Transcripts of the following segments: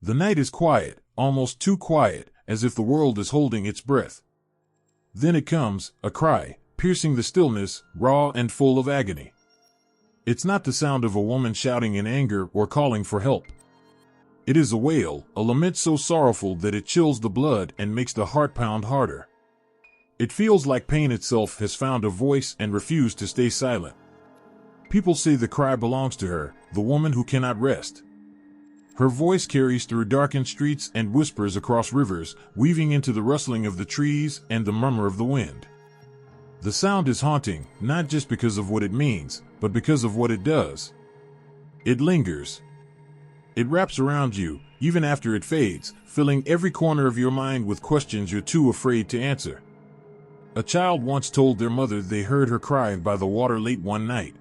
The night is quiet, almost too quiet, as if the world is holding its breath. Then it comes, a cry, piercing the stillness, raw and full of agony. It's not the sound of a woman shouting in anger or calling for help. It is a wail, a lament so sorrowful that it chills the blood and makes the heart pound harder. It feels like pain itself has found a voice and refused to stay silent. People say the cry belongs to her, the woman who cannot rest. Her voice carries through darkened streets and whispers across rivers, weaving into the rustling of the trees and the murmur of the wind. The sound is haunting, not just because of what it means, but because of what it does. It lingers. It wraps around you, even after it fades, filling every corner of your mind with questions you're too afraid to answer. A child once told their mother they heard her cry by the water late one night.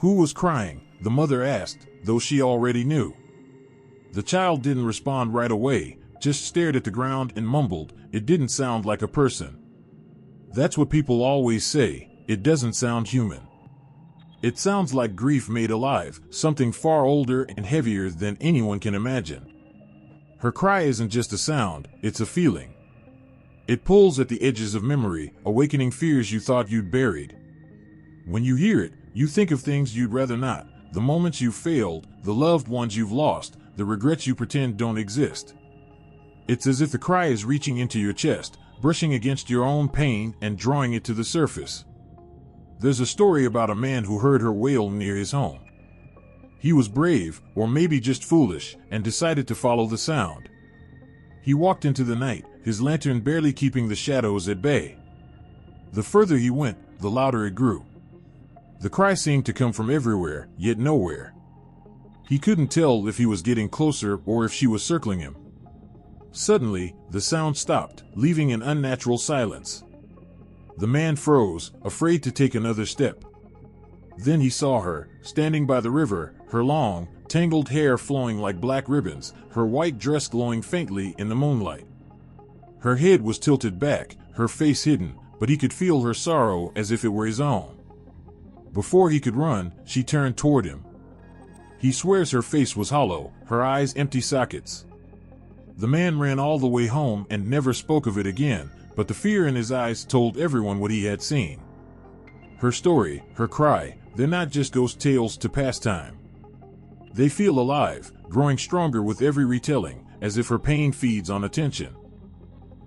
Who was crying? The mother asked, though she already knew. The child didn't respond right away, just stared at the ground and mumbled, "It didn't sound like a person." That's what people always say, it doesn't sound human. It sounds like grief made alive, something far older and heavier than anyone can imagine. Her cry isn't just a sound, it's a feeling. It pulls at the edges of memory, awakening fears you thought you'd buried. When you hear it, you think of things you'd rather not, the moments you've failed, the loved ones you've lost, the regrets you pretend don't exist. It's as if the cry is reaching into your chest, brushing against your own pain and drawing it to the surface. There's a story about a man who heard her wail near his home. He was brave, or maybe just foolish, and decided to follow the sound. He walked into the night, his lantern barely keeping the shadows at bay. The further he went, the louder it grew. The cry seemed to come from everywhere, yet nowhere. He couldn't tell if he was getting closer or if she was circling him. Suddenly, the sound stopped, leaving an unnatural silence. The man froze, afraid to take another step. Then he saw her, standing by the river, her long, tangled hair flowing like black ribbons, her white dress glowing faintly in the moonlight. Her head was tilted back, her face hidden, but he could feel her sorrow as if it were his own. Before he could run, she turned toward him. He swears her face was hollow, her eyes empty sockets. The man ran all the way home and never spoke of it again, but the fear in his eyes told everyone what he had seen. Her story, her cry, they're not just ghost tales to pass time. They feel alive, growing stronger with every retelling, as if her pain feeds on attention.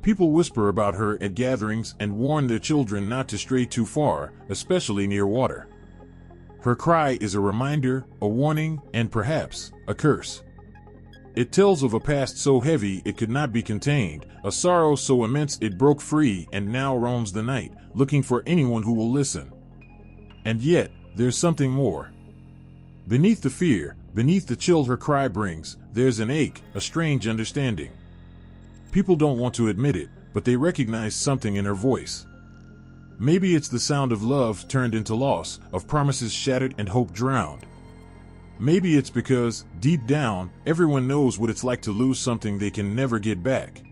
People whisper about her at gatherings and warn their children not to stray too far, especially near water. Her cry is a reminder, a warning, and perhaps a curse. It tells of a past so heavy it could not be contained, a sorrow so immense it broke free and now roams the night, looking for anyone who will listen. And yet, there's something more. Beneath the fear, beneath the chill her cry brings, there's an ache, a strange understanding. People don't want to admit it, but they recognize something in her voice. Maybe it's the sound of love turned into loss, of promises shattered and hope drowned. Maybe it's because, deep down, everyone knows what it's like to lose something they can never get back.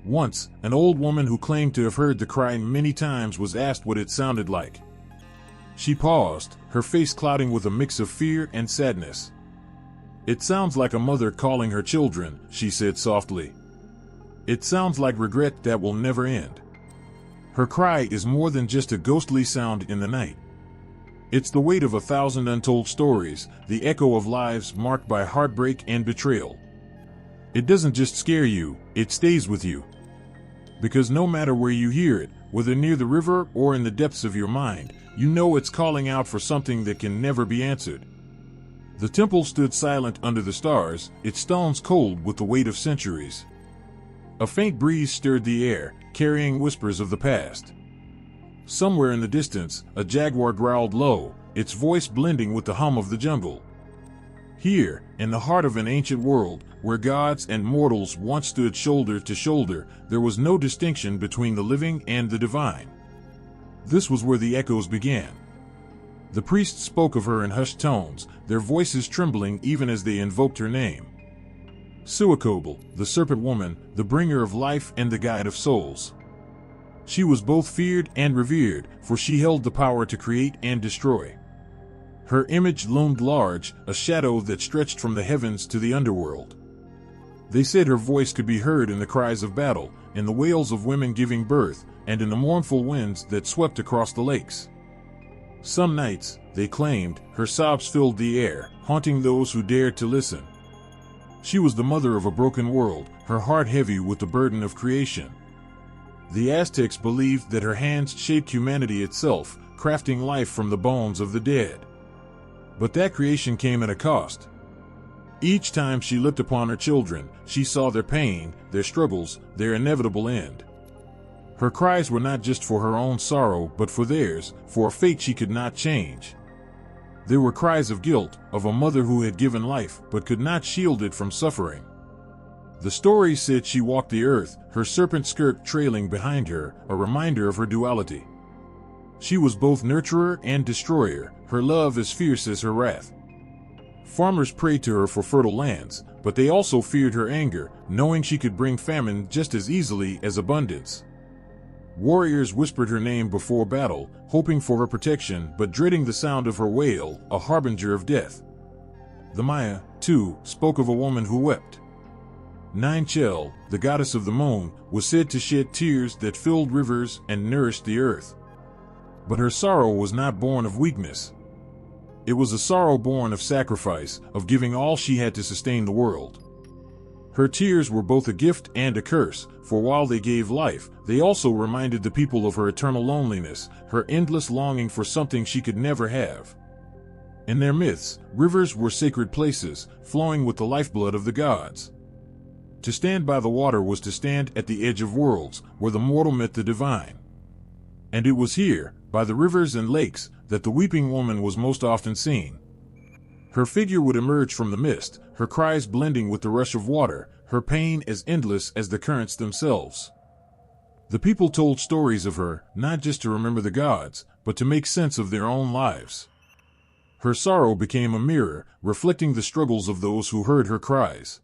Once, an old woman who claimed to have heard the cry many times was asked what it sounded like. She paused, her face clouding with a mix of fear and sadness. "It sounds like a mother calling her children," she said softly. "It sounds like regret that will never end." Her cry is more than just a ghostly sound in the night. It's the weight of 1,000 untold stories, the echo of lives marked by heartbreak and betrayal. It doesn't just scare you, it stays with you. Because no matter where you hear it, whether near the river or in the depths of your mind, you know it's calling out for something that can never be answered. The temple stood silent under the stars, its stones cold with the weight of centuries. A faint breeze stirred the air, carrying whispers of the past. Somewhere in the distance, a jaguar growled low, its voice blending with the hum of the jungle. Here, in the heart of an ancient world, where gods and mortals once stood shoulder to shoulder, there was no distinction between the living and the divine. This was where the echoes began. The priests spoke of her in hushed tones, their voices trembling even as they invoked her name. Suakobal, the serpent woman, the bringer of life and the guide of souls. She was both feared and revered, for she held the power to create and destroy. Her image loomed large, a shadow that stretched from the heavens to the underworld. They said her voice could be heard in the cries of battle, in the wails of women giving birth, and in the mournful winds that swept across the lakes. Some nights, they claimed, her sobs filled the air, haunting those who dared to listen. She was the mother of a broken world, her heart heavy with the burden of creation. The Aztecs believed that her hands shaped humanity itself, crafting life from the bones of the dead. But that creation came at a cost. Each time she looked upon her children, she saw their pain, their struggles, their inevitable end. Her cries were not just for her own sorrow, but for theirs, for a fate she could not change. There were cries of guilt, of a mother who had given life, but could not shield it from suffering. The story said she walked the earth, her serpent skirt trailing behind her, a reminder of her duality. She was both nurturer and destroyer, her love as fierce as her wrath. Farmers prayed to her for fertile lands, but they also feared her anger, knowing she could bring famine just as easily as abundance. Warriors whispered her name before battle, hoping for her protection but dreading the sound of her wail, a harbinger of death. The Maya, too, spoke of a woman who wept. Ninchel, the goddess of the moon, was said to shed tears that filled rivers and nourished the earth. But her sorrow was not born of weakness. It was a sorrow born of sacrifice, of giving all she had to sustain the world. Her tears were both a gift and a curse, for while they gave life, they also reminded the people of her eternal loneliness, her endless longing for something she could never have. In their myths, rivers were sacred places, flowing with the lifeblood of the gods. To stand by the water was to stand at the edge of worlds, where the mortal met the divine. And it was here, by the rivers and lakes, that the weeping woman was most often seen. Her figure would emerge from the mist, her cries blending with the rush of water, her pain as endless as the currents themselves. The people told stories of her, not just to remember the gods, but to make sense of their own lives. Her sorrow became a mirror, reflecting the struggles of those who heard her cries.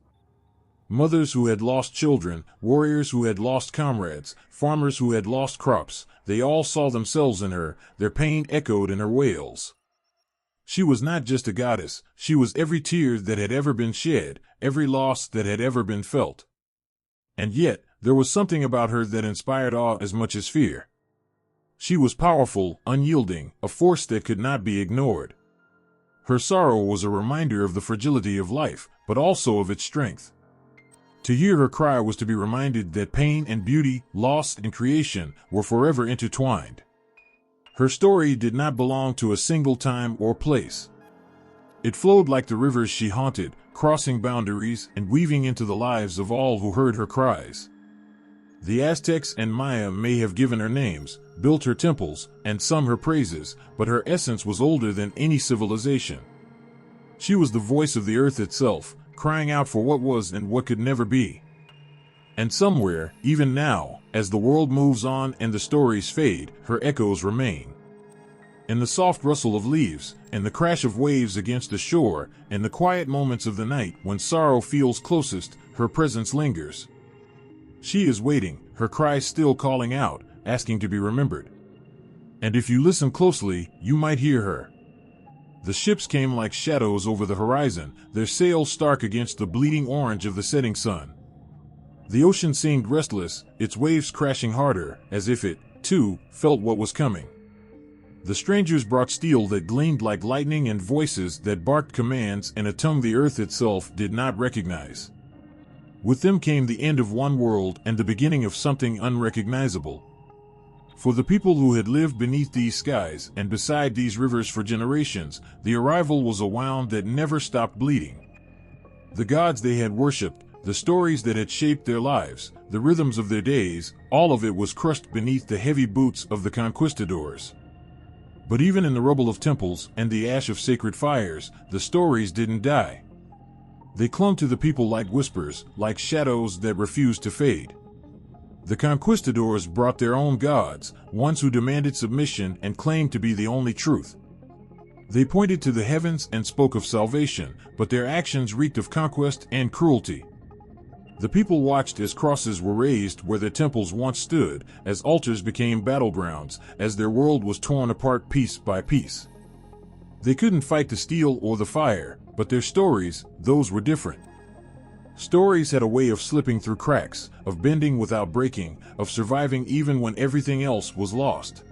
Mothers who had lost children, warriors who had lost comrades, farmers who had lost crops, they all saw themselves in her, their pain echoed in her wails. She was not just a goddess, she was every tear that had ever been shed, every loss that had ever been felt. And yet, there was something about her that inspired awe as much as fear. She was powerful, unyielding, a force that could not be ignored. Her sorrow was a reminder of the fragility of life, but also of its strength. To hear her cry was to be reminded that pain and beauty, loss and creation, were forever intertwined. Her story did not belong to a single time or place. It flowed like the rivers she haunted, crossing boundaries and weaving into the lives of all who heard her cries. The Aztecs and Maya may have given her names, built her temples, and sung her praises, but her essence was older than any civilization. She was the voice of the earth itself, crying out for what was and what could never be. And somewhere, even now, as the world moves on and the stories fade, her echoes remain. In the soft rustle of leaves, in the crash of waves against the shore, in the quiet moments of the night when sorrow feels closest, her presence lingers. She is waiting, her cries still calling out, asking to be remembered. And if you listen closely, you might hear her. The ships came like shadows over the horizon, their sails stark against the bleeding orange of the setting sun. The ocean seemed restless, its waves crashing harder, as if it, too, felt what was coming. The strangers brought steel that gleamed like lightning and voices that barked commands in a tongue the earth itself did not recognize. With them came the end of one world and the beginning of something unrecognizable. For the people who had lived beneath these skies and beside these rivers for generations, the arrival was a wound that never stopped bleeding. The gods they had worshipped, the stories that had shaped their lives, the rhythms of their days, all of it was crushed beneath the heavy boots of the conquistadors. But even in the rubble of temples and the ash of sacred fires, the stories didn't die. They clung to the people like whispers, like shadows that refused to fade. The conquistadors brought their own gods, ones who demanded submission and claimed to be the only truth. They pointed to the heavens and spoke of salvation, but their actions reeked of conquest and cruelty. The people watched as crosses were raised where their temples once stood, as altars became battlegrounds, as their world was torn apart piece by piece. They couldn't fight the steel or the fire, but their stories, those were different. Stories had a way of slipping through cracks, of bending without breaking, of surviving even when everything else was lost.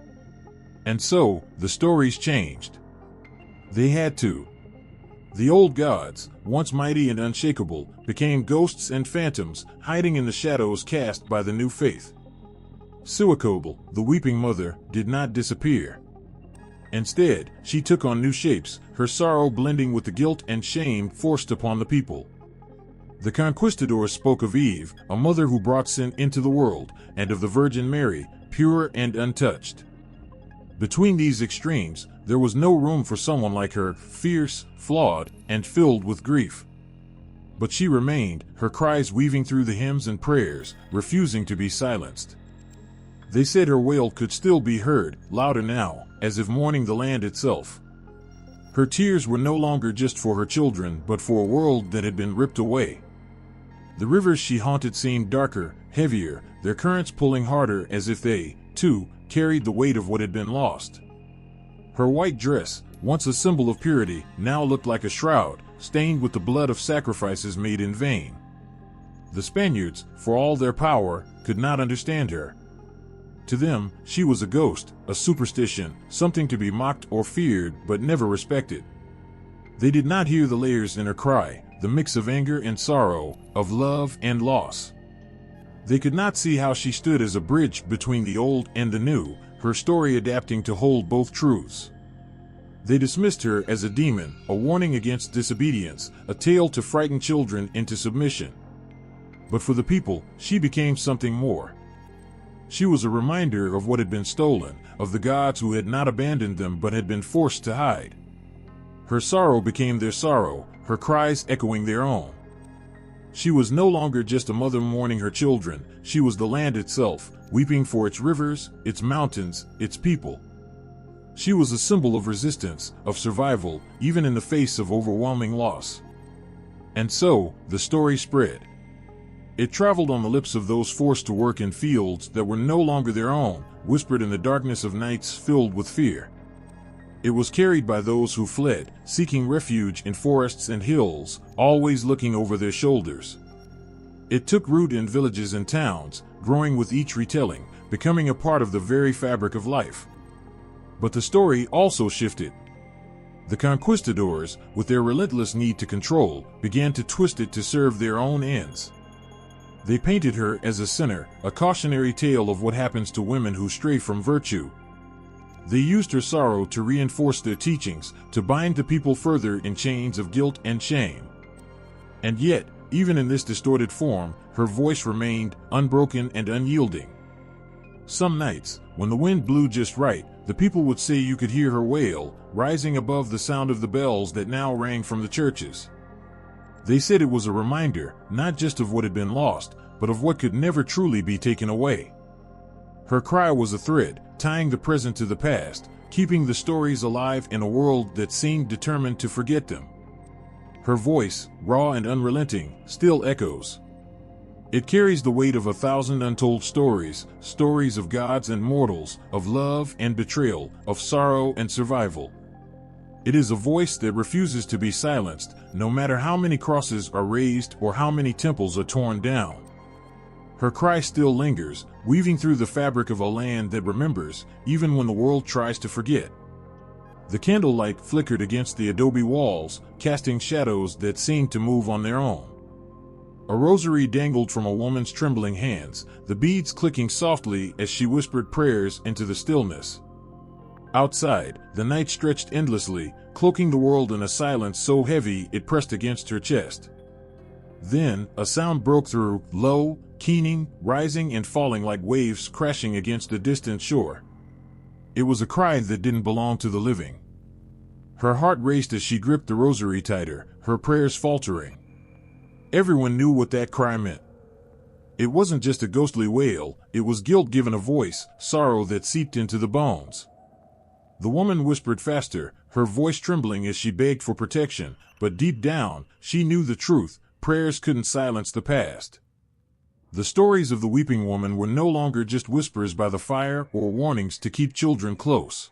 And so, the stories changed. They had to. The old gods, once mighty and unshakable, became ghosts and phantoms, hiding in the shadows cast by the new faith. Suakobel, the weeping mother, did not disappear. Instead, she took on new shapes, her sorrow blending with the guilt and shame forced upon the people. The conquistadors spoke of Eve, a mother who brought sin into the world, and of the Virgin Mary, pure and untouched. Between these extremes, there was no room for someone like her, fierce, flawed, and filled with grief. But she remained, her cries weaving through the hymns and prayers, refusing to be silenced. They said her wail could still be heard, louder now, as if mourning the land itself. Her tears were no longer just for her children, but for a world that had been ripped away. The rivers she haunted seemed darker, heavier, their currents pulling harder as if they, too, carried the weight of what had been lost. Her white dress, once a symbol of purity, now looked like a shroud, stained with the blood of sacrifices made in vain. The Spaniards, for all their power, could not understand her. To them, she was a ghost, a superstition, something to be mocked or feared but never respected. They did not hear the layers in her cry, the mix of anger and sorrow, of love and loss. They could not see how she stood as a bridge between the old and the new, her story adapting to hold both truths. They dismissed her as a demon, a warning against disobedience, a tale to frighten children into submission. But for the people, she became something more. She was a reminder of what had been stolen, of the gods who had not abandoned them but had been forced to hide. Her sorrow became their sorrow, her cries echoing their own. She was no longer just a mother mourning her children, she was the land itself, weeping for its rivers, its mountains, its people. She was a symbol of resistance, of survival, even in the face of overwhelming loss. And so, the story spread. It traveled on the lips of those forced to work in fields that were no longer their own, whispered in the darkness of nights filled with fear. It was carried by those who fled, seeking refuge in forests and hills, always looking over their shoulders. It took root in villages and towns, growing with each retelling, becoming a part of the very fabric of life. But the story also shifted. The conquistadors, with their relentless need to control, began to twist it to serve their own ends. They painted her as a sinner, a cautionary tale of what happens to women who stray from virtue. They used her sorrow to reinforce their teachings, to bind the people further in chains of guilt and shame. And yet, even in this distorted form, her voice remained unbroken and unyielding. Some nights, when the wind blew just right, the people would say you could hear her wail, rising above the sound of the bells that now rang from the churches. They said it was a reminder, not just of what had been lost, but of what could never truly be taken away. Her cry was a thread, tying the present to the past, keeping the stories alive in a world that seemed determined to forget them. Her voice, raw and unrelenting, still echoes. It carries the weight of 1,000 untold stories, stories of gods and mortals, of love and betrayal, of sorrow and survival. It is a voice that refuses to be silenced, no matter how many crosses are raised or how many temples are torn down. Her cry still lingers, weaving through the fabric of a land that remembers, even when the world tries to forget. The candlelight flickered against the adobe walls, casting shadows that seemed to move on their own. A rosary dangled from a woman's trembling hands, the beads clicking softly as she whispered prayers into the stillness. Outside, the night stretched endlessly, cloaking the world in a silence so heavy it pressed against her chest. Then, a sound broke through, low, keening, rising and falling like waves crashing against a distant shore. It was a cry that didn't belong to the living. Her heart raced as she gripped the rosary tighter, her prayers faltering. Everyone knew what that cry meant. It wasn't just a ghostly wail, it was guilt given a voice, sorrow that seeped into the bones. The woman whispered faster, her voice trembling as she begged for protection, but deep down, she knew the truth, prayers couldn't silence the past. The stories of the weeping woman were no longer just whispers by the fire or warnings to keep children close.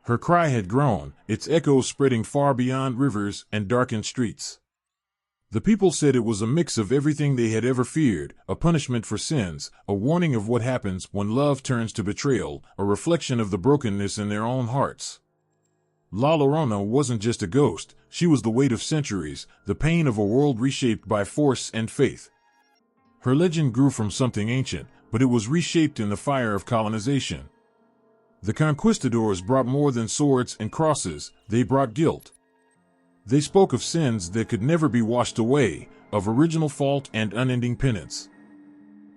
Her cry had grown, its echoes spreading far beyond rivers and darkened streets. The people said it was a mix of everything they had ever feared, a punishment for sins, a warning of what happens when love turns to betrayal, a reflection of the brokenness in their own hearts. La Llorona wasn't just a ghost, she was the weight of centuries, the pain of a world reshaped by force and faith. Her legend grew from something ancient, but it was reshaped in the fire of colonization. The conquistadors brought more than swords and crosses, they brought guilt. They spoke of sins that could never be washed away, of original fault and unending penance.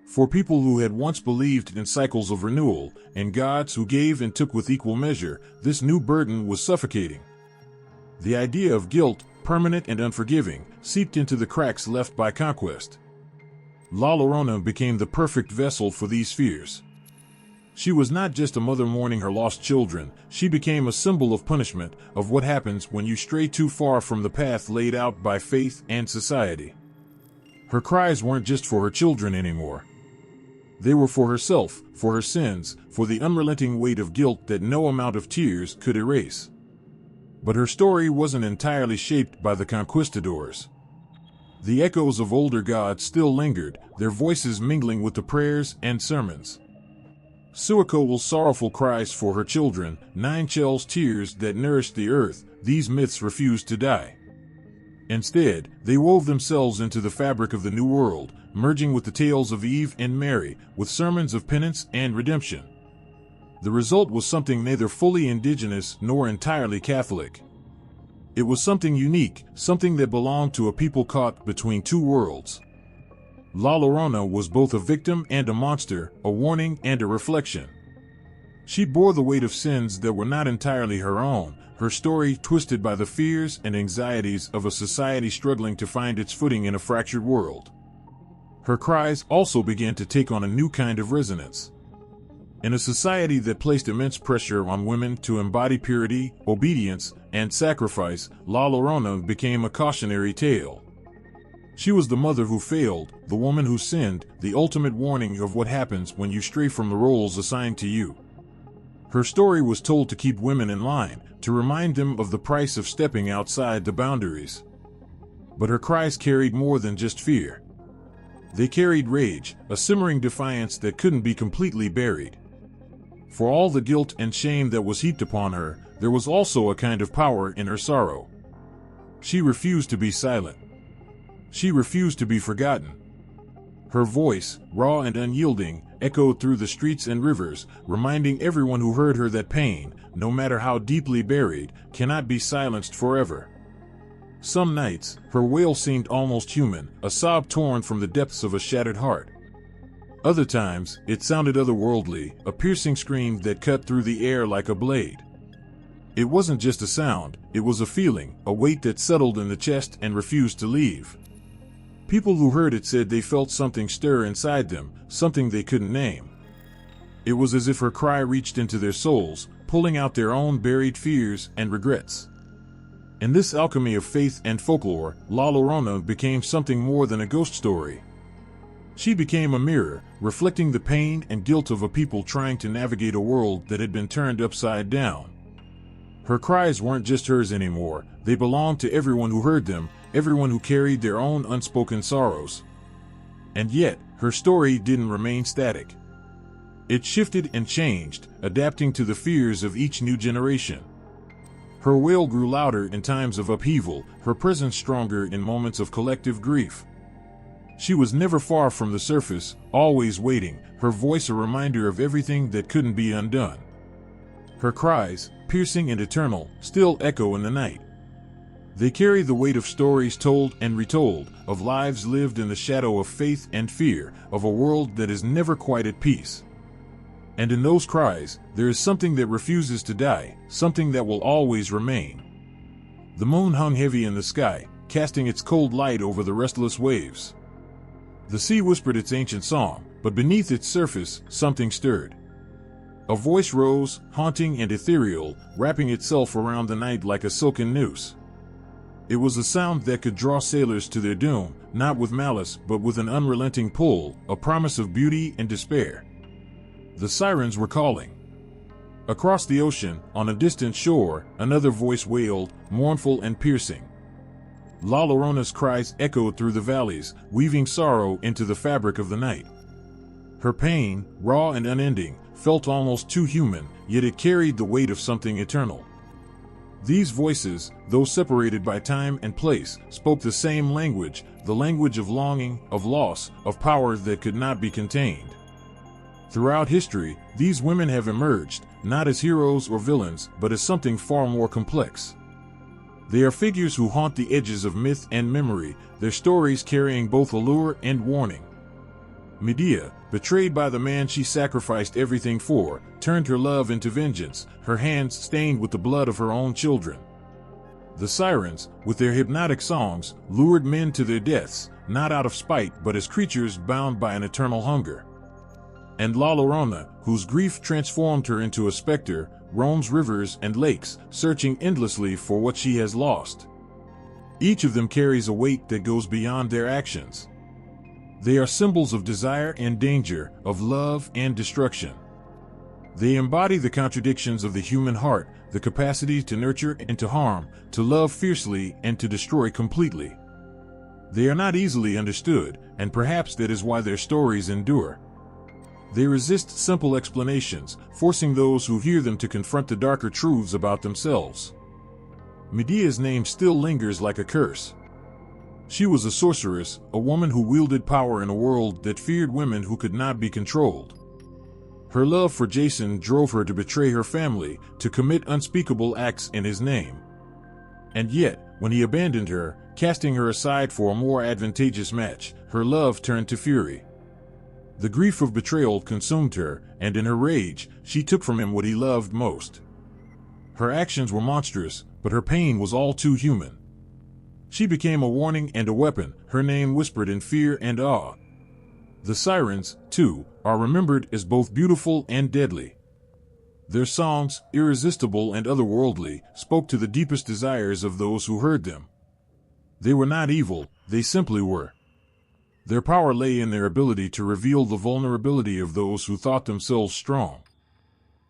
For people who had once believed in cycles of renewal, and gods who gave and took with equal measure, this new burden was suffocating. The idea of guilt, permanent and unforgiving, seeped into the cracks left by conquest. La Llorona became the perfect vessel for these fears. She was not just a mother mourning her lost children, she became a symbol of punishment, of what happens when you stray too far from the path laid out by faith and society. Her cries weren't just for her children anymore. They were for herself, for her sins, for the unrelenting weight of guilt that no amount of tears could erase. But her story wasn't entirely shaped by the conquistadors. The echoes of older gods still lingered, their voices mingling with the prayers and sermons. Suacoatl's sorrowful cries for her children, Ninechel's tears that nourished the earth, these myths refused to die. Instead, they wove themselves into the fabric of the New World, merging with the tales of Eve and Mary, with sermons of penance and redemption. The result was something neither fully indigenous nor entirely Catholic. It was something unique, something that belonged to a people caught between two worlds. La Llorona was both a victim and a monster, a warning and a reflection. She bore the weight of sins that were not entirely her own, her story twisted by the fears and anxieties of a society struggling to find its footing in a fractured world. Her cries also began to take on a new kind of resonance. In a society that placed immense pressure on women to embody purity, obedience, and sacrifice, La Llorona became a cautionary tale. She was the mother who failed, the woman who sinned, the ultimate warning of what happens when you stray from the roles assigned to you. Her story was told to keep women in line, to remind them of the price of stepping outside the boundaries. But her cries carried more than just fear. They carried rage, a simmering defiance that couldn't be completely buried. For all the guilt and shame that was heaped upon her, there was also a kind of power in her sorrow. She refused to be silent. She refused to be forgotten. Her voice, raw and unyielding, echoed through the streets and rivers, reminding everyone who heard her that pain, no matter how deeply buried, cannot be silenced forever. Some nights, her wail seemed almost human, a sob torn from the depths of a shattered heart. Other times, it sounded otherworldly, a piercing scream that cut through the air like a blade. It wasn't just a sound, it was a feeling, a weight that settled in the chest and refused to leave. People who heard it said they felt something stir inside them, something they couldn't name. It was as if her cry reached into their souls, pulling out their own buried fears and regrets. In this alchemy of faith and folklore, La Llorona became something more than a ghost story. She became a mirror, reflecting the pain and guilt of a people trying to navigate a world that had been turned upside down. Her cries weren't just hers anymore, they belonged to everyone who heard them, everyone who carried their own unspoken sorrows. And yet, her story didn't remain static. It shifted and changed, adapting to the fears of each new generation. Her wail grew louder in times of upheaval, her presence stronger in moments of collective grief. She was never far from the surface, always waiting, her voice a reminder of everything that couldn't be undone. Her cries, piercing and eternal, still echo in the night. They carry the weight of stories told and retold, of lives lived in the shadow of faith and fear, of a world that is never quite at peace. And in those cries, there is something that refuses to die, something that will always remain. The moon hung heavy in the sky, casting its cold light over the restless waves. The sea whispered its ancient song, but beneath its surface, something stirred. A voice rose, haunting and ethereal, wrapping itself around the night like a silken noose. It was a sound that could draw sailors to their doom, not with malice but with an unrelenting pull, a promise of beauty and despair. The sirens were calling. Across the ocean, on a distant shore, another voice wailed, mournful and piercing. La Llorona's cries echoed through the valleys, weaving sorrow into the fabric of the night. Her pain, raw and unending, felt almost too human, yet it carried the weight of something eternal. These voices, though separated by time and place, spoke the same language, the language of longing, of loss, of power that could not be contained. Throughout history, these women have emerged, not as heroes or villains, but as something far more complex. They are figures who haunt the edges of myth and memory, their stories carrying both allure and warning. Medea, betrayed by the man she sacrificed everything for, turned her love into vengeance, her hands stained with the blood of her own children. The sirens, with their hypnotic songs, lured men to their deaths, not out of spite but as creatures bound by an eternal hunger. And La Llorona, whose grief transformed her into a specter, roams rivers and lakes, searching endlessly for what she has lost. Each of them carries a weight that goes beyond their actions. They are symbols of desire and danger, of love and destruction. They embody the contradictions of the human heart, the capacity to nurture and to harm, to love fiercely and to destroy completely. They are not easily understood, and perhaps that is why their stories endure. They resist simple explanations, forcing those who hear them to confront the darker truths about themselves. Medea's name still lingers like a curse. She was a sorceress, a woman who wielded power in a world that feared women who could not be controlled. Her love for Jason drove her to betray her family, to commit unspeakable acts in his name. And yet, when he abandoned her, casting her aside for a more advantageous match, her love turned to fury. The grief of betrayal consumed her, and in her rage, she took from him what he loved most. Her actions were monstrous, but her pain was all too human. She became a warning and a weapon, her name whispered in fear and awe. The sirens, too, are remembered as both beautiful and deadly. Their songs, irresistible and otherworldly, spoke to the deepest desires of those who heard them. They were not evil, they simply were. Their power lay in their ability to reveal the vulnerability of those who thought themselves strong.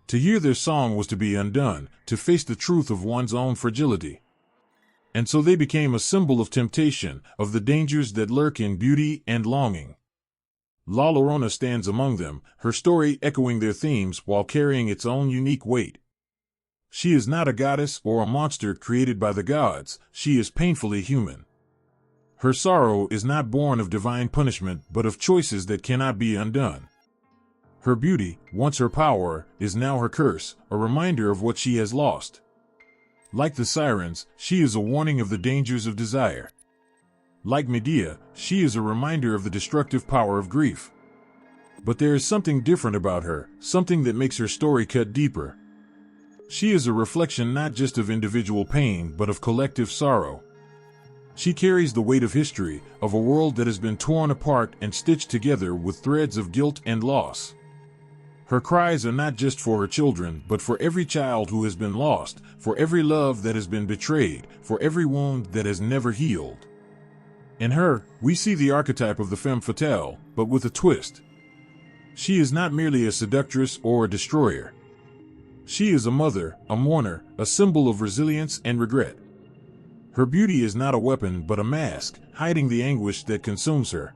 To hear their song was to be undone, to face the truth of one's own fragility. And so they became a symbol of temptation, of the dangers that lurk in beauty and longing. La Llorona stands among them, her story echoing their themes while carrying its own unique weight. She is not a goddess or a monster created by the gods, she is painfully human. Her sorrow is not born of divine punishment but of choices that cannot be undone. Her beauty, once her power, is now her curse, a reminder of what she has lost. Like the sirens, she is a warning of the dangers of desire. Like Medea, she is a reminder of the destructive power of grief. But there is something different about her, something that makes her story cut deeper. She is a reflection not just of individual pain but of collective sorrow. She carries the weight of history, of a world that has been torn apart and stitched together with threads of guilt and loss. Her cries are not just for her children, but for every child who has been lost, for every love that has been betrayed, for every wound that has never healed. In her, we see the archetype of the femme fatale, but with a twist. She is not merely a seductress or a destroyer. She is a mother, a mourner, a symbol of resilience and regret. Her beauty is not a weapon but a mask, hiding the anguish that consumes her.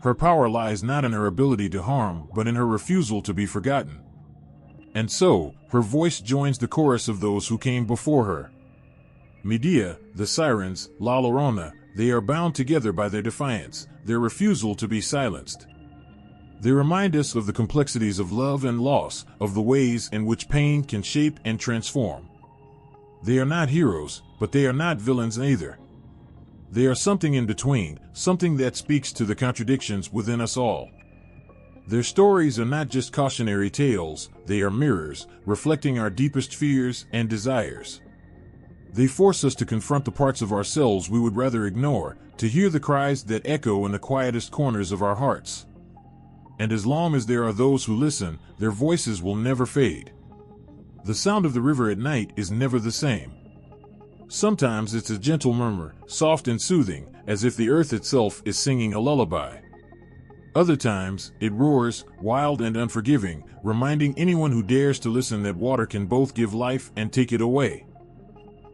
Her power lies not in her ability to harm, but in her refusal to be forgotten. And so, her voice joins the chorus of those who came before her. Medea, the sirens, La Llorona, they are bound together by their defiance, their refusal to be silenced. They remind us of the complexities of love and loss, of the ways in which pain can shape and transform. They are not heroes, but they are not villains either. They are something in between, something that speaks to the contradictions within us all. Their stories are not just cautionary tales, they are mirrors, reflecting our deepest fears and desires. They force us to confront the parts of ourselves we would rather ignore, to hear the cries that echo in the quietest corners of our hearts. And as long as there are those who listen, their voices will never fade. The sound of the river at night is never the same. Sometimes it's a gentle murmur, soft and soothing, as if the earth itself is singing a lullaby. Other times, it roars, wild and unforgiving, reminding anyone who dares to listen that water can both give life and take it away.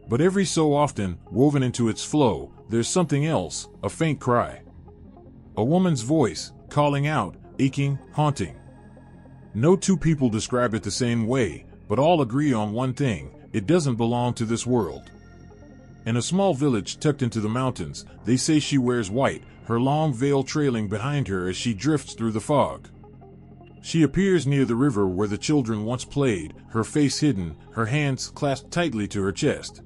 But every so often, woven into its flow, there's something else, a faint cry. A woman's voice, calling out, aching, haunting. No two people describe it the same way, but all agree on one thing: it doesn't belong to this world. In a small village tucked into the mountains, they say she wears white, her long veil trailing behind her as she drifts through the fog. She appears near the river where the children once played, her face hidden, her hands clasped tightly to her chest.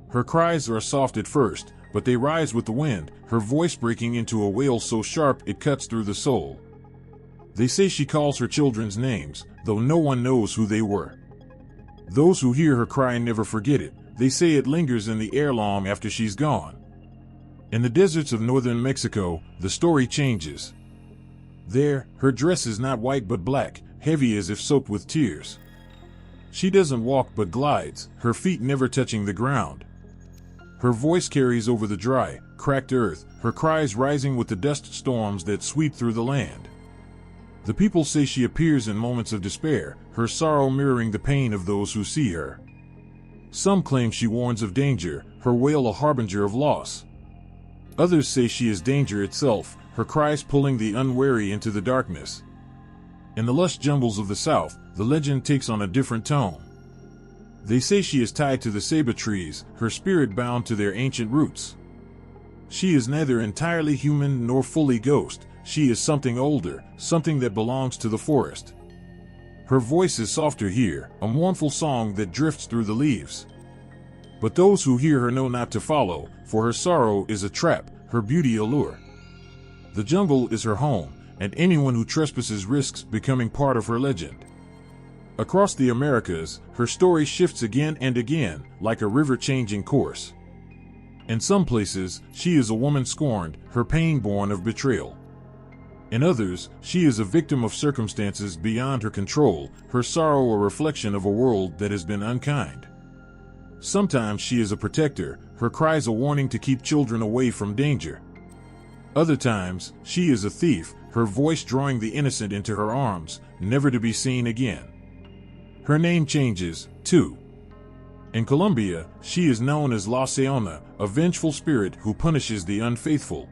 Her cries are soft at first, but they rise with the wind, her voice breaking into a wail so sharp it cuts through the soul. They say she calls her children's names, though no one knows who they were. Those who hear her cry never forget it. They say it lingers in the air long after she's gone. In the deserts of northern Mexico, the story changes. There, her dress is not white but black, heavy as if soaked with tears. She doesn't walk but glides, her feet never touching the ground. Her voice carries over the dry, cracked earth, her cries rising with the dust storms that sweep through the land. The people say she appears in moments of despair, her sorrow mirroring the pain of those who see her. Some claim she warns of danger, her wail a harbinger of loss. Others say she is danger itself, her cries pulling the unwary into the darkness. In the lush jungles of the south, the legend takes on a different tone. They say she is tied to the ceiba trees, her spirit bound to their ancient roots. She is neither entirely human nor fully ghost, she is something older, something that belongs to the forest. Her voice is softer here, a mournful song that drifts through the leaves. But those who hear her know not to follow, for her sorrow is a trap, her beauty a lure. The jungle is her home, and anyone who trespasses risks becoming part of her legend. Across the Americas, her story shifts again and again, like a river changing course. In some places, she is a woman scorned, her pain born of betrayal. In others, she is a victim of circumstances beyond her control, her sorrow a reflection of a world that has been unkind. Sometimes she is a protector, her cries a warning to keep children away from danger. Other times, she is a thief, her voice drawing the innocent into her arms, never to be seen again. Her name changes, too. In Colombia, she is known as La Llorona, a vengeful spirit who punishes the unfaithful.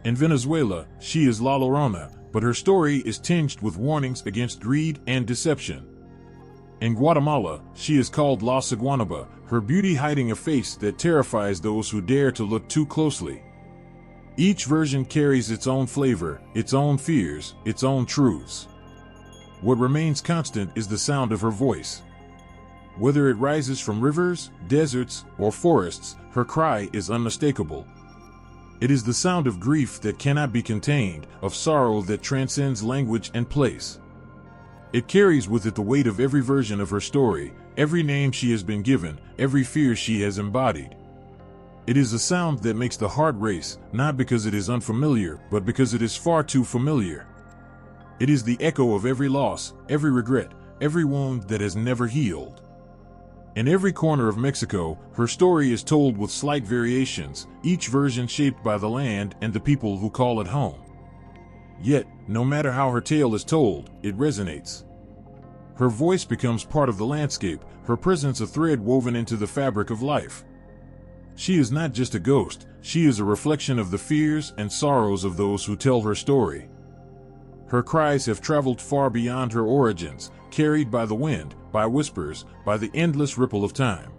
In Venezuela, she is La Llorona, but her story is tinged with warnings against greed and deception. In Guatemala, she is called La Ciguanaba, her beauty hiding a face that terrifies those who dare to look too closely. Each version carries its own flavor, its own fears, its own truths. What remains constant is the sound of her voice. Whether it rises from rivers, deserts, or forests, her cry is unmistakable. It is the sound of grief that cannot be contained, of sorrow that transcends language and place. It carries with it the weight of every version of her story, every name she has been given, every fear she has embodied. It is a sound that makes the heart race, not because it is unfamiliar, but because it is far too familiar. It is the echo of every loss, every regret, every wound that has never healed. In every corner of Mexico, her story is told with slight variations, each version shaped by the land and the people who call it home. Yet, no matter how her tale is told, it resonates. Her voice becomes part of the landscape, her presence a thread woven into the fabric of life. She is not just a ghost, she is a reflection of the fears and sorrows of those who tell her story. Her cries have traveled far beyond her origins, carried by the wind, by whispers, by the endless ripple of time.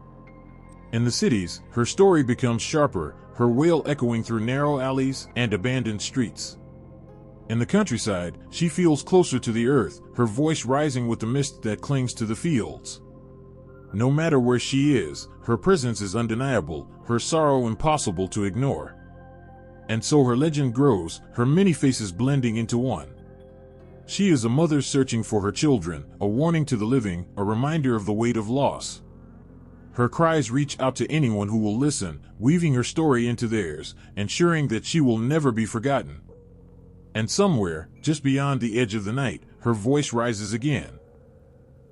In the cities, her story becomes sharper, her wail echoing through narrow alleys and abandoned streets. In the countryside, she feels closer to the earth, her voice rising with the mist that clings to the fields. No matter where she is, her presence is undeniable, her sorrow impossible to ignore. And so her legend grows, her many faces blending into one. She is a mother searching for her children, a warning to the living, a reminder of the weight of loss. Her cries reach out to anyone who will listen, weaving her story into theirs, ensuring that she will never be forgotten. And somewhere, just beyond the edge of the night, her voice rises again.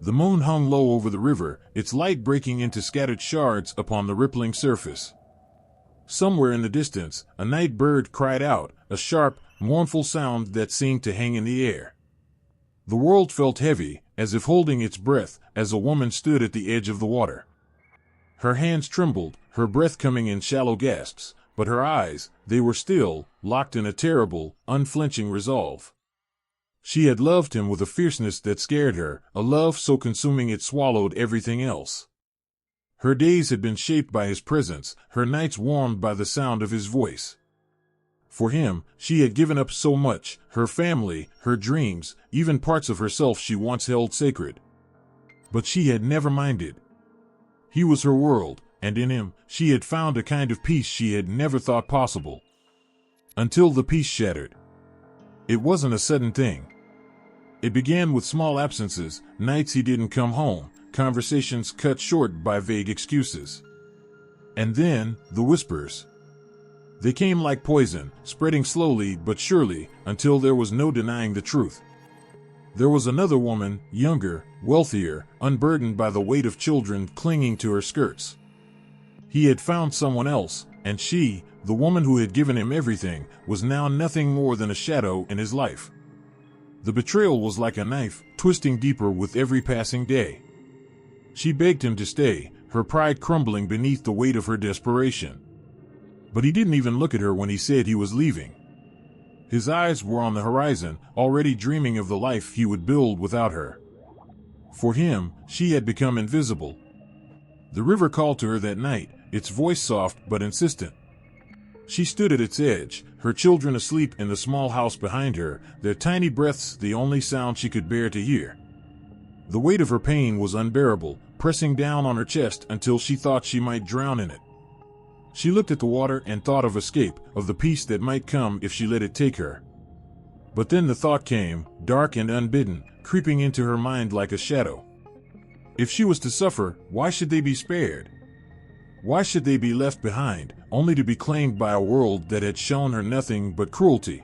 The moon hung low over the river, its light breaking into scattered shards upon the rippling surface. Somewhere in the distance, a night bird cried out, a sharp, mournful sound that seemed to hang in the air. The world felt heavy, as if holding its breath, as a woman stood at the edge of the water. Her hands trembled, her breath coming in shallow gasps, but her eyes, they were still, locked in a terrible, unflinching resolve. She had loved him with a fierceness that scared her, a love so consuming it swallowed everything else. Her days had been shaped by his presence, her nights warmed by the sound of his voice. For him, she had given up so much, her family, her dreams, even parts of herself she once held sacred. But she had never minded. He was her world, and in him, she had found a kind of peace she had never thought possible. Until the peace shattered. It wasn't a sudden thing. It began with small absences, nights he didn't come home, conversations cut short by vague excuses. And then, the whispers. They came like poison, spreading slowly but surely, until there was no denying the truth. There was another woman, younger, wealthier, unburdened by the weight of children clinging to her skirts. He had found someone else, and she, the woman who had given him everything, was now nothing more than a shadow in his life. The betrayal was like a knife, twisting deeper with every passing day. She begged him to stay, her pride crumbling beneath the weight of her desperation. But he didn't even look at her when he said he was leaving. His eyes were on the horizon, already dreaming of the life he would build without her. For him, she had become invisible. The river called to her that night, its voice soft but insistent. She stood at its edge, her children asleep in the small house behind her, their tiny breaths the only sound she could bear to hear. The weight of her pain was unbearable, pressing down on her chest until she thought she might drown in it. She looked at the water and thought of escape, of the peace that might come if she let it take her. But then the thought came, dark and unbidden, creeping into her mind like a shadow. If she was to suffer, why should they be spared? Why should they be left behind, only to be claimed by a world that had shown her nothing but cruelty?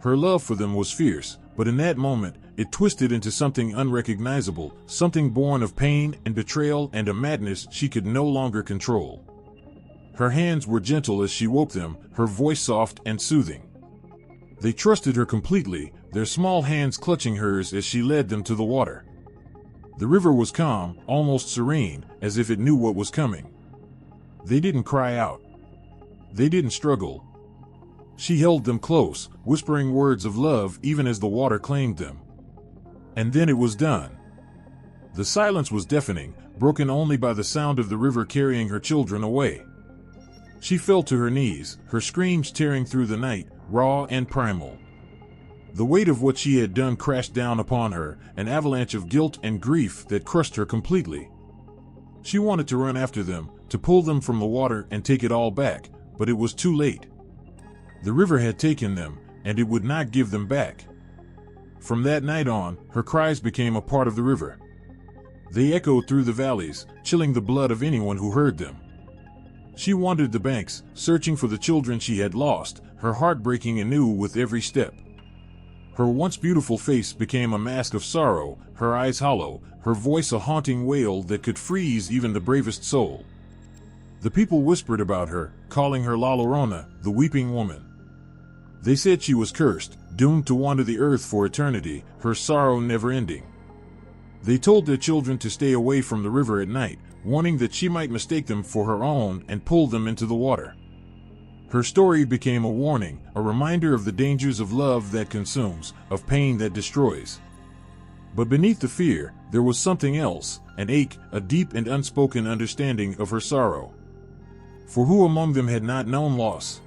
Her love for them was fierce, but in that moment, it twisted into something unrecognizable, something born of pain and betrayal and a madness she could no longer control. Her hands were gentle as she woke them, her voice soft and soothing. They trusted her completely, their small hands clutching hers as she led them to the water. The river was calm, almost serene, as if it knew what was coming. They didn't cry out. They didn't struggle. She held them close, whispering words of love even as the water claimed them. And then it was done. The silence was deafening, broken only by the sound of the river carrying her children away. She fell to her knees, her screams tearing through the night, raw and primal. The weight of what she had done crashed down upon her, an avalanche of guilt and grief that crushed her completely. She wanted to run after them, to pull them from the water and take it all back, but it was too late. The river had taken them, and it would not give them back. From that night on, her cries became a part of the river. They echoed through the valleys, chilling the blood of anyone who heard them. She wandered the banks, searching for the children she had lost, her heart breaking anew with every step. Her once beautiful face became a mask of sorrow, her eyes hollow, her voice a haunting wail that could freeze even the bravest soul. The people whispered about her, calling her La Llorona, the weeping woman. They said she was cursed, doomed to wander the earth for eternity, her sorrow never ending. They told their children to stay away from the river at night, warning that she might mistake them for her own and pull them into the water. Her story became a warning, a reminder of the dangers of love that consumes, of pain that destroys. But beneath the fear, there was something else, an ache, a deep and unspoken understanding of her sorrow. For who among them had not known loss?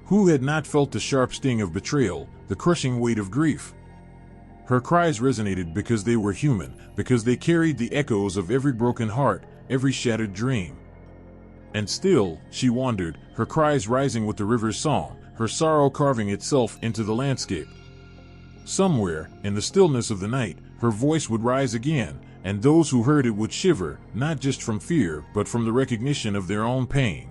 Who had not felt the sharp sting of betrayal, the crushing weight of grief? Her cries resonated because they were human, because they carried the echoes of every broken heart, every shattered dream. And still, she wandered, her cries rising with the river's song, her sorrow carving itself into the landscape. Somewhere, in the stillness of the night, her voice would rise again, and those who heard it would shiver, not just from fear, but from the recognition of their own pain.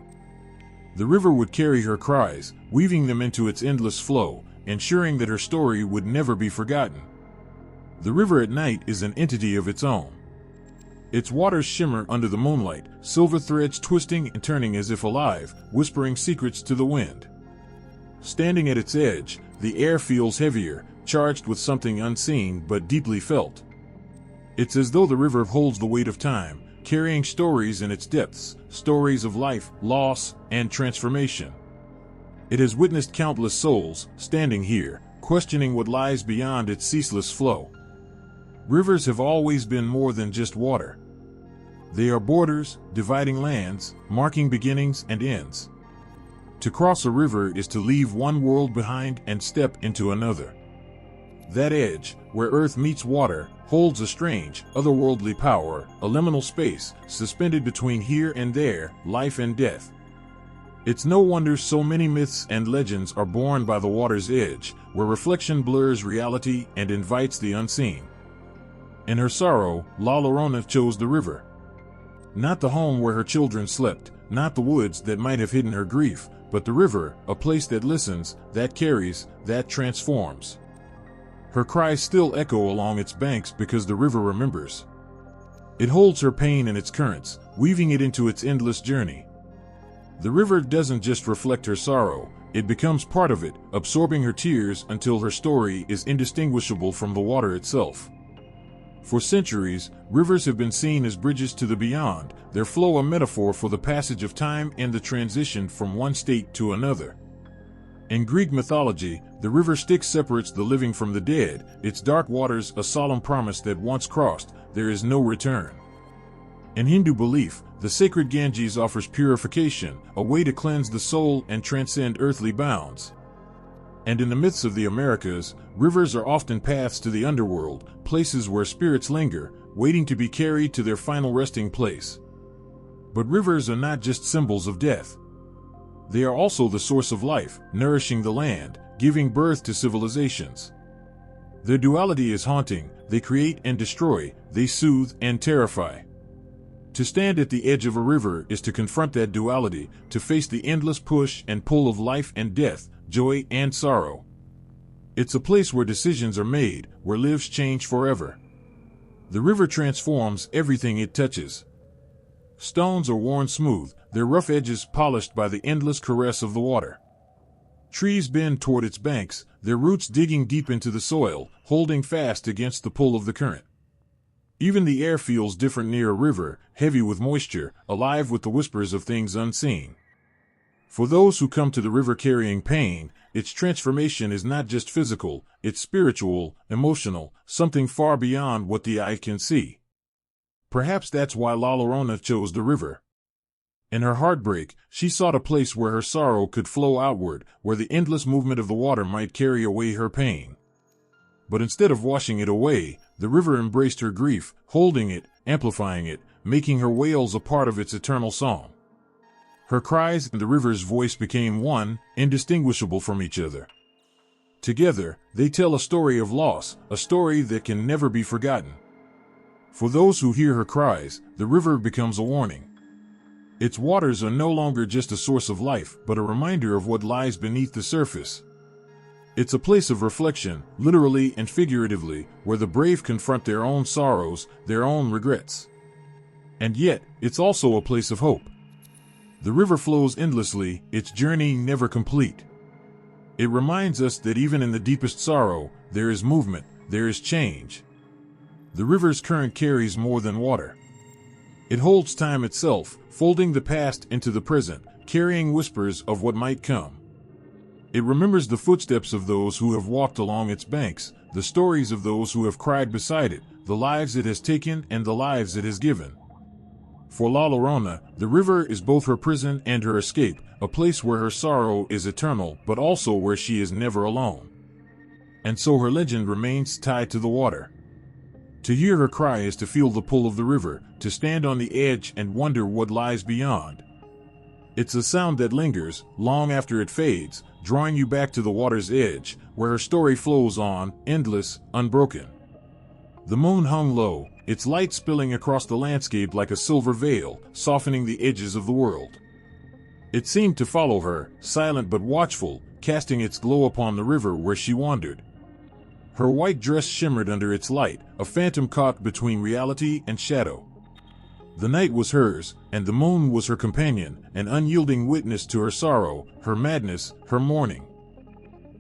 The river would carry her cries, weaving them into its endless flow, ensuring that her story would never be forgotten. The river at night is an entity of its own. Its waters shimmer under the moonlight, silver threads twisting and turning as if alive, whispering secrets to the wind. Standing at its edge, the air feels heavier, charged with something unseen but deeply felt. It's as though the river holds the weight of time, carrying stories in its depths, stories of life, loss, and transformation. It has witnessed countless souls, standing here, questioning what lies beyond its ceaseless flow. Rivers have always been more than just water. They are borders, dividing lands, marking beginnings and ends. To cross a river is to leave one world behind and step into another. That edge, where earth meets water, holds a strange, otherworldly power, a liminal space, suspended between here and there, life and death. It's no wonder so many myths and legends are born by the water's edge, where reflection blurs reality and invites the unseen. In her sorrow, La Llorona chose the river. Not the home where her children slept, not the woods that might have hidden her grief, but the river, a place that listens, that carries, that transforms. Her cries still echo along its banks because the river remembers. It holds her pain in its currents, weaving it into its endless journey. The river doesn't just reflect her sorrow, it becomes part of it, absorbing her tears until her story is indistinguishable from the water itself. For centuries, rivers have been seen as bridges to the beyond, their flow a metaphor for the passage of time and the transition from one state to another. In Greek mythology, the river Styx separates the living from the dead, its dark waters a solemn promise that once crossed, there is no return. In Hindu belief, the sacred Ganges offers purification, a way to cleanse the soul and transcend earthly bounds. And in the myths of the Americas, rivers are often paths to the underworld, places where spirits linger, waiting to be carried to their final resting place. But rivers are not just symbols of death. They are also the source of life, nourishing the land, giving birth to civilizations. Their duality is haunting, they create and destroy, they soothe and terrify. To stand at the edge of a river is to confront that duality, to face the endless push and pull of life and death, joy and sorrow. It's a place where decisions are made, where lives change forever. The river transforms everything it touches. Stones are worn smooth, their rough edges polished by the endless caress of the water. Trees bend toward its banks, their roots digging deep into the soil, holding fast against the pull of the current. Even the air feels different near a river, heavy with moisture, alive with the whispers of things unseen. For those who come to the river carrying pain, its transformation is not just physical, it's spiritual, emotional, something far beyond what the eye can see. Perhaps that's why La Llorona chose the river. In her heartbreak, she sought a place where her sorrow could flow outward, where the endless movement of the water might carry away her pain. But instead of washing it away, the river embraced her grief, holding it, amplifying it, making her wails a part of its eternal song. Her cries and the river's voice became one, indistinguishable from each other. Together, they tell a story of loss, a story that can never be forgotten. For those who hear her cries, the river becomes a warning. Its waters are no longer just a source of life, but a reminder of what lies beneath the surface. It's a place of reflection, literally and figuratively, where the brave confront their own sorrows, their own regrets. And yet, it's also a place of hope. The river flows endlessly, its journey never complete. It reminds us that even in the deepest sorrow, there is movement, there is change. The river's current carries more than water. It holds time itself, folding the past into the present, carrying whispers of what might come. It remembers the footsteps of those who have walked along its banks, the stories of those who have cried beside it, the lives it has taken and the lives it has given. For La Llorona, the river is both her prison and her escape, a place where her sorrow is eternal, but also where she is never alone. And so her legend remains tied to the water. To hear her cry is to feel the pull of the river, to stand on the edge and wonder what lies beyond. It's a sound that lingers, long after it fades, drawing you back to the water's edge, where her story flows on, endless, unbroken. The moon hung low, its light spilling across the landscape like a silver veil, softening the edges of the world. It seemed to follow her, silent but watchful, casting its glow upon the river where she wandered. Her white dress shimmered under its light, a phantom caught between reality and shadow. The night was hers, and the moon was her companion, an unyielding witness to her sorrow, her madness, her mourning.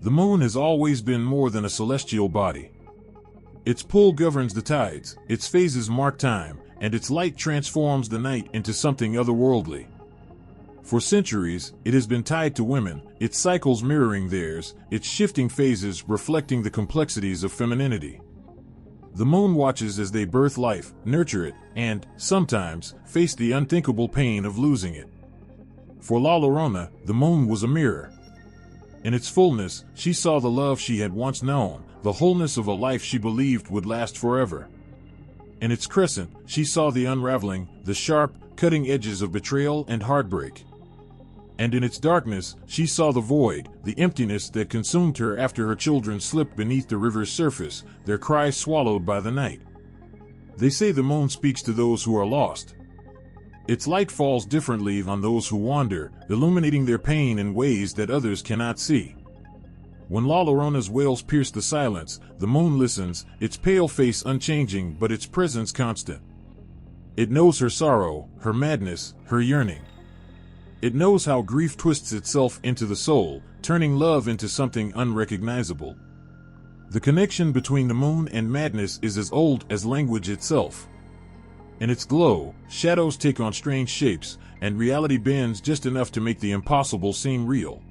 The moon has always been more than a celestial body. Its pull governs the tides, its phases mark time, and its light transforms the night into something otherworldly. For centuries, it has been tied to women, its cycles mirroring theirs, its shifting phases reflecting the complexities of femininity. The moon watches as they birth life, nurture it, and, sometimes, face the unthinkable pain of losing it. For La Llorona, the moon was a mirror. In its fullness, she saw the love she had once known, the wholeness of a life she believed would last forever. In its crescent, she saw the unraveling, the sharp, cutting edges of betrayal and heartbreak. And in its darkness, she saw the void, the emptiness that consumed her after her children slipped beneath the river's surface, their cries swallowed by the night. They say the moon speaks to those who are lost. Its light falls differently on those who wander, illuminating their pain in ways that others cannot see. When La Llorona's wails pierce the silence, the moon listens, its pale face unchanging but its presence constant. It knows her sorrow, her madness, her yearning. It knows how grief twists itself into the soul, turning love into something unrecognizable. The connection between the moon and madness is as old as language itself. In its glow, shadows take on strange shapes, and reality bends just enough to make the impossible seem real.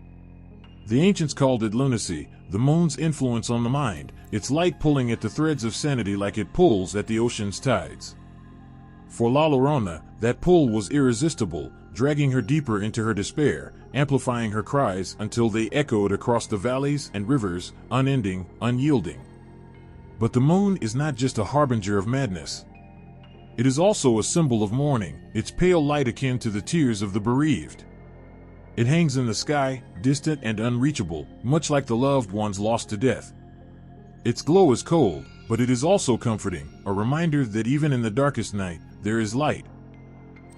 The ancients called it lunacy, the moon's influence on the mind, its light pulling at the threads of sanity like it pulls at the ocean's tides. For La Llorona, that pull was irresistible, dragging her deeper into her despair, amplifying her cries until they echoed across the valleys and rivers, unending, unyielding. But the moon is not just a harbinger of madness. It is also a symbol of mourning, its pale light akin to the tears of the bereaved. It hangs in the sky, distant and unreachable, much like the loved ones lost to death. Its glow is cold, but it is also comforting, a reminder that even in the darkest night, there is light.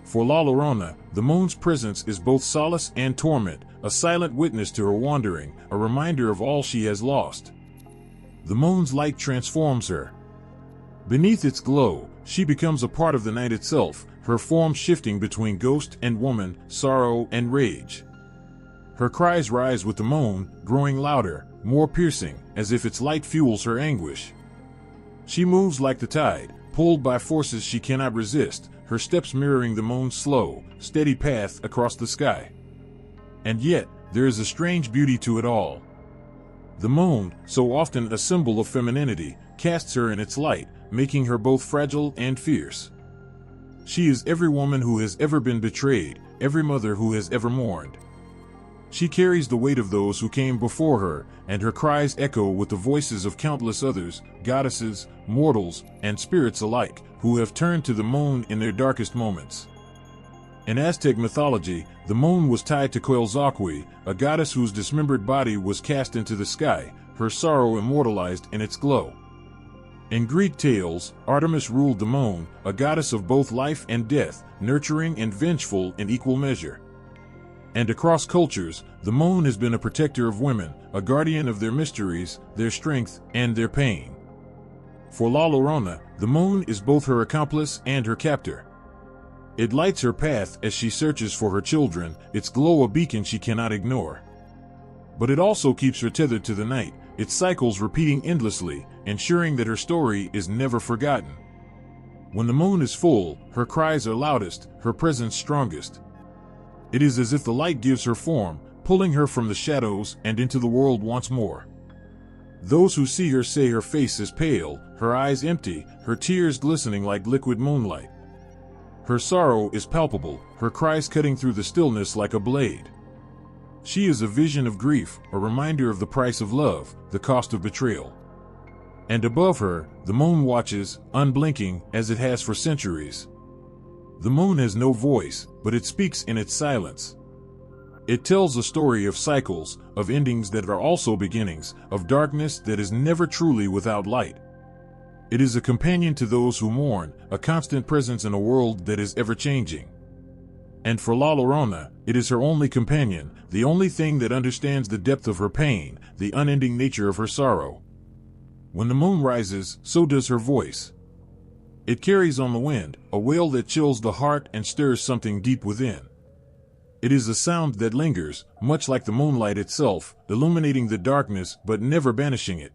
For La Llorona, the moon's presence is both solace and torment, a silent witness to her wandering, a reminder of all she has lost. The moon's light transforms her. Beneath its glow, she becomes a part of the night itself, her form shifting between ghost and woman, sorrow and rage. Her cries rise with the moon, growing louder, more piercing, as if its light fuels her anguish. She moves like the tide, pulled by forces she cannot resist, her steps mirroring the moon's slow, steady path across the sky. And yet, there is a strange beauty to it all. The moon, so often a symbol of femininity, casts her in its light, making her both fragile and fierce. She is every woman who has ever been betrayed, every mother who has ever mourned. She carries the weight of those who came before her, and her cries echo with the voices of countless others, goddesses, mortals, and spirits alike, who have turned to the moon in their darkest moments. In Aztec mythology, the moon was tied to Quetzalcoatl, a goddess whose dismembered body was cast into the sky, her sorrow immortalized in its glow. In Greek tales, Artemis ruled the moon, a goddess of both life and death, nurturing and vengeful in equal measure. And across cultures, the moon has been a protector of women, a guardian of their mysteries, their strength, and their pain. For La Llorona, the moon is both her accomplice and her captor. It lights her path as she searches for her children, its glow a beacon she cannot ignore. But it also keeps her tethered to the night, its cycles repeating endlessly, ensuring that her story is never forgotten. When the moon is full, her cries are loudest, her presence strongest. It is as if the light gives her form, pulling her from the shadows and into the world once more. Those who see her say her face is pale, her eyes empty, her tears glistening like liquid moonlight. Her sorrow is palpable, her cries cutting through the stillness like a blade. She is a vision of grief, a reminder of the price of love, the cost of betrayal. And above her, the moon watches, unblinking, as it has for centuries. The moon has no voice, but it speaks in its silence. It tells a story of cycles, of endings that are also beginnings, of darkness that is never truly without light. It is a companion to those who mourn, a constant presence in a world that is ever-changing. And for La Llorona, it is her only companion, the only thing that understands the depth of her pain, the unending nature of her sorrow. When the moon rises, so does her voice. It carries on the wind, a wail that chills the heart and stirs something deep within. It is a sound that lingers, much like the moonlight itself, illuminating the darkness but never banishing it.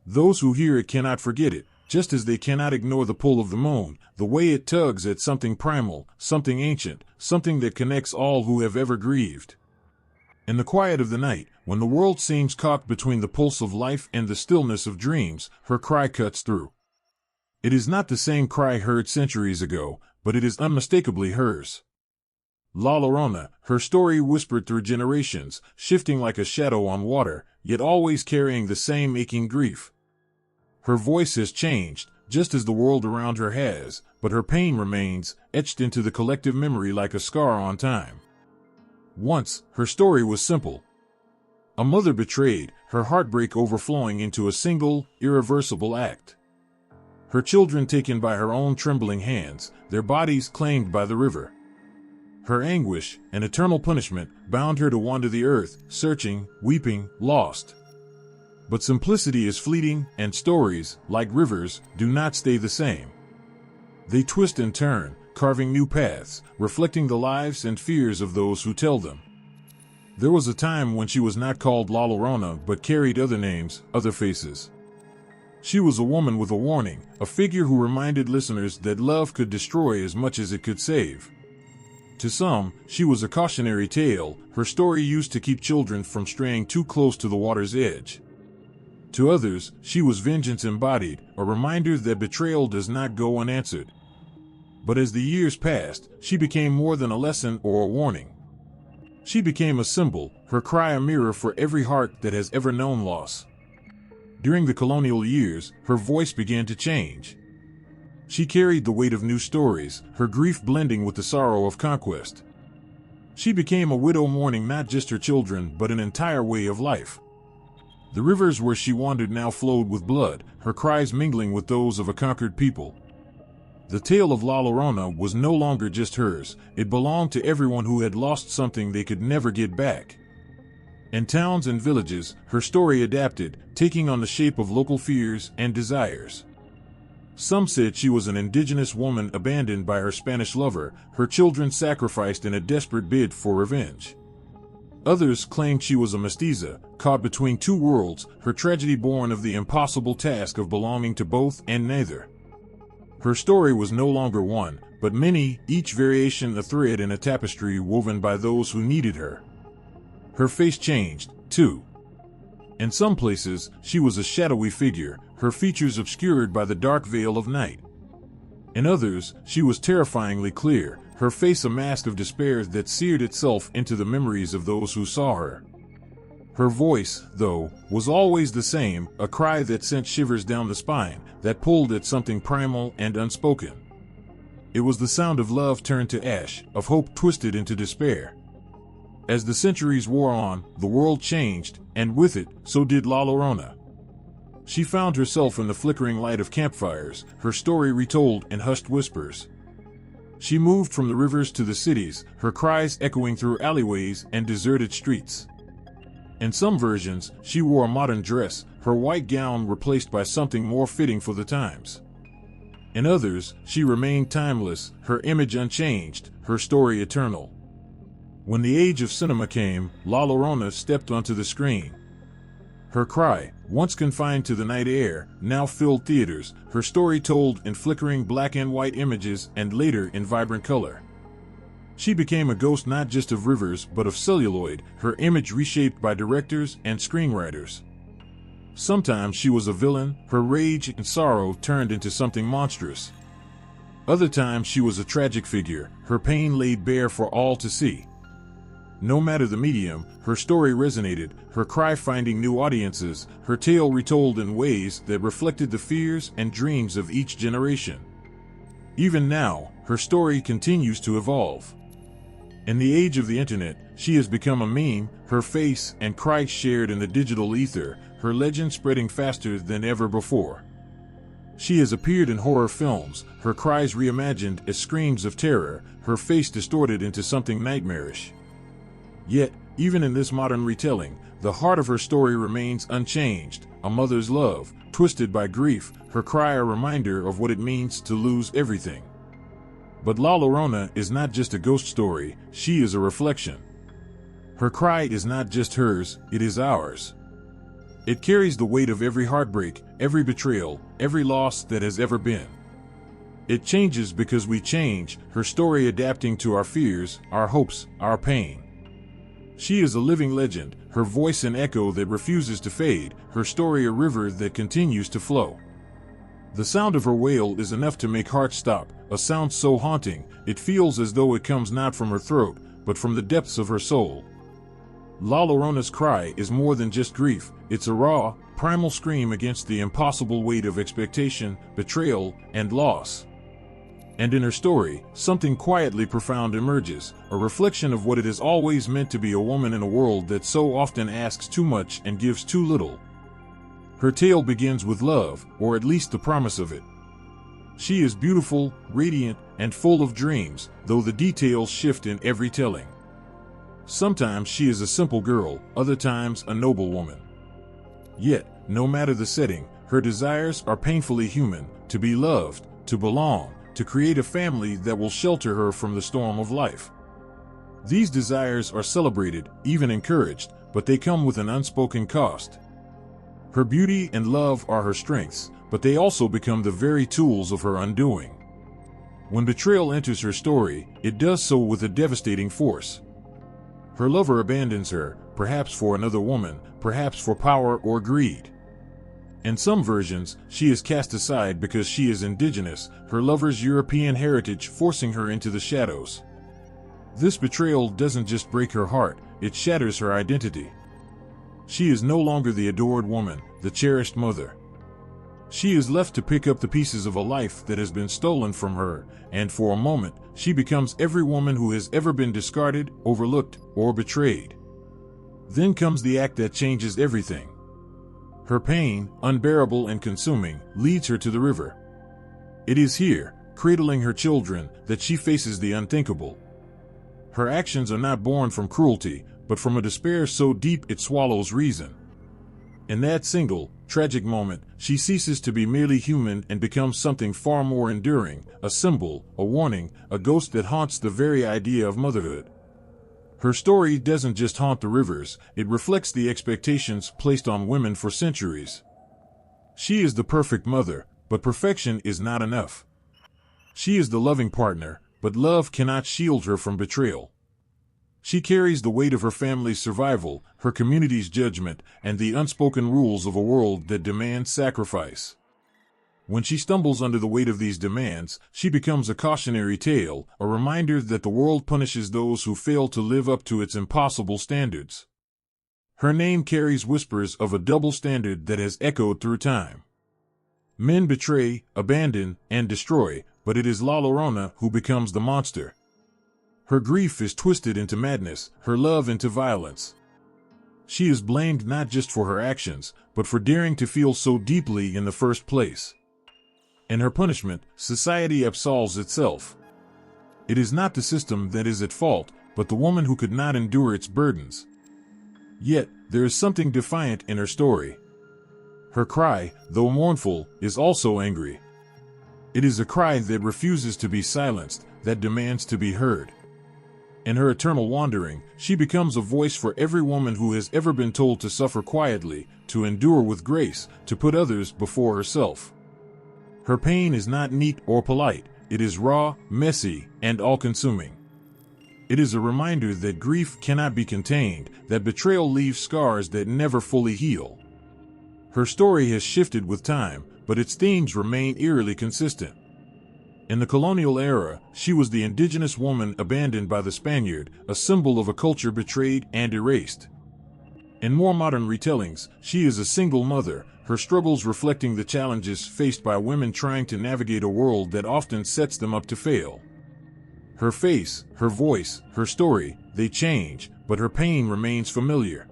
Those who hear it cannot forget it, just as they cannot ignore the pull of the moon, the way it tugs at something primal, something ancient, something that connects all who have ever grieved. In the quiet of the night, when the world seems caught between the pulse of life and the stillness of dreams, her cry cuts through. It is not the same cry heard centuries ago, but it is unmistakably hers. La Llorona, her story whispered through generations, shifting like a shadow on water, yet always carrying the same aching grief. Her voice has changed, just as the world around her has, but her pain remains, etched into the collective memory like a scar on time. Once, her story was simple. A mother betrayed, her heartbreak overflowing into a single, irreversible act. Her children taken by her own trembling hands, their bodies claimed by the river. Her anguish, an eternal punishment, bound her to wander the earth, searching, weeping, lost. But simplicity is fleeting, and stories, like rivers, do not stay the same. They twist and turn, carving new paths, reflecting the lives and fears of those who tell them. There was a time when she was not called La Llorona but carried other names, other faces. She was a woman with a warning, a figure who reminded listeners that love could destroy as much as it could save. To some, she was a cautionary tale, her story used to keep children from straying too close to the water's edge. To others, she was vengeance embodied, a reminder that betrayal does not go unanswered. But as the years passed, she became more than a lesson or a warning. She became a symbol, her cry a mirror for every heart that has ever known loss. During the colonial years, her voice began to change. She carried the weight of new stories, her grief blending with the sorrow of conquest. She became a widow mourning not just her children but an entire way of life. The rivers where she wandered now flowed with blood, her cries mingling with those of a conquered people. The tale of La Llorona was no longer just hers, it belonged to everyone who had lost something they could never get back. In towns and villages, her story adapted, taking on the shape of local fears and desires. Some said she was an indigenous woman abandoned by her Spanish lover, her children sacrificed in a desperate bid for revenge. Others claimed she was a mestiza, caught between two worlds, her tragedy born of the impossible task of belonging to both and neither. Her story was no longer one, but many, each variation a thread in a tapestry woven by those who needed her. Her face changed, too. In some places, she was a shadowy figure, her features obscured by the dark veil of night. In others, she was terrifyingly clear, her face a mask of despair that seared itself into the memories of those who saw her. Her voice, though, was always the same, a cry that sent shivers down the spine, that pulled at something primal and unspoken. It was the sound of love turned to ash, of hope twisted into despair. As the centuries wore on, the world changed, and with it, so did La Llorona. She found herself in the flickering light of campfires, her story retold in hushed whispers. She moved from the rivers to the cities, her cries echoing through alleyways and deserted streets. In some versions, she wore a modern dress, her white gown replaced by something more fitting for the times. In others, she remained timeless, her image unchanged, her story eternal. When the age of cinema came, La Llorona stepped onto the screen. Her cry, once confined to the night air, now filled theaters, her story told in flickering black and white images and later in vibrant color. She became a ghost not just of rivers but of celluloid, her image reshaped by directors and screenwriters. Sometimes she was a villain, her rage and sorrow turned into something monstrous. Other times she was a tragic figure, her pain laid bare for all to see. No matter the medium, her story resonated, her cry finding new audiences, her tale retold in ways that reflected the fears and dreams of each generation. Even now, her story continues to evolve. In the age of the internet, she has become a meme, her face and cry shared in the digital ether, her legend spreading faster than ever before. She has appeared in horror films, her cries reimagined as screams of terror, her face distorted into something nightmarish. Yet, even in this modern retelling, the heart of her story remains unchanged, a mother's love, twisted by grief, her cry a reminder of what it means to lose everything. But La Llorona is not just a ghost story, she is a reflection. Her cry is not just hers, it is ours. It carries the weight of every heartbreak, every betrayal, every loss that has ever been. It changes because we change, her story adapting to our fears, our hopes, our pain. She is a living legend, her voice an echo that refuses to fade, her story a river that continues to flow. The sound of her wail is enough to make hearts stop, a sound so haunting, it feels as though it comes not from her throat, but from the depths of her soul. La Llorona's cry is more than just grief, it's a raw, primal scream against the impossible weight of expectation, betrayal, and loss. And in her story, something quietly profound emerges, a reflection of what it has always meant to be a woman in a world that so often asks too much and gives too little. Her tale begins with love, or at least the promise of it. She is beautiful, radiant, and full of dreams, though the details shift in every telling. Sometimes she is a simple girl, other times a noble woman. Yet, no matter the setting, her desires are painfully human, to be loved, to belong, to create a family that will shelter her from the storm of life. These desires are celebrated, even encouraged, but they come with an unspoken cost. Her beauty and love are her strengths, but they also become the very tools of her undoing. When betrayal enters her story, it does so with a devastating force. Her lover abandons her, perhaps for another woman, perhaps for power or greed. In some versions, she is cast aside because she is indigenous, her lover's European heritage forcing her into the shadows. This betrayal doesn't just break her heart, it shatters her identity. She is no longer the adored woman, the cherished mother. She is left to pick up the pieces of a life that has been stolen from her, and for a moment, she becomes every woman who has ever been discarded, overlooked, or betrayed. Then comes the act that changes everything. Her pain, unbearable and consuming, leads her to the river. It is here, cradling her children, that she faces the unthinkable. Her actions are not born from cruelty, but from a despair so deep it swallows reason. In that single, tragic moment, she ceases to be merely human and becomes something far more enduring, a symbol, a warning, a ghost that haunts the very idea of motherhood. Her story doesn't just haunt the rivers, it reflects the expectations placed on women for centuries. She is the perfect mother, but perfection is not enough. She is the loving partner, but love cannot shield her from betrayal. She carries the weight of her family's survival, her community's judgment, and the unspoken rules of a world that demands sacrifice. When she stumbles under the weight of these demands, she becomes a cautionary tale, a reminder that the world punishes those who fail to live up to its impossible standards. Her name carries whispers of a double standard that has echoed through time. Men betray, abandon, and destroy, but it is La Llorona who becomes the monster. Her grief is twisted into madness, her love into violence. She is blamed not just for her actions, but for daring to feel so deeply in the first place. In her punishment, society absolves itself. It is not the system that is at fault, but the woman who could not endure its burdens. Yet, there is something defiant in her story. Her cry, though mournful, is also angry. It is a cry that refuses to be silenced, that demands to be heard. In her eternal wandering, she becomes a voice for every woman who has ever been told to suffer quietly, to endure with grace, to put others before herself. Her pain is not neat or polite, it is raw, messy, and all-consuming. It is a reminder that grief cannot be contained, that betrayal leaves scars that never fully heal. Her story has shifted with time, but its themes remain eerily consistent. In the colonial era, she was the indigenous woman abandoned by the Spaniard, a symbol of a culture betrayed and erased. In more modern retellings, she is a single mother, her struggles reflecting the challenges faced by women trying to navigate a world that often sets them up to fail. Her face, her voice, her story, they change, but her pain remains familiar.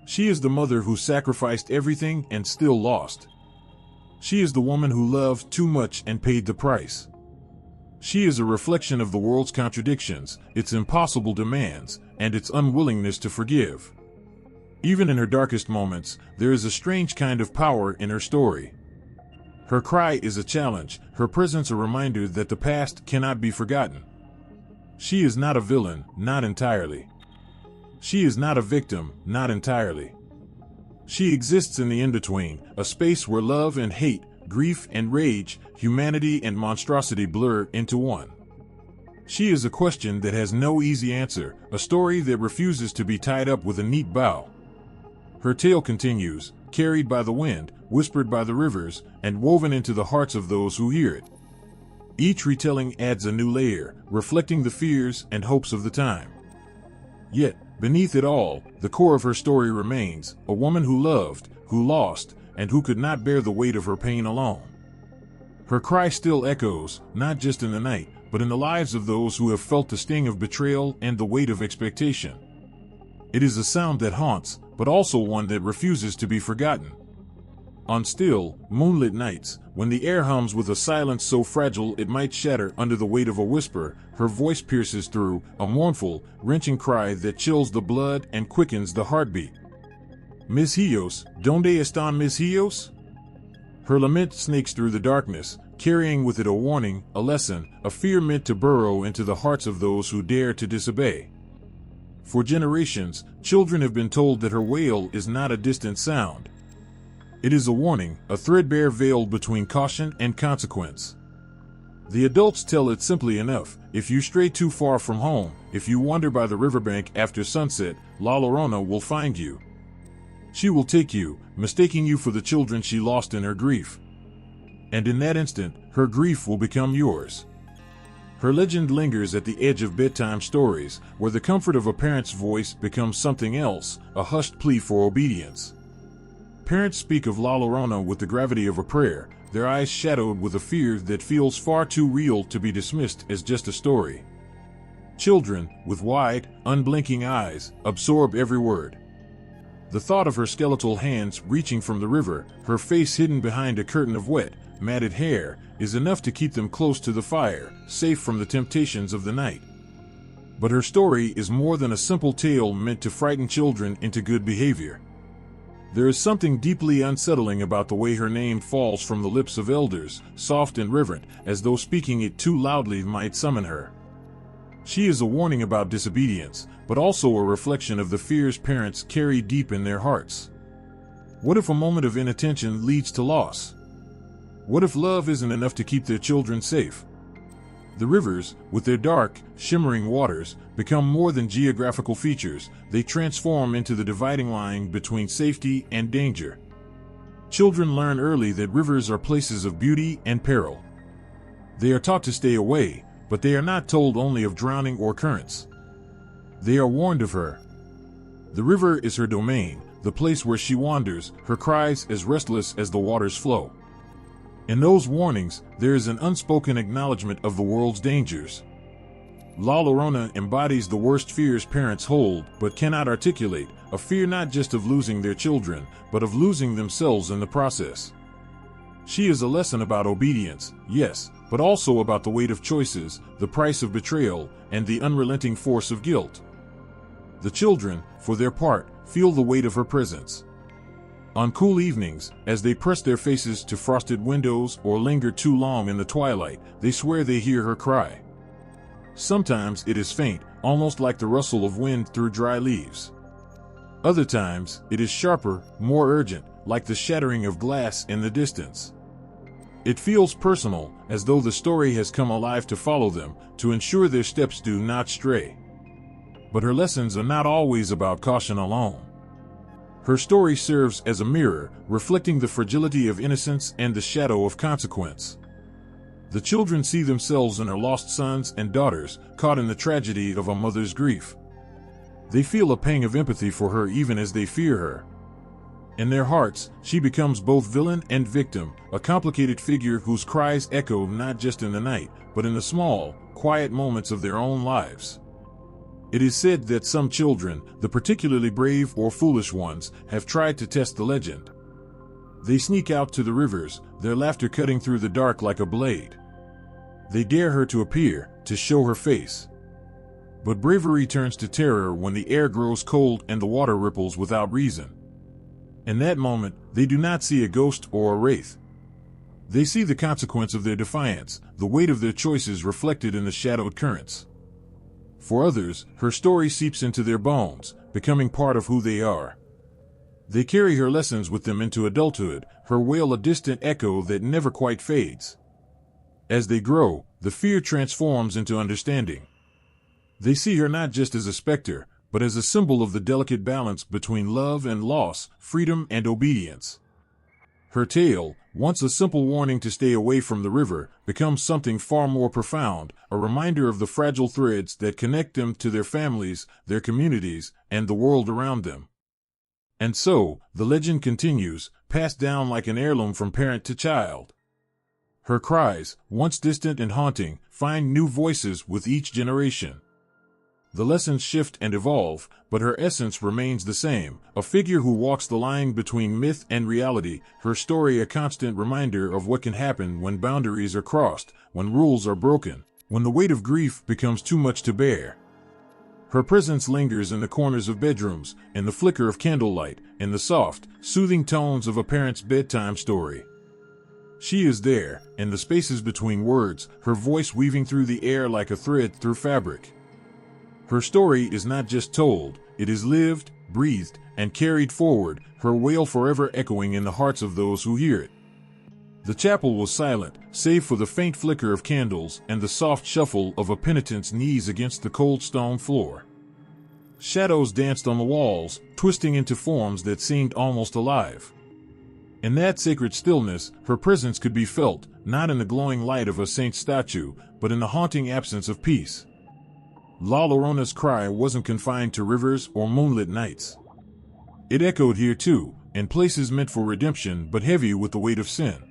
She is the mother who sacrificed everything and still lost. She is the woman who loved too much and paid the price. She is a reflection of the world's contradictions, its impossible demands, and its unwillingness to forgive. Even in her darkest moments, there is a strange kind of power in her story. Her cry is a challenge, her presence a reminder that the past cannot be forgotten. She is not a villain, not entirely. She is not a victim, not entirely. She exists in the in-between, a space where love and hate, grief and rage, humanity and monstrosity blur into one. She is a question that has no easy answer, a story that refuses to be tied up with a neat bow. Her tale continues, carried by the wind, whispered by the rivers, and woven into the hearts of those who hear it. Each retelling adds a new layer, reflecting the fears and hopes of the time. Yet, beneath it all, the core of her story remains, a woman who loved, who lost, and who could not bear the weight of her pain alone. Her cry still echoes, not just in the night, but in the lives of those who have felt the sting of betrayal and the weight of expectation. It is a sound that haunts, but also one that refuses to be forgotten. On still, moonlit nights, when the air hums with a silence so fragile it might shatter under the weight of a whisper, her voice pierces through, a mournful, wrenching cry that chills the blood and quickens the heartbeat. Mis Hios, ¿dónde están mis hijos? Her lament snakes through the darkness, carrying with it a warning, a lesson, a fear meant to burrow into the hearts of those who dare to disobey. For generations, children have been told that her wail is not a distant sound. It is a warning, a threadbare veil between caution and consequence. The adults tell it simply enough: if you stray too far from home, if you wander by the riverbank after sunset, La Llorona will find you. She will take you, mistaking you for the children she lost in her grief. And in that instant, her grief will become yours. Her legend lingers at the edge of bedtime stories, where the comfort of a parent's voice becomes something else, a hushed plea for obedience. Parents speak of La Llorona with the gravity of a prayer, their eyes shadowed with a fear that feels far too real to be dismissed as just a story. Children, with wide, unblinking eyes, absorb every word. The thought of her skeletal hands reaching from the river, her face hidden behind a curtain of wet, matted hair, is enough to keep them close to the fire, safe from the temptations of the night. But her story is more than a simple tale meant to frighten children into good behavior. There is something deeply unsettling about the way her name falls from the lips of elders, soft and reverent, as though speaking it too loudly might summon her. She is a warning about disobedience, but also a reflection of the fears parents carry deep in their hearts. What if a moment of inattention leads to loss? What if love isn't enough to keep their children safe? The rivers, with their dark, shimmering waters, become more than geographical features. They transform into the dividing line between safety and danger. Children learn early that rivers are places of beauty and peril. They are taught to stay away, but they are not told only of drowning or currents. They are warned of her. The river is her domain, the place where she wanders, her cries as restless as the waters flow. In those warnings, there is an unspoken acknowledgement of the world's dangers. La Llorona embodies the worst fears parents hold but cannot articulate, a fear not just of losing their children, but of losing themselves in the process. She is a lesson about obedience, yes, but also about the weight of choices, the price of betrayal, and the unrelenting force of guilt. The children, for their part, feel the weight of her presence. On cool evenings, as they press their faces to frosted windows or linger too long in the twilight, they swear they hear her cry. Sometimes it is faint, almost like the rustle of wind through dry leaves. Other times, it is sharper, more urgent, like the shattering of glass in the distance. It feels personal, as though the story has come alive to follow them, to ensure their steps do not stray. But her lessons are not always about caution alone. Her story serves as a mirror, reflecting the fragility of innocence and the shadow of consequence. The children see themselves in her lost sons and daughters, caught in the tragedy of a mother's grief. They feel a pang of empathy for her even as they fear her. In their hearts, she becomes both villain and victim, a complicated figure whose cries echo not just in the night, but in the small, quiet moments of their own lives. It is said that some children, the particularly brave or foolish ones, have tried to test the legend. They sneak out to the rivers, their laughter cutting through the dark like a blade. They dare her to appear, to show her face. But bravery turns to terror when the air grows cold and the water ripples without reason. In that moment, they do not see a ghost or a wraith. They see the consequence of their defiance, the weight of their choices reflected in the shadowed currents. For others, her story seeps into their bones, becoming part of who they are. They carry her lessons with them into adulthood, her wail a distant echo that never quite fades. As they grow, the fear transforms into understanding. They see her not just as a specter, but as a symbol of the delicate balance between love and loss, freedom and obedience. Her tale, once a simple warning to stay away from the river, becomes something far more profound, a reminder of the fragile threads that connect them to their families, their communities, and the world around them. And so, the legend continues, passed down like an heirloom from parent to child. Her cries, once distant and haunting, find new voices with each generation. The lessons shift and evolve, but her essence remains the same, a figure who walks the line between myth and reality, her story a constant reminder of what can happen when boundaries are crossed, when rules are broken, when the weight of grief becomes too much to bear. Her presence lingers in the corners of bedrooms, in the flicker of candlelight, in the soft, soothing tones of a parent's bedtime story. She is there, in the spaces between words, her voice weaving through the air like a thread through fabric. Her story is not just told, it is lived, breathed, and carried forward, her wail forever echoing in the hearts of those who hear it. The chapel was silent, save for the faint flicker of candles and the soft shuffle of a penitent's knees against the cold stone floor. Shadows danced on the walls, twisting into forms that seemed almost alive. In that sacred stillness, her presence could be felt, not in the glowing light of a saint's statue, but in the haunting absence of peace. La Llorona's cry wasn't confined to rivers or moonlit nights. It echoed here too, in places meant for redemption but heavy with the weight of sin.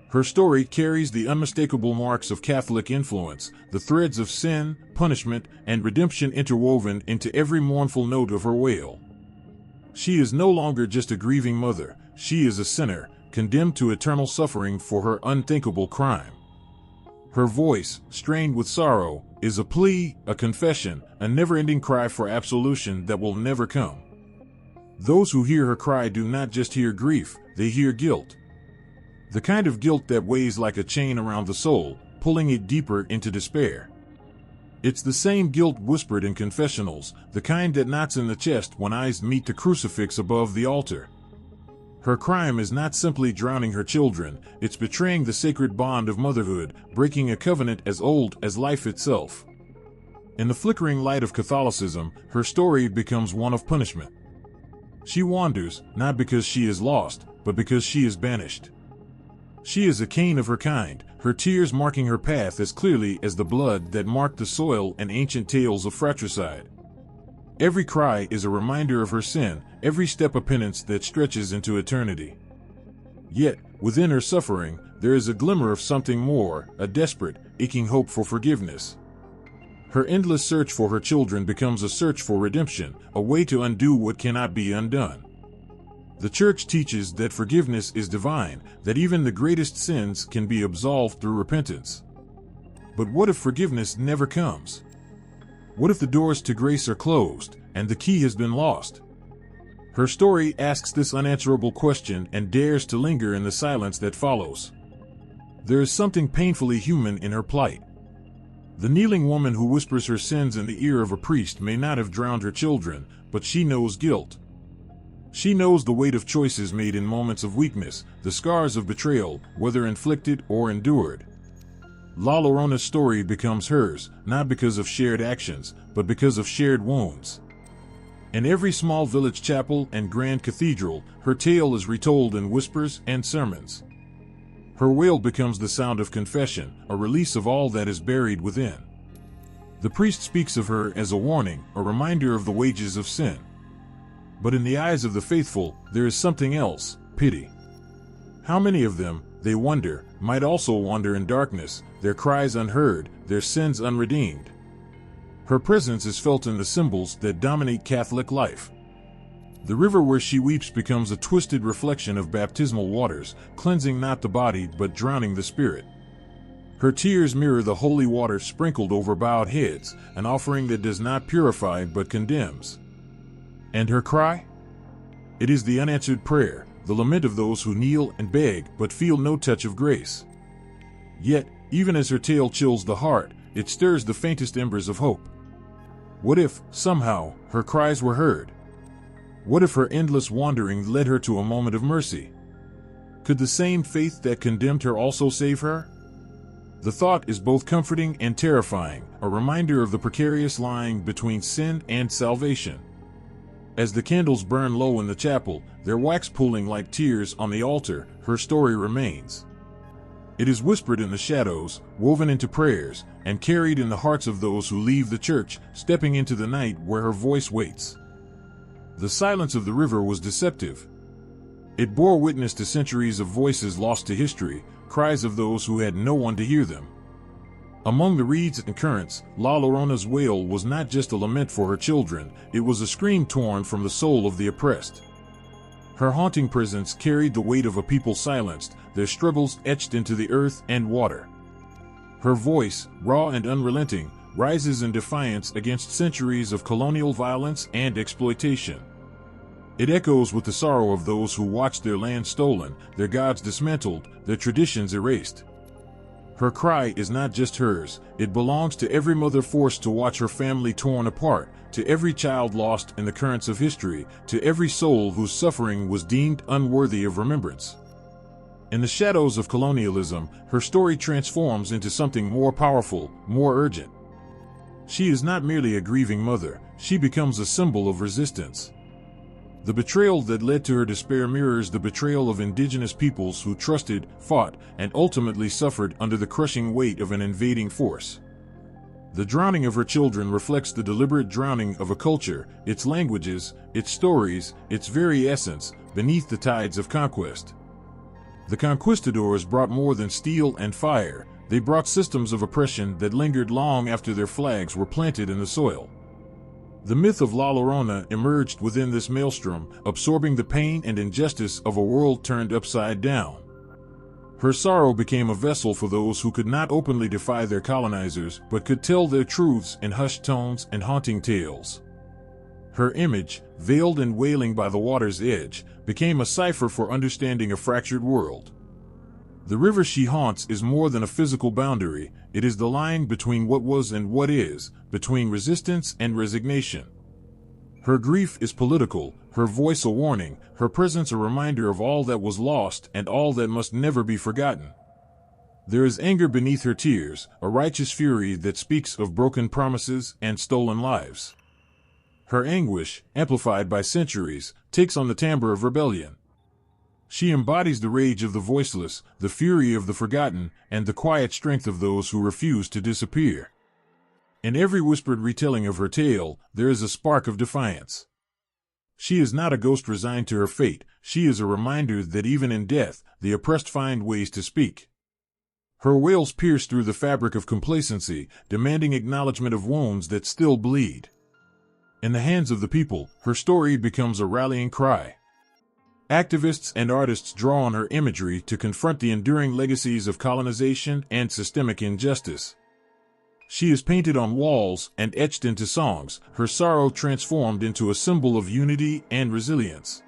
Her story carries the unmistakable marks of Catholic influence, the threads of sin, punishment, and redemption interwoven into every mournful note of her wail. She is no longer just a grieving mother, she is a sinner, condemned to eternal suffering for her unthinkable crime. Her voice, strained with sorrow, is a plea, a confession, a never-ending cry for absolution that will never come. Those who hear her cry do not just hear grief, they hear guilt. The kind of guilt that weighs like a chain around the soul, pulling it deeper into despair. It's the same guilt whispered in confessionals, the kind that knots in the chest when eyes meet the crucifix above the altar. Her crime is not simply drowning her children, it's betraying the sacred bond of motherhood, breaking a covenant as old as life itself. In the flickering light of Catholicism, her story becomes one of punishment. She wanders, not because she is lost, but because she is banished. She is a Cain of her kind, her tears marking her path as clearly as the blood that marked the soil and ancient tales of fratricide. Every cry is a reminder of her sin, every step a penance that stretches into eternity. Yet, within her suffering, there is a glimmer of something more, a desperate, aching hope for forgiveness. Her endless search for her children becomes a search for redemption, a way to undo what cannot be undone. The Church teaches that forgiveness is divine, that even the greatest sins can be absolved through repentance. But what if forgiveness never comes? What if the doors to grace are closed, and the key has been lost? Her story asks this unanswerable question and dares to linger in the silence that follows. There is something painfully human in her plight. The kneeling woman who whispers her sins in the ear of a priest may not have drowned her children, but she knows guilt. She knows the weight of choices made in moments of weakness, the scars of betrayal, whether inflicted or endured. La Llorona's story becomes hers, not because of shared actions, but because of shared wounds. In every small village chapel and grand cathedral, her tale is retold in whispers and sermons. Her wail becomes the sound of confession, a release of all that is buried within. The priest speaks of her as a warning, a reminder of the wages of sin. But in the eyes of the faithful, there is something else, pity. How many of them, they wonder, might also wander in darkness, their cries unheard, their sins unredeemed? Her presence is felt in the symbols that dominate Catholic life. The river where she weeps becomes a twisted reflection of baptismal waters, cleansing not the body but drowning the spirit. Her tears mirror the holy water sprinkled over bowed heads, an offering that does not purify but condemns. And her cry? It is the unanswered prayer, the lament of those who kneel and beg but feel no touch of grace. Yet, even as her tale chills the heart, it stirs the faintest embers of hope. What if, somehow, her cries were heard? What if her endless wandering led her to a moment of mercy? Could the same faith that condemned her also save her? The thought is both comforting and terrifying, a reminder of the precarious line between sin and salvation. As the candles burn low in the chapel, their wax pooling like tears on the altar, her story remains. It is whispered in the shadows, woven into prayers, and carried in the hearts of those who leave the church, stepping into the night where her voice waits. The silence of the river was deceptive. It bore witness to centuries of voices lost to history, cries of those who had no one to hear them. Among the reeds and currents, La Llorona's wail was not just a lament for her children, it was a scream torn from the soul of the oppressed. Her haunting presence carried the weight of a people silenced, their struggles etched into the earth and water. Her voice, raw and unrelenting, rises in defiance against centuries of colonial violence and exploitation. It echoes with the sorrow of those who watched their land stolen, their gods dismantled, their traditions erased. Her cry is not just hers, it belongs to every mother forced to watch her family torn apart, to every child lost in the currents of history, to every soul whose suffering was deemed unworthy of remembrance. In the shadows of colonialism, her story transforms into something more powerful, more urgent. She is not merely a grieving mother, she becomes a symbol of resistance. The betrayal that led to her despair mirrors the betrayal of indigenous peoples who trusted, fought, and ultimately suffered under the crushing weight of an invading force. The drowning of her children reflects the deliberate drowning of a culture, its languages, its stories, its very essence, beneath the tides of conquest. The conquistadors brought more than steel and fire, they brought systems of oppression that lingered long after their flags were planted in the soil. The myth of La Llorona emerged within this maelstrom, absorbing the pain and injustice of a world turned upside down. Her sorrow became a vessel for those who could not openly defy their colonizers, but could tell their truths in hushed tones and haunting tales. Her image, veiled and wailing by the water's edge, became a cipher for understanding a fractured world. The river she haunts is more than a physical boundary, it is the line between what was and what is, between resistance and resignation. Her grief is political, her voice a warning, her presence a reminder of all that was lost and all that must never be forgotten. There is anger beneath her tears, a righteous fury that speaks of broken promises and stolen lives. Her anguish, amplified by centuries, takes on the timbre of rebellion. She embodies the rage of the voiceless, the fury of the forgotten, and the quiet strength of those who refuse to disappear. In every whispered retelling of her tale, there is a spark of defiance. She is not a ghost resigned to her fate, she is a reminder that even in death, the oppressed find ways to speak. Her wails pierce through the fabric of complacency, demanding acknowledgement of wounds that still bleed. In the hands of the people, her story becomes a rallying cry. Activists and artists draw on her imagery to confront the enduring legacies of colonization and systemic injustice. She is painted on walls and etched into songs, her sorrow transformed into a symbol of unity and resilience.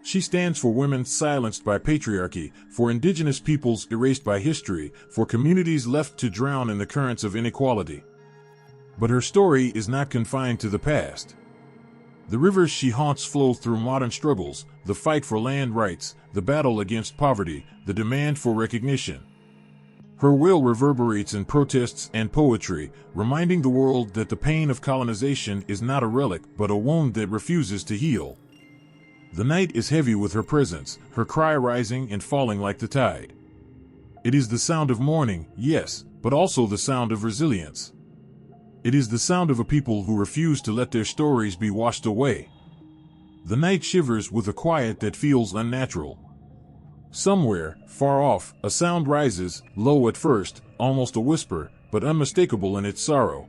She stands for women silenced by patriarchy, for indigenous peoples erased by history, for communities left to drown in the currents of inequality. But her story is not confined to the past. The rivers she haunts flow through modern struggles, the fight for land rights, the battle against poverty, the demand for recognition. Her wail reverberates in protests and poetry, reminding the world that the pain of colonization is not a relic but a wound that refuses to heal. The night is heavy with her presence, her cry rising and falling like the tide. It is the sound of mourning, yes, but also the sound of resilience. It is the sound of a people who refuse to let their stories be washed away. The night shivers with a quiet that feels unnatural. Somewhere, far off, a sound rises, low at first, almost a whisper, but unmistakable in its sorrow.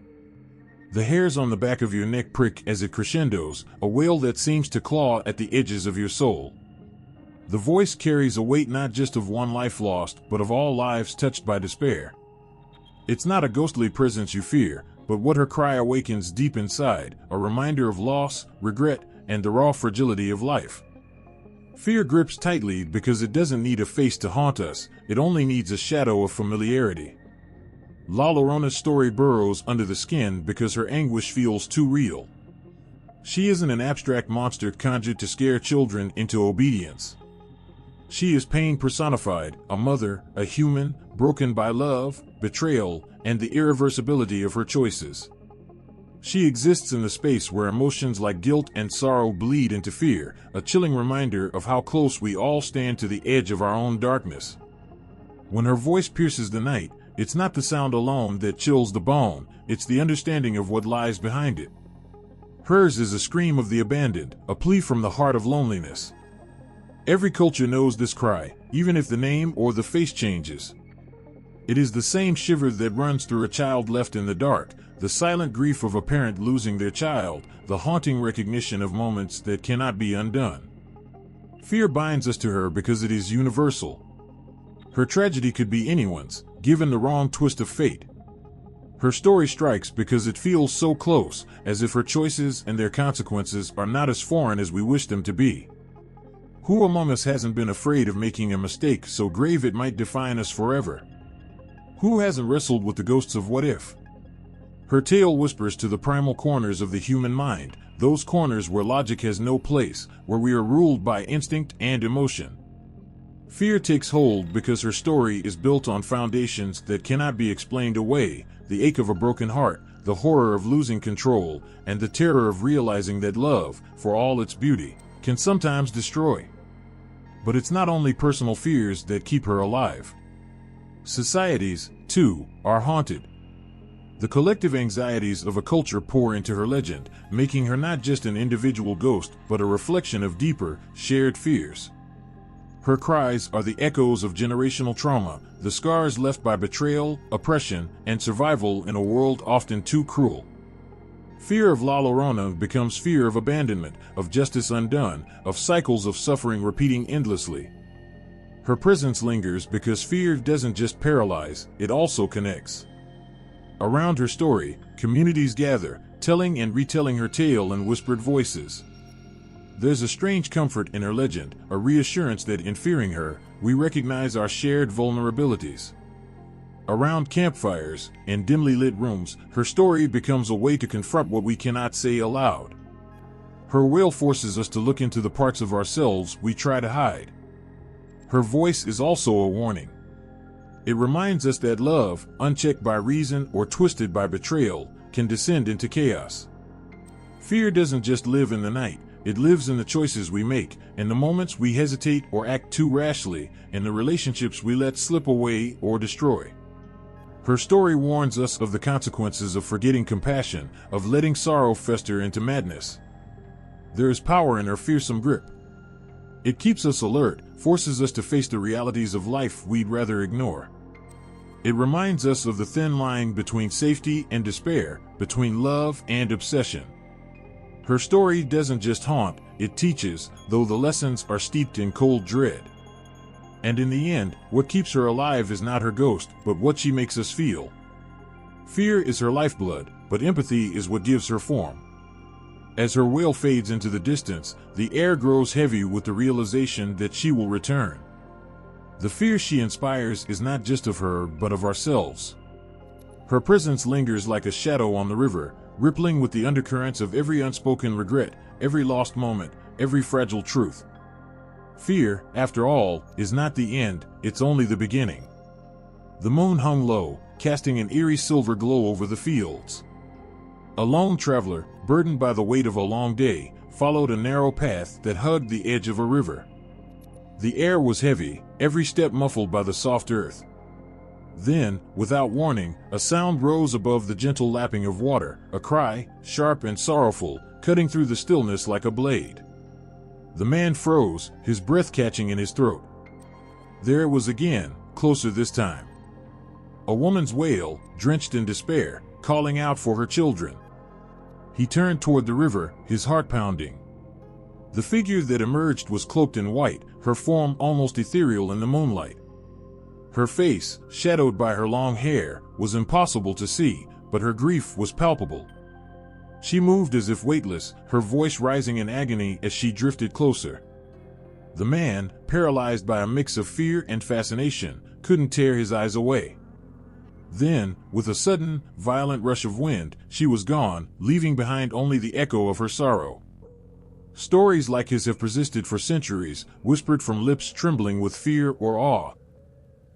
The hairs on the back of your neck prick as it crescendos, a wail that seems to claw at the edges of your soul. The voice carries a weight not just of one life lost, but of all lives touched by despair. It's not a ghostly presence you fear, but what her cry awakens deep inside, a reminder of loss, regret, and the raw fragility of life. Fear grips tightly because it doesn't need a face to haunt us, it only needs a shadow of familiarity. La Llorona's story burrows under the skin because her anguish feels too real. She isn't an abstract monster conjured to scare children into obedience. She is pain personified, a mother, a human, broken by love, betrayal, and the irreversibility of her choices. She exists in the space where emotions like guilt and sorrow bleed into fear, a chilling reminder of how close we all stand to the edge of our own darkness. When her voice pierces the night, it's not the sound alone that chills the bone, it's the understanding of what lies behind it. Hers is a scream of the abandoned, a plea from the heart of loneliness. Every culture knows this cry, even if the name or the face changes. It is the same shiver that runs through a child left in the dark, the silent grief of a parent losing their child, the haunting recognition of moments that cannot be undone. Fear binds us to her because it is universal. Her tragedy could be anyone's, given the wrong twist of fate. Her story strikes because it feels so close, as if her choices and their consequences are not as foreign as we wish them to be. Who among us hasn't been afraid of making a mistake so grave it might define us forever? Who hasn't wrestled with the ghosts of what if? Her tale whispers to the primal corners of the human mind, those corners where logic has no place, where we are ruled by instinct and emotion. Fear takes hold because her story is built on foundations that cannot be explained away, the ache of a broken heart, the horror of losing control, and the terror of realizing that love, for all its beauty, can sometimes destroy. But it's not only personal fears that keep her alive. Societies, too, are haunted. The collective anxieties of a culture pour into her legend, making her not just an individual ghost, but a reflection of deeper, shared fears. Her cries are the echoes of generational trauma, the scars left by betrayal, oppression, and survival in a world often too cruel. Fear of La Llorona becomes fear of abandonment, of justice undone, of cycles of suffering repeating endlessly. Her presence lingers because fear doesn't just paralyze, it also connects. Around her story, communities gather, telling and retelling her tale in whispered voices. There's a strange comfort in her legend, a reassurance that in fearing her, we recognize our shared vulnerabilities. Around campfires, in dimly lit rooms, her story becomes a way to confront what we cannot say aloud. Her wail forces us to look into the parts of ourselves we try to hide. Her voice is also a warning. It reminds us that love, unchecked by reason or twisted by betrayal, can descend into chaos. Fear doesn't just live in the night, it lives in the choices we make, in the moments we hesitate or act too rashly, in the relationships we let slip away or destroy. Her story warns us of the consequences of forgetting compassion, of letting sorrow fester into madness. There is power in her fearsome grip. It keeps us alert, forces us to face the realities of life we'd rather ignore. It reminds us of the thin line between safety and despair, between love and obsession. Her story doesn't just haunt, it teaches, though the lessons are steeped in cold dread. And in the end, what keeps her alive is not her ghost, but what she makes us feel. Fear is her lifeblood, but empathy is what gives her form. As her wail fades into the distance, the air grows heavy with the realization that she will return. The fear she inspires is not just of her, but of ourselves. Her presence lingers like a shadow on the river, rippling with the undercurrents of every unspoken regret, every lost moment, every fragile truth. Fear, after all, is not the end, it's only the beginning. The moon hung low, casting an eerie silver glow over the fields. A lone traveler, burdened by the weight of a long day, followed a narrow path that hugged the edge of a river. The air was heavy, every step muffled by the soft earth. Then, without warning, a sound rose above the gentle lapping of water, a cry, sharp and sorrowful, cutting through the stillness like a blade. The man froze, his breath catching in his throat. There it was again, closer this time. A woman's wail, drenched in despair, calling out for her children. He turned toward the river, his heart pounding. The figure that emerged was cloaked in white, her form almost ethereal in the moonlight. Her face, shadowed by her long hair, was impossible to see, but her grief was palpable. She moved as if weightless, her voice rising in agony as she drifted closer. The man, paralyzed by a mix of fear and fascination, couldn't tear his eyes away. Then, with a sudden, violent rush of wind, she was gone, leaving behind only the echo of her sorrow. Stories like his have persisted for centuries, whispered from lips trembling with fear or awe.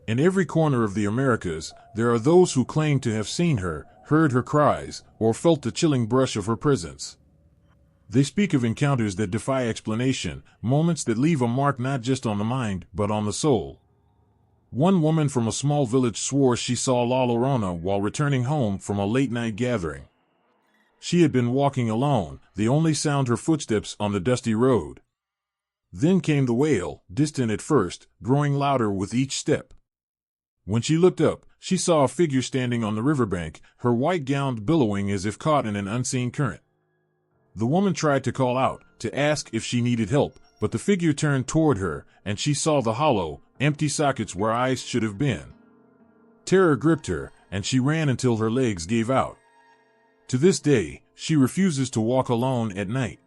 In every corner of the Americas, there are those who claim to have seen her, heard her cries, or felt the chilling brush of her presence. They speak of encounters that defy explanation, moments that leave a mark not just on the mind, but on the soul. One woman from a small village swore she saw La Llorona while returning home from a late-night gathering. She had been walking alone, the only sound her footsteps on the dusty road. Then came the wail, distant at first, growing louder with each step. When she looked up, she saw a figure standing on the riverbank, her white gown billowing as if caught in an unseen current. The woman tried to call out, to ask if she needed help, but the figure turned toward her, and she saw the hollow, empty sockets where eyes should have been. Terror gripped her, and she ran until her legs gave out. To this day, she refuses to walk alone at night.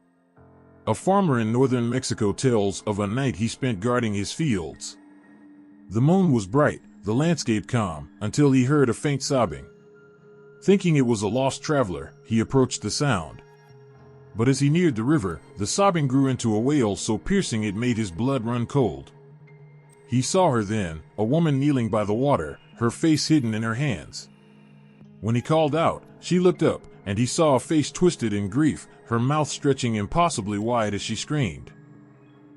A farmer in northern Mexico tells of a night he spent guarding his fields. The moon was bright, the landscape calm, until he heard a faint sobbing. Thinking it was a lost traveler, he approached the sound. But as he neared the river, the sobbing grew into a wail so piercing it made his blood run cold. He saw her then, a woman kneeling by the water, her face hidden in her hands. When he called out, she looked up, and he saw a face twisted in grief, her mouth stretching impossibly wide as she screamed.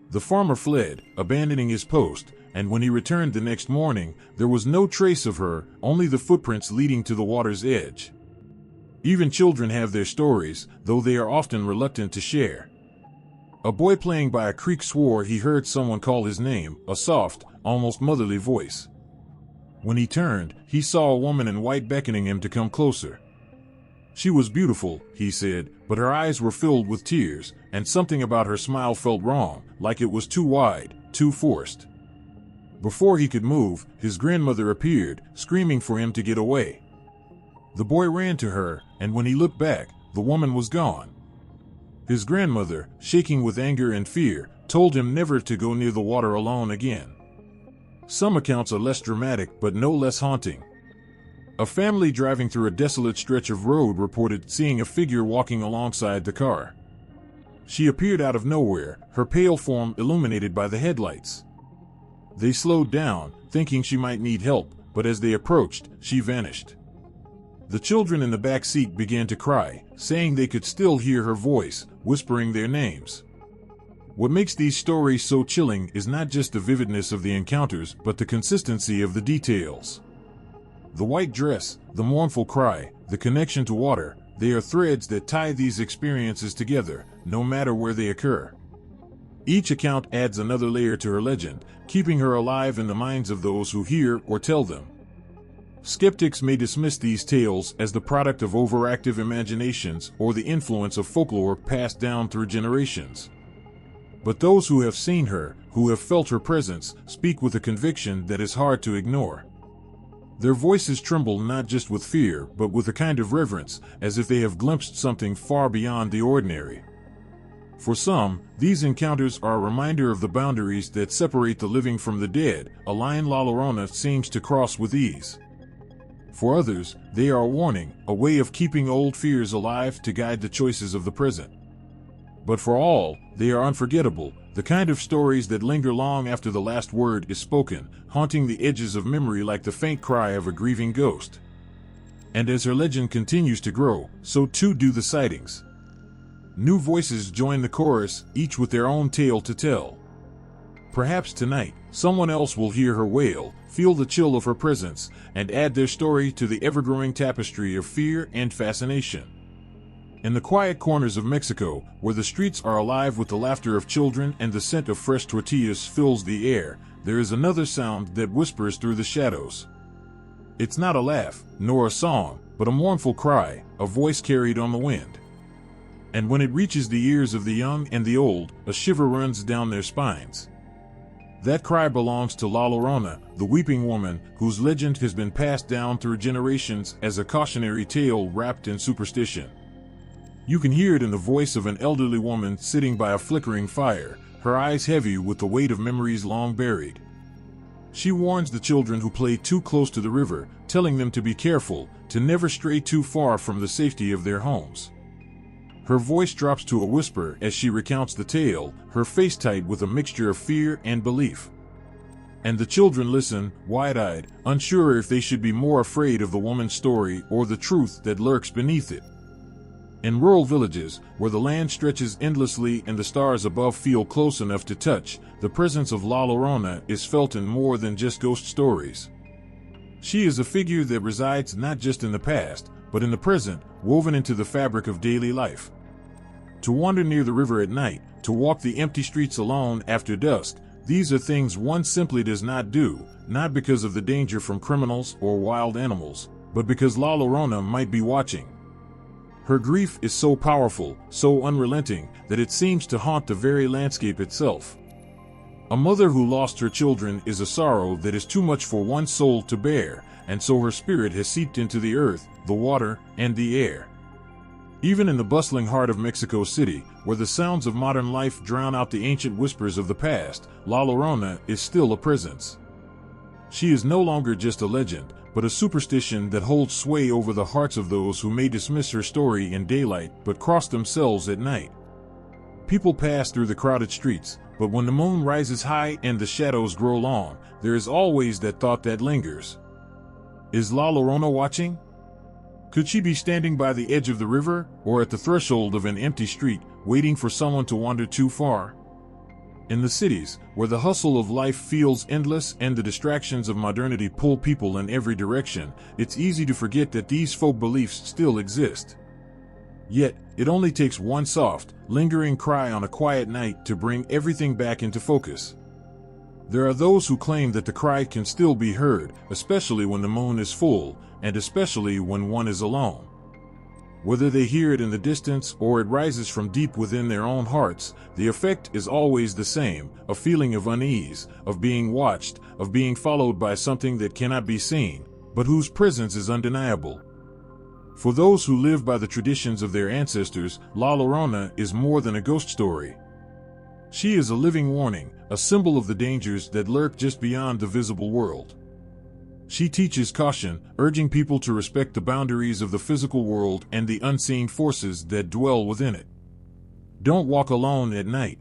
The farmer fled, abandoning his post, and when he returned the next morning, there was no trace of her, only the footprints leading to the water's edge. Even children have their stories, though they are often reluctant to share. A boy playing by a creek swore he heard someone call his name, a soft, almost motherly voice. When he turned, he saw a woman in white beckoning him to come closer. She was beautiful, he said, but her eyes were filled with tears, and something about her smile felt wrong, like it was too wide, too forced. Before he could move, his grandmother appeared, screaming for him to get away. The boy ran to her, and when he looked back, the woman was gone. His grandmother, shaking with anger and fear, told him never to go near the water alone again. Some accounts are less dramatic but no less haunting. A family driving through a desolate stretch of road reported seeing a figure walking alongside the car. She appeared out of nowhere, her pale form illuminated by the headlights. They slowed down, thinking she might need help, but as they approached, she vanished. The children in the back seat began to cry, saying they could still hear her voice, whispering their names. What makes these stories so chilling is not just the vividness of the encounters, but the consistency of the details. The white dress, the mournful cry, the connection to water, they are threads that tie these experiences together, no matter where they occur. Each account adds another layer to her legend, keeping her alive in the minds of those who hear or tell them. Skeptics may dismiss these tales as the product of overactive imaginations or the influence of folklore passed down through generations. But those who have seen her, who have felt her presence, speak with a conviction that is hard to ignore. Their voices tremble not just with fear, but with a kind of reverence, as if they have glimpsed something far beyond the ordinary. For some, these encounters are a reminder of the boundaries that separate the living from the dead, a line La Llorona seems to cross with ease. For others, they are a warning, a way of keeping old fears alive to guide the choices of the present. But for all, they are unforgettable, the kind of stories that linger long after the last word is spoken, haunting the edges of memory like the faint cry of a grieving ghost. And as her legend continues to grow, so too do the sightings. New voices join the chorus, each with their own tale to tell. Perhaps tonight, someone else will hear her wail, feel the chill of her presence, and add their story to the ever-growing tapestry of fear and fascination. In the quiet corners of Mexico, where the streets are alive with the laughter of children and the scent of fresh tortillas fills the air, there is another sound that whispers through the shadows. It's not a laugh, nor a song, but a mournful cry, a voice carried on the wind. And when it reaches the ears of the young and the old, a shiver runs down their spines. That cry belongs to La Llorona, the weeping woman, whose legend has been passed down through generations as a cautionary tale wrapped in superstition. You can hear it in the voice of an elderly woman sitting by a flickering fire, her eyes heavy with the weight of memories long buried. She warns the children who play too close to the river, telling them to be careful, to never stray too far from the safety of their homes. Her voice drops to a whisper as she recounts the tale, her face tight with a mixture of fear and belief. And the children listen, wide-eyed, unsure if they should be more afraid of the woman's story or the truth that lurks beneath it. In rural villages, where the land stretches endlessly and the stars above feel close enough to touch, the presence of La Llorona is felt in more than just ghost stories. She is a figure that resides not just in the past, but in the present, woven into the fabric of daily life. To wander near the river at night, to walk the empty streets alone after dusk, these are things one simply does not do, not because of the danger from criminals or wild animals, but because La Llorona might be watching. Her grief is so powerful, so unrelenting, that it seems to haunt the very landscape itself. A mother who lost her children is a sorrow that is too much for one soul to bear, and so her spirit has seeped into the earth, the water, and the air. Even in the bustling heart of Mexico City, where the sounds of modern life drown out the ancient whispers of the past, La Llorona is still a presence. She is no longer just a legend, but a superstition that holds sway over the hearts of those who may dismiss her story in daylight but cross themselves at night. People pass through the crowded streets, but when the moon rises high and the shadows grow long, there is always that thought that lingers. Is La Llorona watching? Could she be standing by the edge of the river, or at the threshold of an empty street, waiting for someone to wander too far? In the cities, where the hustle of life feels endless and the distractions of modernity pull people in every direction, it's easy to forget that these folk beliefs still exist. Yet, it only takes one soft, lingering cry on a quiet night to bring everything back into focus. There are those who claim that the cry can still be heard, especially when the moon is full, and especially when one is alone. Whether they hear it in the distance or it rises from deep within their own hearts, the effect is always the same, a feeling of unease, of being watched, of being followed by something that cannot be seen, but whose presence is undeniable. For those who live by the traditions of their ancestors, La Llorona is more than a ghost story. She is a living warning, a symbol of the dangers that lurk just beyond the visible world. She teaches caution, urging people to respect the boundaries of the physical world and the unseen forces that dwell within it. Don't walk alone at night.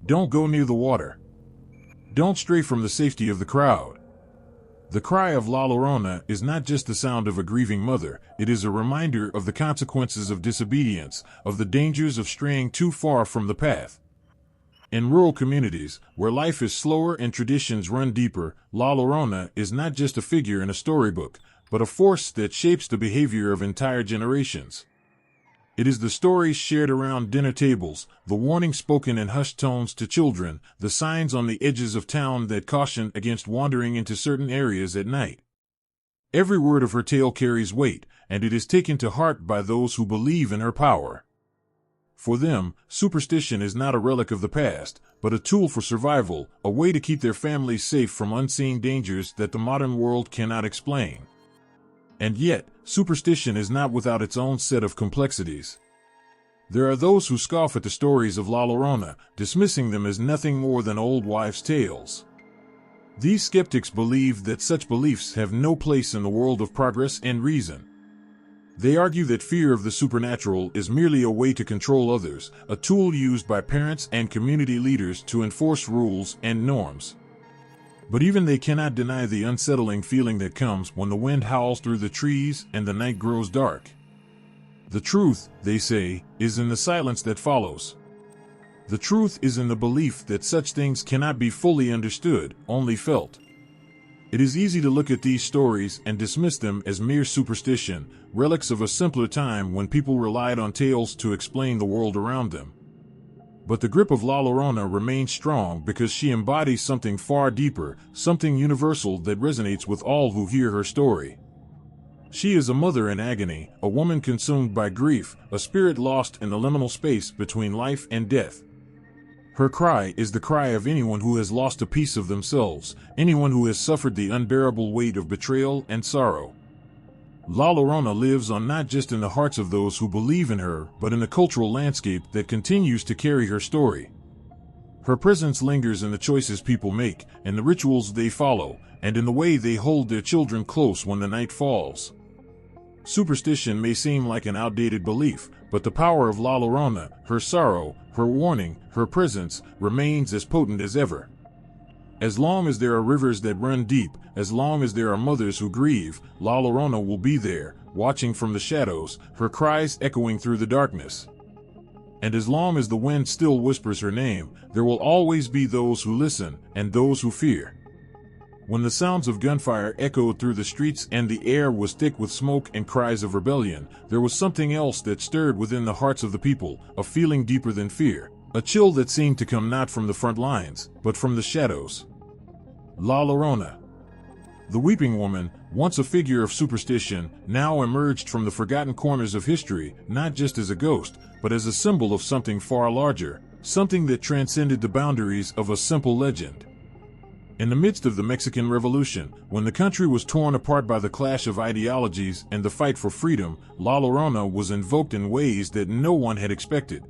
Don't go near the water. Don't stray from the safety of the crowd. The cry of La Llorona is not just the sound of a grieving mother, it is a reminder of the consequences of disobedience, of the dangers of straying too far from the path. In rural communities, where life is slower and traditions run deeper, La Llorona is not just a figure in a storybook, but a force that shapes the behavior of entire generations. It is the stories shared around dinner tables, the warnings spoken in hushed tones to children, the signs on the edges of town that caution against wandering into certain areas at night. Every word of her tale carries weight, and it is taken to heart by those who believe in her power. For them, superstition is not a relic of the past, but a tool for survival, a way to keep their families safe from unseen dangers that the modern world cannot explain. And yet, superstition is not without its own set of complexities. There are those who scoff at the stories of La Llorona, dismissing them as nothing more than old wives' tales. These skeptics believe that such beliefs have no place in the world of progress and reason. They argue that fear of the supernatural is merely a way to control others, a tool used by parents and community leaders to enforce rules and norms. But even they cannot deny the unsettling feeling that comes when the wind howls through the trees and the night grows dark. The truth, they say, is in the silence that follows. The truth is in the belief that such things cannot be fully understood, only felt. It is easy to look at these stories and dismiss them as mere superstition, relics of a simpler time when people relied on tales to explain the world around them. But the grip of La Llorona remains strong because she embodies something far deeper, something universal that resonates with all who hear her story. She is a mother in agony, a woman consumed by grief, a spirit lost in the liminal space between life and death. Her cry is the cry of anyone who has lost a piece of themselves, anyone who has suffered the unbearable weight of betrayal and sorrow. La Llorona lives on not just in the hearts of those who believe in her, but in the cultural landscape that continues to carry her story. Her presence lingers in the choices people make, in the rituals they follow, and in the way they hold their children close when the night falls. Superstition may seem like an outdated belief, but the power of La Llorona, her sorrow, her warning, her presence, remains as potent as ever. As long as there are rivers that run deep, as long as there are mothers who grieve, La Llorona will be there, watching from the shadows, her cries echoing through the darkness. And as long as the wind still whispers her name, there will always be those who listen, and those who fear. When the sounds of gunfire echoed through the streets and the air was thick with smoke and cries of rebellion, there was something else that stirred within the hearts of the people, a feeling deeper than fear, a chill that seemed to come not from the front lines, but from the shadows. La Llorona. The weeping woman, once a figure of superstition, now emerged from the forgotten corners of history, not just as a ghost, but as a symbol of something far larger, something that transcended the boundaries of a simple legend. In the midst of the Mexican Revolution, when the country was torn apart by the clash of ideologies and the fight for freedom, La Llorona was invoked in ways that no one had expected.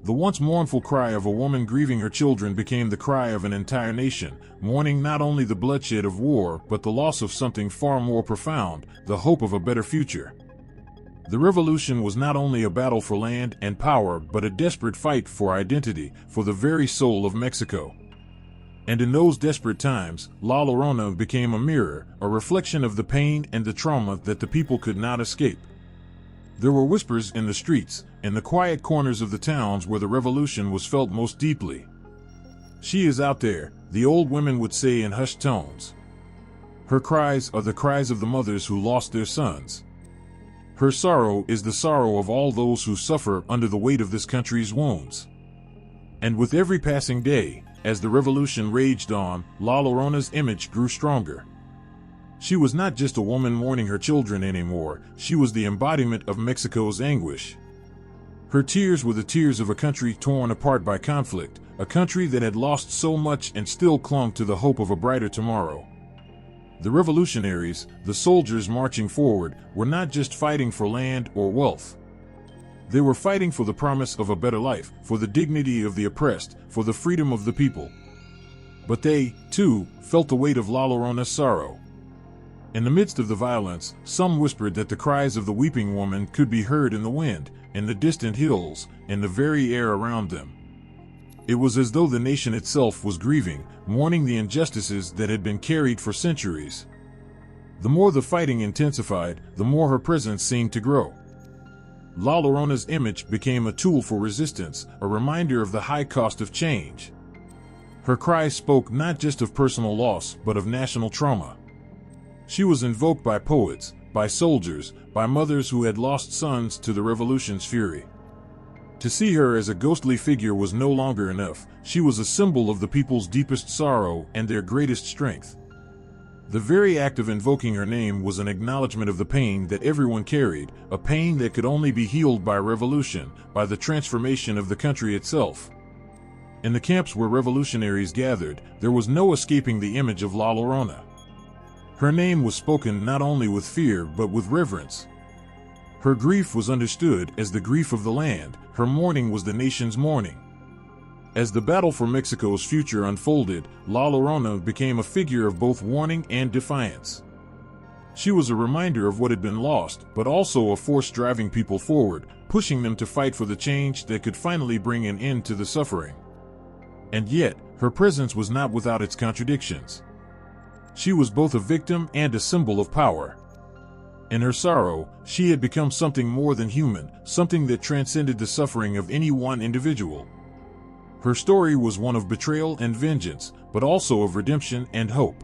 The once mournful cry of a woman grieving her children became the cry of an entire nation, mourning not only the bloodshed of war but the loss of something far more profound, the hope of a better future. The revolution was not only a battle for land and power but a desperate fight for identity, for the very soul of Mexico. And in those desperate times, La Llorona became a mirror, a reflection of the pain and the trauma that the people could not escape. There were whispers in the streets, in the quiet corners of the towns where the revolution was felt most deeply. "She is out there," the old women would say in hushed tones. "Her cries are the cries of the mothers who lost their sons. Her sorrow is the sorrow of all those who suffer under the weight of this country's wounds." And with every passing day, as the revolution raged on, La Llorona's image grew stronger. She was not just a woman mourning her children anymore, she was the embodiment of Mexico's anguish. Her tears were the tears of a country torn apart by conflict, a country that had lost so much and still clung to the hope of a brighter tomorrow. The revolutionaries, the soldiers marching forward, were not just fighting for land or wealth. They were fighting for the promise of a better life, for the dignity of the oppressed, for the freedom of the people. But they, too, felt the weight of La Llorona's sorrow. In the midst of the violence, some whispered that the cries of the weeping woman could be heard in the wind, in the distant hills, in the very air around them. It was as though the nation itself was grieving, mourning the injustices that had been carried for centuries. The more the fighting intensified, the more her presence seemed to grow. La Llorona's image became a tool for resistance, a reminder of the high cost of change. Her cries spoke not just of personal loss, but of national trauma. She was invoked by poets, by soldiers, by mothers who had lost sons to the revolution's fury. To see her as a ghostly figure was no longer enough. She was a symbol of the people's deepest sorrow and their greatest strength. The very act of invoking her name was an acknowledgement of the pain that everyone carried, a pain that could only be healed by revolution, by the transformation of the country itself. In the camps where revolutionaries gathered, there was no escaping the image of La Llorona. Her name was spoken not only with fear but with reverence. Her grief was understood as the grief of the land, her mourning was the nation's mourning. As the battle for Mexico's future unfolded, La Llorona became a figure of both warning and defiance. She was a reminder of what had been lost, but also a force driving people forward, pushing them to fight for the change that could finally bring an end to the suffering. And yet, her presence was not without its contradictions. She was both a victim and a symbol of power. In her sorrow, she had become something more than human, something that transcended the suffering of any one individual. Her story was one of betrayal and vengeance, but also of redemption and hope.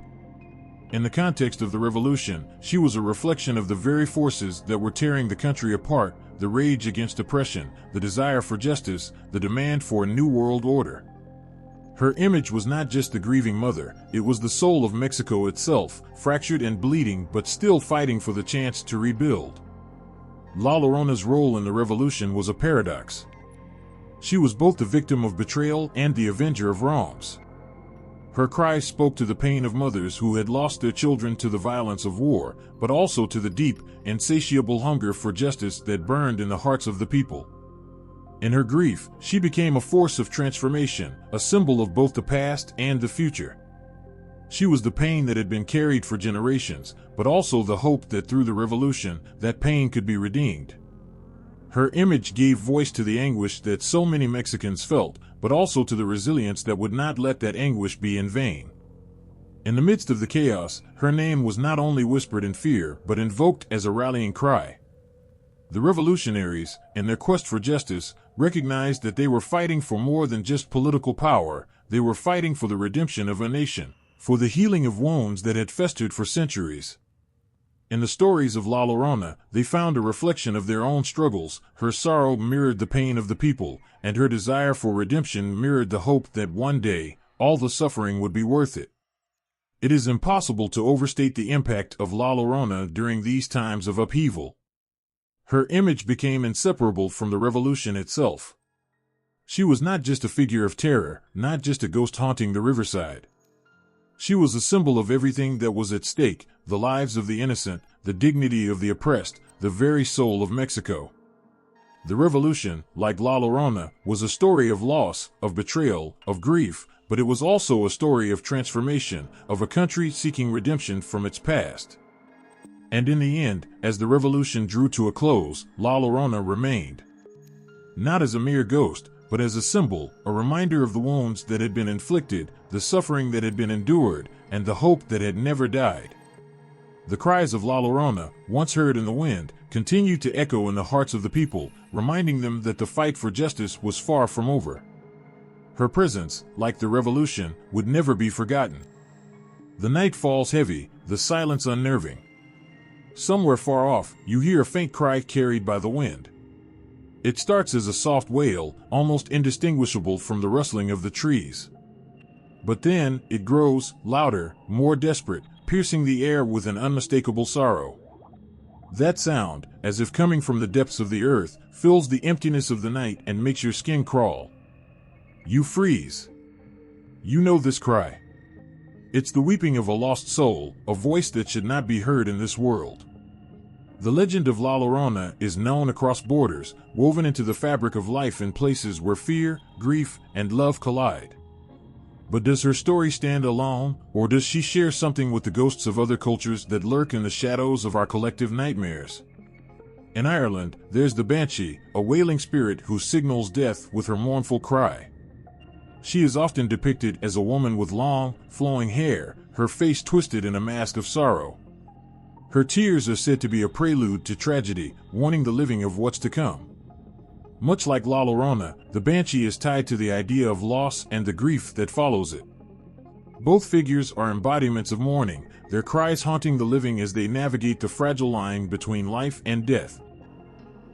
In the context of the revolution, she was a reflection of the very forces that were tearing the country apart, the rage against oppression, the desire for justice, the demand for a new world order. Her image was not just the grieving mother, it was the soul of Mexico itself, fractured and bleeding but still fighting for the chance to rebuild. La Llorona's role in the revolution was a paradox. She was both the victim of betrayal and the avenger of wrongs. Her cries spoke to the pain of mothers who had lost their children to the violence of war, but also to the deep, insatiable hunger for justice that burned in the hearts of the people. In her grief, she became a force of transformation, a symbol of both the past and the future. She was the pain that had been carried for generations, but also the hope that through the revolution, that pain could be redeemed. Her image gave voice to the anguish that so many Mexicans felt, but also to the resilience that would not let that anguish be in vain. In the midst of the chaos, her name was not only whispered in fear, but invoked as a rallying cry. The revolutionaries, in their quest for justice, recognized that they were fighting for more than just political power. They were fighting for the redemption of a nation, for the healing of wounds that had festered for centuries. In the stories of La Llorona, they found a reflection of their own struggles. Her sorrow mirrored the pain of the people, and her desire for redemption mirrored the hope that one day, all the suffering would be worth it. It is impossible to overstate the impact of La Llorona during these times of upheaval. Her image became inseparable from the revolution itself. She was not just a figure of terror, not just a ghost haunting the riverside. She was a symbol of everything that was at stake: the lives of the innocent, the dignity of the oppressed, the very soul of Mexico. The revolution, like La Llorona, was a story of loss, of betrayal, of grief, but it was also a story of transformation, of a country seeking redemption from its past. And in the end, as the revolution drew to a close, La Llorona remained. Not as a mere ghost, but as a symbol, a reminder of the wounds that had been inflicted, the suffering that had been endured, and the hope that had never died. The cries of La Llorona, once heard in the wind, continued to echo in the hearts of the people, reminding them that the fight for justice was far from over. Her presence, like the revolution, would never be forgotten. The night falls heavy, the silence unnerving. Somewhere far off, you hear a faint cry carried by the wind. It starts as a soft wail, almost indistinguishable from the rustling of the trees. But then, it grows, louder, more desperate, piercing the air with an unmistakable sorrow. That sound, as if coming from the depths of the earth, fills the emptiness of the night and makes your skin crawl. You freeze. You know this cry. It's the weeping of a lost soul, a voice that should not be heard in this world. The legend of La Llorona is known across borders, woven into the fabric of life in places where fear, grief, and love collide. But does her story stand alone, or does she share something with the ghosts of other cultures that lurk in the shadows of our collective nightmares? In Ireland, there's the Banshee, a wailing spirit who signals death with her mournful cry. She is often depicted as a woman with long, flowing hair, her face twisted in a mask of sorrow. Her tears are said to be a prelude to tragedy, warning the living of what's to come. Much like La Llorona, the Banshee is tied to the idea of loss and the grief that follows it. Both figures are embodiments of mourning, their cries haunting the living as they navigate the fragile line between life and death.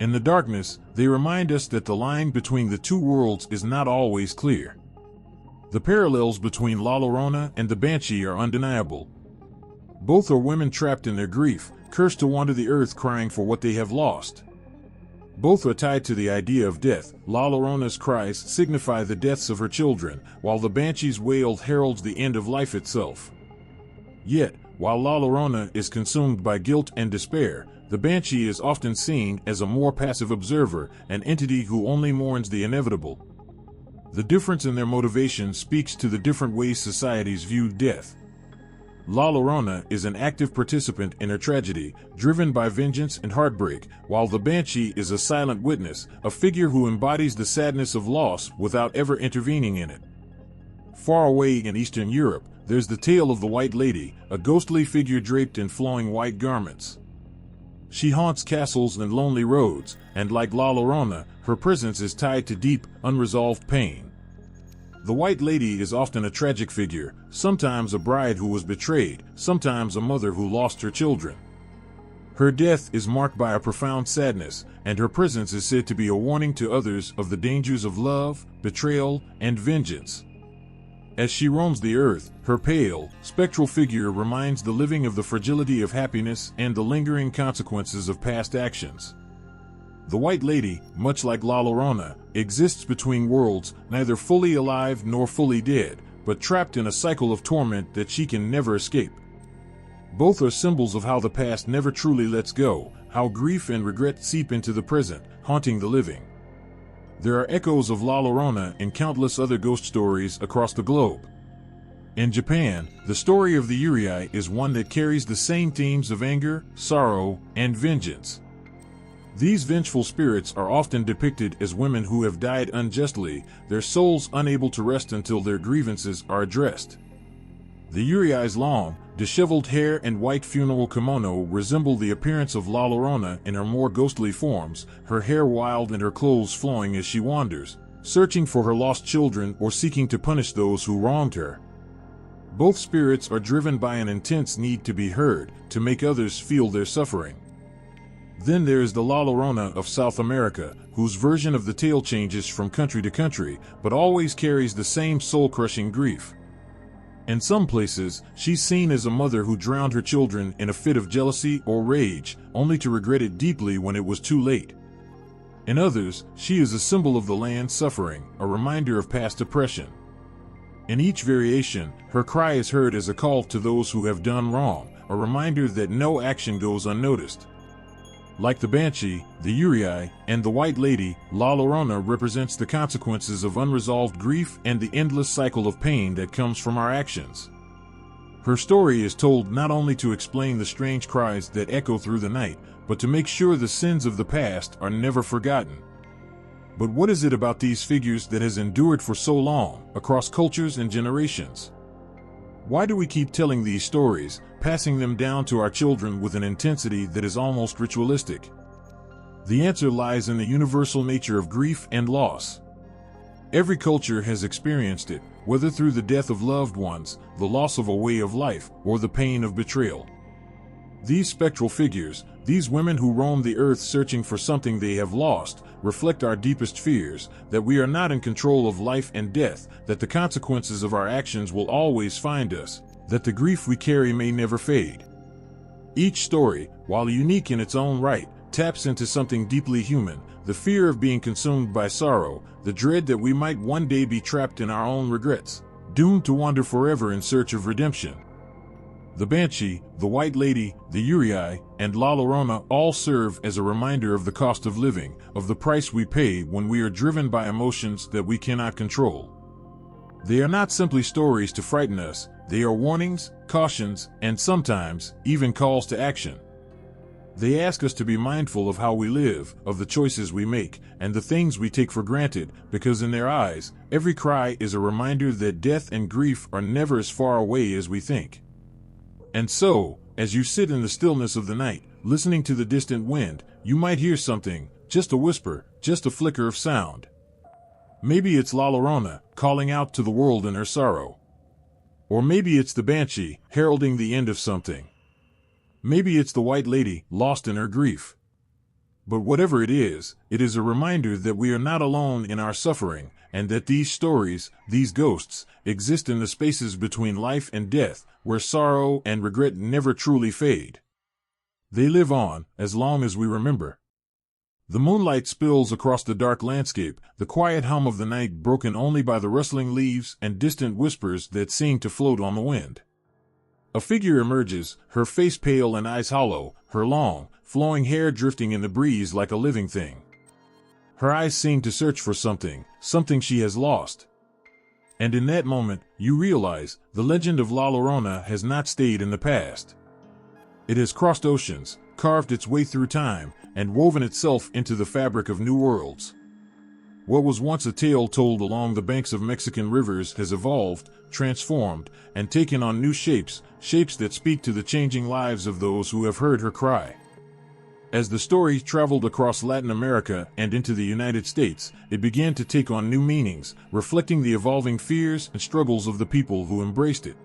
In the darkness, they remind us that the line between the two worlds is not always clear. The parallels between La Llorona and the Banshee are undeniable. Both are women trapped in their grief, cursed to wander the earth crying for what they have lost. Both are tied to the idea of death. La Llorona's cries signify the deaths of her children, while the Banshee's wail heralds the end of life itself. Yet, while La Llorona is consumed by guilt and despair, the Banshee is often seen as a more passive observer, an entity who only mourns the inevitable. The difference in their motivation speaks to the different ways societies view death. La Llorona is an active participant in her tragedy, driven by vengeance and heartbreak, while the Banshee is a silent witness, a figure who embodies the sadness of loss without ever intervening in it. Far away in Eastern Europe, there's the tale of the White Lady, a ghostly figure draped in flowing white garments. She haunts castles and lonely roads, and like La Llorona, her presence is tied to deep, unresolved pain. The White Lady is often a tragic figure, sometimes a bride who was betrayed, sometimes a mother who lost her children. Her death is marked by a profound sadness, and her presence is said to be a warning to others of the dangers of love, betrayal, and vengeance. As she roams the earth, her pale, spectral figure reminds the living of the fragility of happiness and the lingering consequences of past actions. The White Lady, much like La Llorona, exists between worlds, neither fully alive nor fully dead, but trapped in a cycle of torment that she can never escape. Both are symbols of how the past never truly lets go, how grief and regret seep into the present, haunting the living. There are echoes of La Llorona in countless other ghost stories across the globe. In Japan, the story of the Yurei is one that carries the same themes of anger, sorrow, and vengeance. These vengeful spirits are often depicted as women who have died unjustly, their souls unable to rest until their grievances are addressed. The Yurei's long, disheveled hair and white funeral kimono resemble the appearance of La Llorona in her more ghostly forms, her hair wild and her clothes flowing as she wanders, searching for her lost children or seeking to punish those who wronged her. Both spirits are driven by an intense need to be heard, to make others feel their suffering. Then there is the La Llorona of South America, whose version of the tale changes from country to country, but always carries the same soul-crushing grief. In some places, she's seen as a mother who drowned her children in a fit of jealousy or rage, only to regret it deeply when it was too late. In others, she is a symbol of the land's suffering, a reminder of past oppression. In each variation, her cry is heard as a call to those who have done wrong, a reminder that no action goes unnoticed. Like the Banshee, the Yurei, and the White Lady, La Llorona represents the consequences of unresolved grief and the endless cycle of pain that comes from our actions. Her story is told not only to explain the strange cries that echo through the night, but to make sure the sins of the past are never forgotten. But what is it about these figures that has endured for so long, across cultures and generations? Why do we keep telling these stories, passing them down to our children with an intensity that is almost ritualistic? The answer lies in the universal nature of grief and loss. Every culture has experienced it, whether through the death of loved ones, the loss of a way of life, or the pain of betrayal. These spectral figures, these women who roam the earth searching for something they have lost, reflect our deepest fears, that we are not in control of life and death, that the consequences of our actions will always find us, that the grief we carry may never fade. Each story, while unique in its own right, taps into something deeply human, the fear of being consumed by sorrow, the dread that we might one day be trapped in our own regrets, doomed to wander forever in search of redemption. The Banshee, the White Lady, the Yurei, and La Llorona all serve as a reminder of the cost of living, of the price we pay when we are driven by emotions that we cannot control. They are not simply stories to frighten us, they are warnings, cautions, and sometimes, even calls to action. They ask us to be mindful of how we live, of the choices we make, and the things we take for granted, because in their eyes, every cry is a reminder that death and grief are never as far away as we think. And so, as you sit in the stillness of the night, listening to the distant wind, you might hear something, just a whisper, just a flicker of sound. Maybe it's La Llorona, calling out to the world in her sorrow. Or maybe it's the Banshee, heralding the end of something. Maybe it's the White Lady, lost in her grief. But whatever it is a reminder that we are not alone in our suffering, and that these stories, these ghosts, exist in the spaces between life and death, where sorrow and regret never truly fade. They live on, as long as we remember. The moonlight spills across the dark landscape, the quiet hum of the night broken only by the rustling leaves and distant whispers that seem to float on the wind. A figure emerges, her face pale and eyes hollow, her long, flowing hair drifting in the breeze like a living thing. Her eyes seem to search for something she has lost. And in that moment, you realize, the legend of La Llorona has not stayed in the past. It has crossed oceans, carved its way through time, and woven itself into the fabric of new worlds. What was once a tale told along the banks of Mexican rivers has evolved, transformed, and taken on new shapes that speak to the changing lives of those who have heard her cry. As the story traveled across Latin America and into the United States, it began to take on new meanings, reflecting the evolving fears and struggles of the people who embraced it.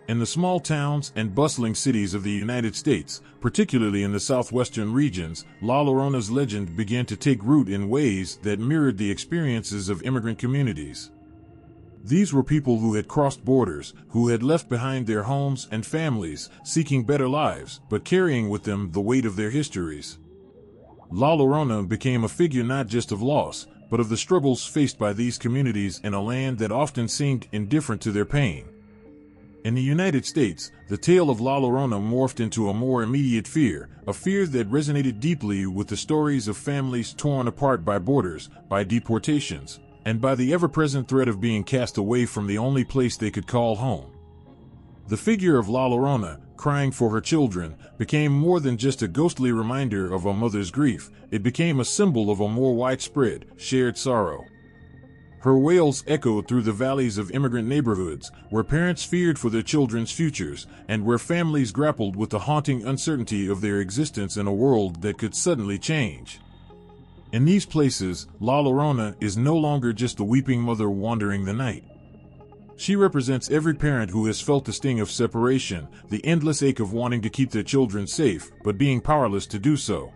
In the small towns and bustling cities of the United States, particularly in the southwestern regions, La Llorona's legend began to take root in ways that mirrored the experiences of immigrant communities. These were people who had crossed borders, who had left behind their homes and families, seeking better lives, but carrying with them the weight of their histories. La Llorona became a figure not just of loss, but of the struggles faced by these communities in a land that often seemed indifferent to their pain. In the United States, the tale of La Llorona morphed into a more immediate fear, a fear that resonated deeply with the stories of families torn apart by borders, by deportations, and by the ever-present threat of being cast away from the only place they could call home. The figure of La Llorona, crying for her children, became more than just a ghostly reminder of a mother's grief. It became a symbol of a more widespread, shared sorrow. Her wails echoed through the valleys of immigrant neighborhoods, where parents feared for their children's futures, and where families grappled with the haunting uncertainty of their existence in a world that could suddenly change. In these places, La Llorona is no longer just the weeping mother wandering the night. She represents every parent who has felt the sting of separation, the endless ache of wanting to keep their children safe, but being powerless to do so.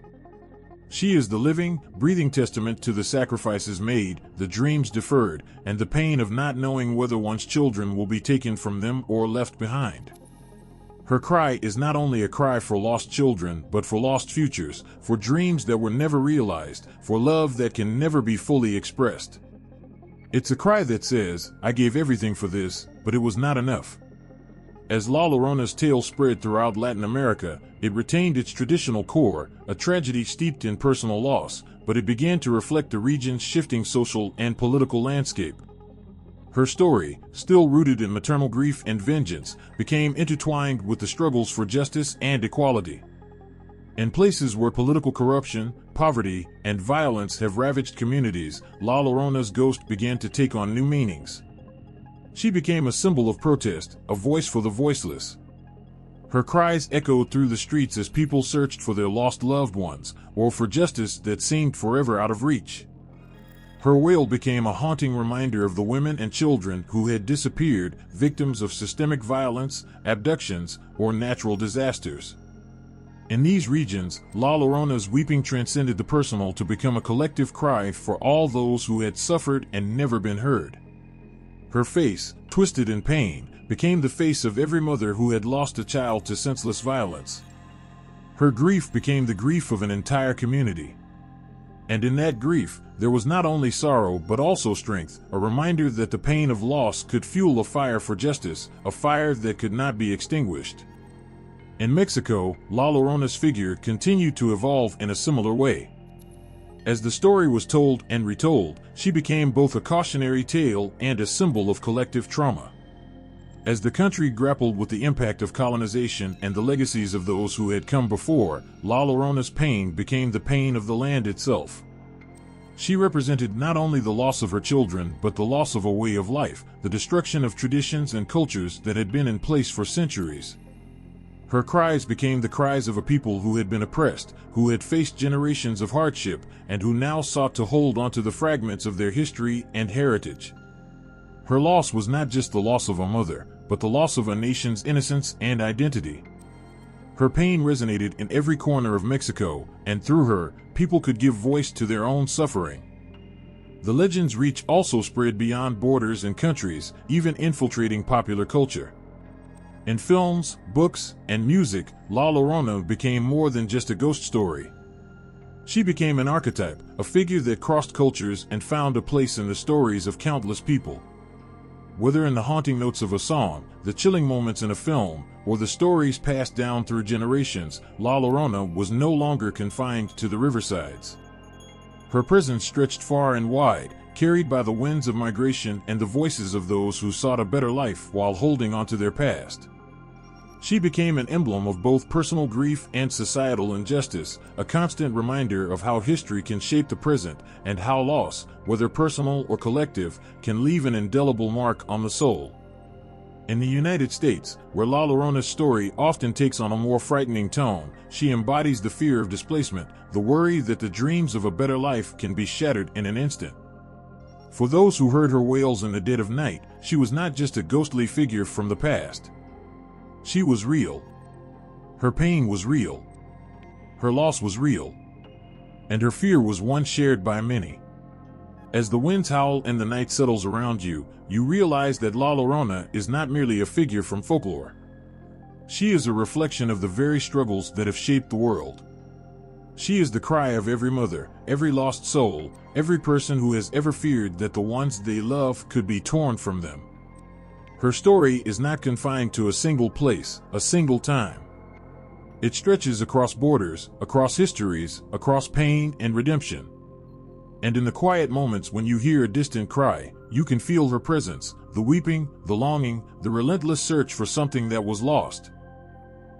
She is the living, breathing testament to the sacrifices made, the dreams deferred, and the pain of not knowing whether one's children will be taken from them or left behind. Her cry is not only a cry for lost children, but for lost futures, for dreams that were never realized, for love that can never be fully expressed. It's a cry that says, "I gave everything for this, but it was not enough." As La Llorona's tale spread throughout Latin America, it retained its traditional core, a tragedy steeped in personal loss, but it began to reflect the region's shifting social and political landscape. Her story, still rooted in maternal grief and vengeance, became intertwined with the struggles for justice and equality. In places where political corruption, poverty, and violence have ravaged communities, La Llorona's ghost began to take on new meanings. She became a symbol of protest, a voice for the voiceless. Her cries echoed through the streets as people searched for their lost loved ones, or for justice that seemed forever out of reach. Her wail became a haunting reminder of the women and children who had disappeared, victims of systemic violence, abductions, or natural disasters. In these regions, La Llorona's weeping transcended the personal to become a collective cry for all those who had suffered and never been heard. Her face, twisted in pain, became the face of every mother who had lost a child to senseless violence. Her grief became the grief of an entire community. And in that grief, there was not only sorrow but also strength, a reminder that the pain of loss could fuel a fire for justice, a fire that could not be extinguished. In Mexico, La Llorona's figure continued to evolve in a similar way. As the story was told and retold, she became both a cautionary tale and a symbol of collective trauma. As the country grappled with the impact of colonization and the legacies of those who had come before, La Llorona's pain became the pain of the land itself. She represented not only the loss of her children but the loss of a way of life, the destruction of traditions and cultures that had been in place for centuries. Her cries became the cries of a people who had been oppressed, who had faced generations of hardship, and who now sought to hold onto the fragments of their history and heritage. Her loss was not just the loss of a mother, but the loss of a nation's innocence and identity. Her pain resonated in every corner of Mexico, and through her, people could give voice to their own suffering. The legend's reach also spread beyond borders and countries, even infiltrating popular culture. In films, books, and music, La Llorona became more than just a ghost story. She became an archetype, a figure that crossed cultures and found a place in the stories of countless people. Whether in the haunting notes of a song, the chilling moments in a film, or the stories passed down through generations, La Llorona was no longer confined to the riversides. Her presence stretched far and wide, carried by the winds of migration and the voices of those who sought a better life while holding onto their past. She became an emblem of both personal grief and societal injustice, a constant reminder of how history can shape the present and how loss, whether personal or collective, can leave an indelible mark on the soul. In the United States, where La Llorona's story often takes on a more frightening tone, she embodies the fear of displacement, the worry that the dreams of a better life can be shattered in an instant. For those who heard her wails in the dead of night, she was not just a ghostly figure from the past. She was real. Her pain was real. Her loss was real. And her fear was one shared by many. As the winds howl and the night settles around you, you realize that La Llorona is not merely a figure from folklore. She is a reflection of the very struggles that have shaped the world. She is the cry of every mother, every lost soul, every person who has ever feared that the ones they love could be torn from them. Her story is not confined to a single place, a single time. It stretches across borders, across histories, across pain and redemption. And in the quiet moments when you hear a distant cry, you can feel her presence, the weeping, the longing, the relentless search for something that was lost.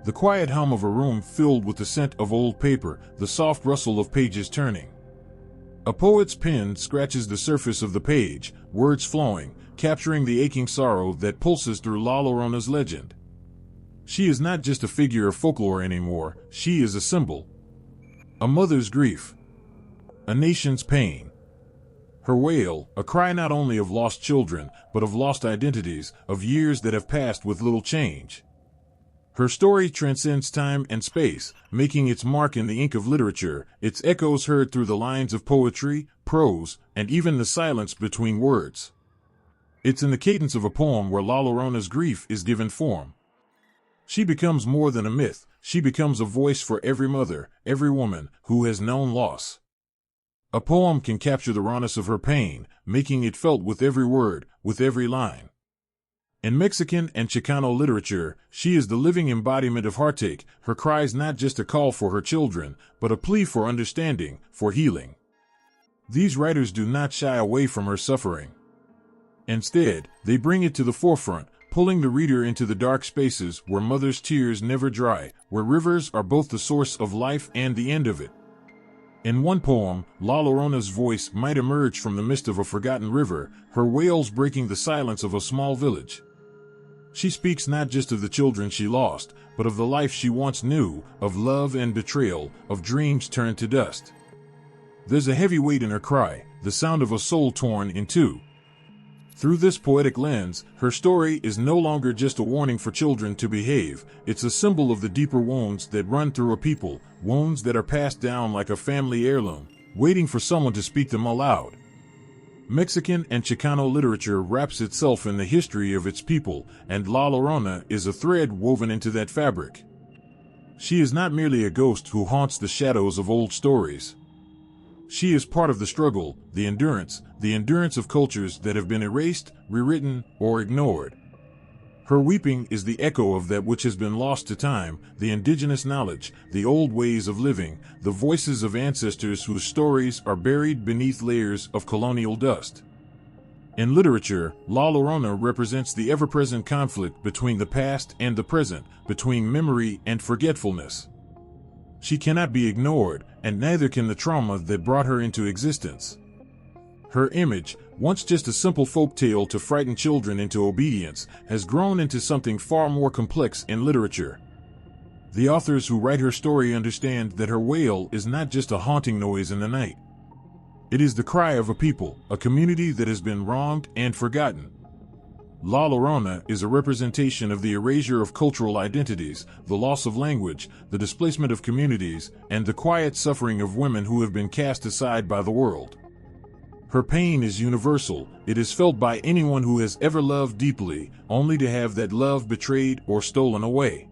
The quiet hum of a room filled with the scent of old paper, the soft rustle of pages turning. A poet's pen scratches the surface of the page, words flowing, capturing the aching sorrow that pulses through La Llorona's legend. She is not just a figure of folklore anymore, she is a symbol. A mother's grief. A nation's pain. Her wail, a cry not only of lost children, but of lost identities, of years that have passed with little change. Her story transcends time and space, making its mark in the ink of literature, its echoes heard through the lines of poetry, prose, and even the silence between words. It's in the cadence of a poem where La Llorona's grief is given form. She becomes more than a myth, she becomes a voice for every mother, every woman, who has known loss. A poem can capture the rawness of her pain, making it felt with every word, with every line. In Mexican and Chicano literature, she is the living embodiment of heartache, her cries not just a call for her children, but a plea for understanding, for healing. These writers do not shy away from her suffering. Instead, they bring it to the forefront, pulling the reader into the dark spaces where mother's tears never dry, where rivers are both the source of life and the end of it. In one poem, La Llorona's voice might emerge from the mist of a forgotten river, her wails breaking the silence of a small village. She speaks not just of the children she lost, but of the life she once knew, of love and betrayal, of dreams turned to dust. There's a heavy weight in her cry, the sound of a soul torn in two. Through this poetic lens, her story is no longer just a warning for children to behave, it's a symbol of the deeper wounds that run through a people, wounds that are passed down like a family heirloom, waiting for someone to speak them aloud. Mexican and Chicano literature wraps itself in the history of its people, and La Llorona is a thread woven into that fabric. She is not merely a ghost who haunts the shadows of old stories. She is part of the struggle, the endurance of cultures that have been erased, rewritten, or ignored. Her weeping is the echo of that which has been lost to time, the indigenous knowledge, the old ways of living, the voices of ancestors whose stories are buried beneath layers of colonial dust. In literature, La Llorona represents the ever-present conflict between the past and the present, between memory and forgetfulness. She cannot be ignored, and neither can the trauma that brought her into existence. Her image, once just a simple folk tale to frighten children into obedience, has grown into something far more complex in literature. The authors who write her story understand that her wail is not just a haunting noise in the night. It is the cry of a people, a community that has been wronged and forgotten. La Llorona is a representation of the erasure of cultural identities, the loss of language, the displacement of communities, and the quiet suffering of women who have been cast aside by the world. Her pain is universal, it is felt by anyone who has ever loved deeply, only to have that love betrayed or stolen away.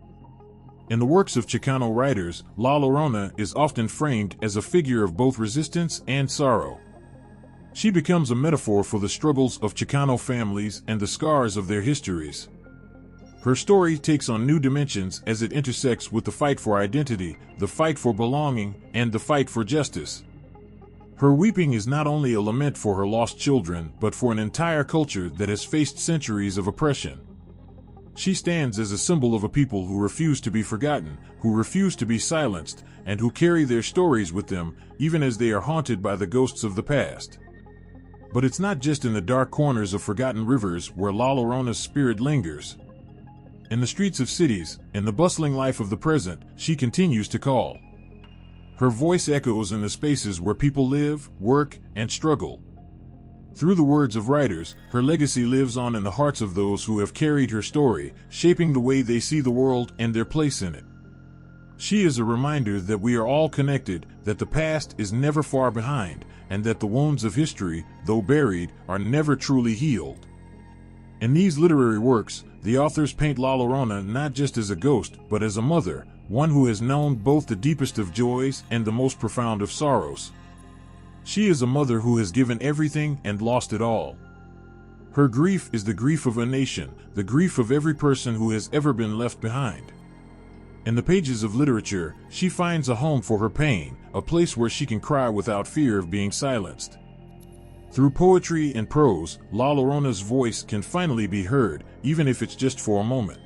In the works of Chicano writers, La Llorona is often framed as a figure of both resistance and sorrow. She becomes a metaphor for the struggles of Chicano families and the scars of their histories. Her story takes on new dimensions as it intersects with the fight for identity, the fight for belonging, and the fight for justice. Her weeping is not only a lament for her lost children, but for an entire culture that has faced centuries of oppression. She stands as a symbol of a people who refuse to be forgotten, who refuse to be silenced, and who carry their stories with them, even as they are haunted by the ghosts of the past. But it's not just in the dark corners of forgotten rivers where La Llorona's spirit lingers. In the streets of cities, in the bustling life of the present, she continues to call. Her voice echoes in the spaces where people live, work, and struggle. Through the words of writers, her legacy lives on in the hearts of those who have carried her story, shaping the way they see the world and their place in it. She is a reminder that we are all connected, that the past is never far behind, and that the wounds of history, though buried, are never truly healed. In these literary works, the authors paint La Llorona not just as a ghost, but as a mother, one who has known both the deepest of joys and the most profound of sorrows. She is a mother who has given everything and lost it all. Her grief is the grief of a nation, the grief of every person who has ever been left behind. In the pages of literature, she finds a home for her pain, a place where she can cry without fear of being silenced. Through poetry and prose, La Llorona's voice can finally be heard, even if it's just for a moment.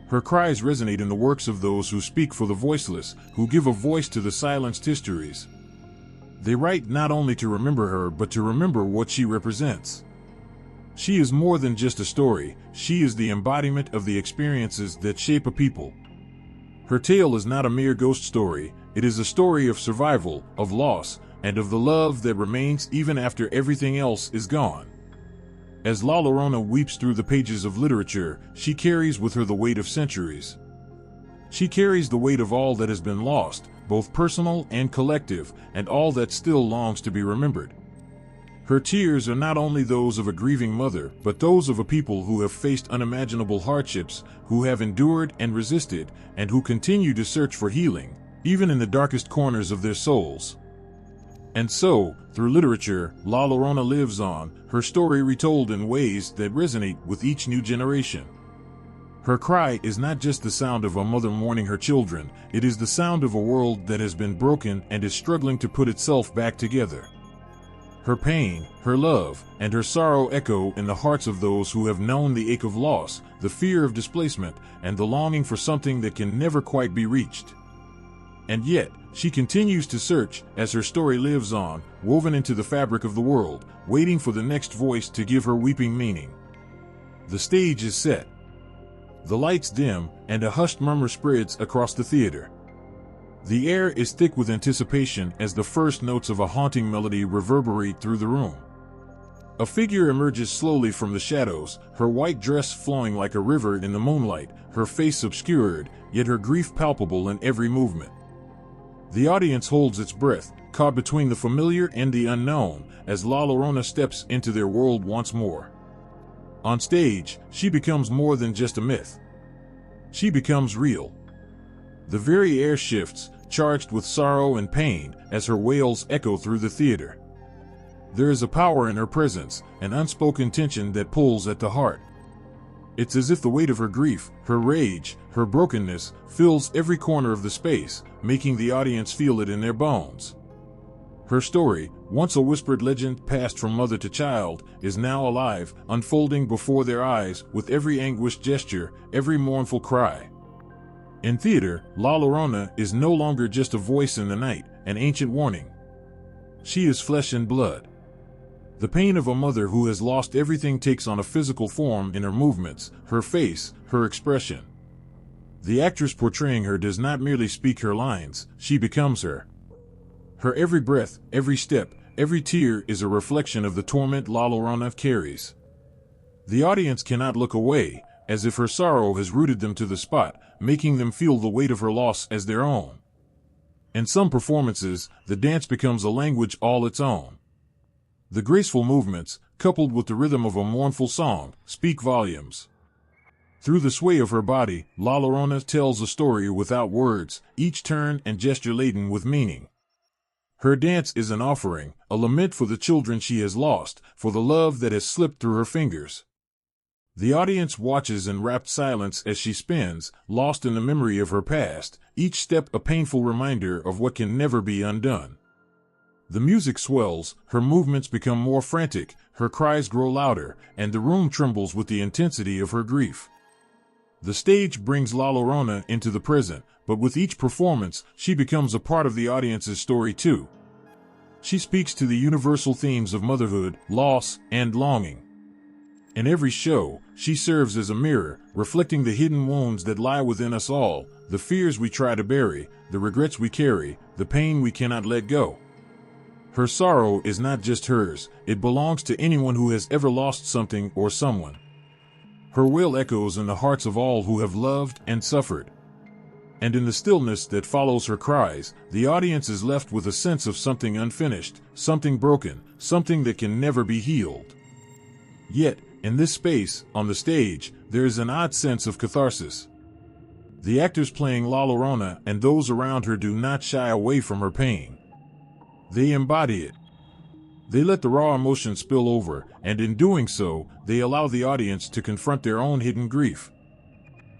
Her cries resonate in the works of those who speak for the voiceless, who give a voice to the silenced histories. They write not only to remember her, but to remember what she represents. She is more than just a story, she is the embodiment of the experiences that shape a people. Her tale is not a mere ghost story, it is a story of survival, of loss, and of the love that remains even after everything else is gone. As La Llorona weeps through the pages of literature, she carries with her the weight of centuries. She carries the weight of all that has been lost, both personal and collective, and all that still longs to be remembered. Her tears are not only those of a grieving mother, but those of a people who have faced unimaginable hardships, who have endured and resisted, and who continue to search for healing, even in the darkest corners of their souls. And so, through literature, La Llorona lives on, her story retold in ways that resonate with each new generation. Her cry is not just the sound of a mother mourning her children, it is the sound of a world that has been broken and is struggling to put itself back together. Her pain, her love, and her sorrow echo in the hearts of those who have known the ache of loss, the fear of displacement, and the longing for something that can never quite be reached. And yet, she continues to search as her story lives on, woven into the fabric of the world, waiting for the next voice to give her weeping meaning. The stage is set. The lights dim, and a hushed murmur spreads across the theater. The air is thick with anticipation as the first notes of a haunting melody reverberate through the room. A figure emerges slowly from the shadows, her white dress flowing like a river in the moonlight, her face obscured, yet her grief palpable in every movement. The audience holds its breath, caught between the familiar and the unknown, as La Llorona steps into their world once more. On stage, she becomes more than just a myth. She becomes real. The very air shifts, charged with sorrow and pain, as her wails echo through the theater. There is a power in her presence, an unspoken tension that pulls at the heart. It's as if the weight of her grief, her rage, her brokenness, fills every corner of the space, making the audience feel it in their bones. Her story, once a whispered legend passed from mother to child, is now alive, unfolding before their eyes with every anguished gesture, every mournful cry. In theater, La Llorona is no longer just a voice in the night, an ancient warning. She is flesh and blood. The pain of a mother who has lost everything takes on a physical form in her movements, her face, her expression. The actress portraying her does not merely speak her lines, she becomes her. Her every breath, every step, every tear is a reflection of the torment La Llorona carries. The audience cannot look away, as if her sorrow has rooted them to the spot, making them feel the weight of her loss as their own. In some performances, the dance becomes a language all its own. The graceful movements, coupled with the rhythm of a mournful song, speak volumes. Through the sway of her body, La Llorona tells a story without words, each turn and gesture laden with meaning. Her dance is an offering, a lament for the children she has lost, for the love that has slipped through her fingers. The audience watches in rapt silence as she spins, lost in the memory of her past, each step a painful reminder of what can never be undone. The music swells, her movements become more frantic, her cries grow louder, and the room trembles with the intensity of her grief. The stage brings La Llorona into the present, but with each performance, she becomes a part of the audience's story too. She speaks to the universal themes of motherhood, loss, and longing. In every show, she serves as a mirror, reflecting the hidden wounds that lie within us all, the fears we try to bury, the regrets we carry, the pain we cannot let go. Her sorrow is not just hers, it belongs to anyone who has ever lost something or someone. Her wail echoes in the hearts of all who have loved and suffered. And in the stillness that follows her cries, the audience is left with a sense of something unfinished, something broken, something that can never be healed. Yet, in this space, on the stage, there is an odd sense of catharsis. The actors playing La Llorona and those around her do not shy away from her pain. They embody it. They let the raw emotion spill over, and in doing so, they allow the audience to confront their own hidden grief.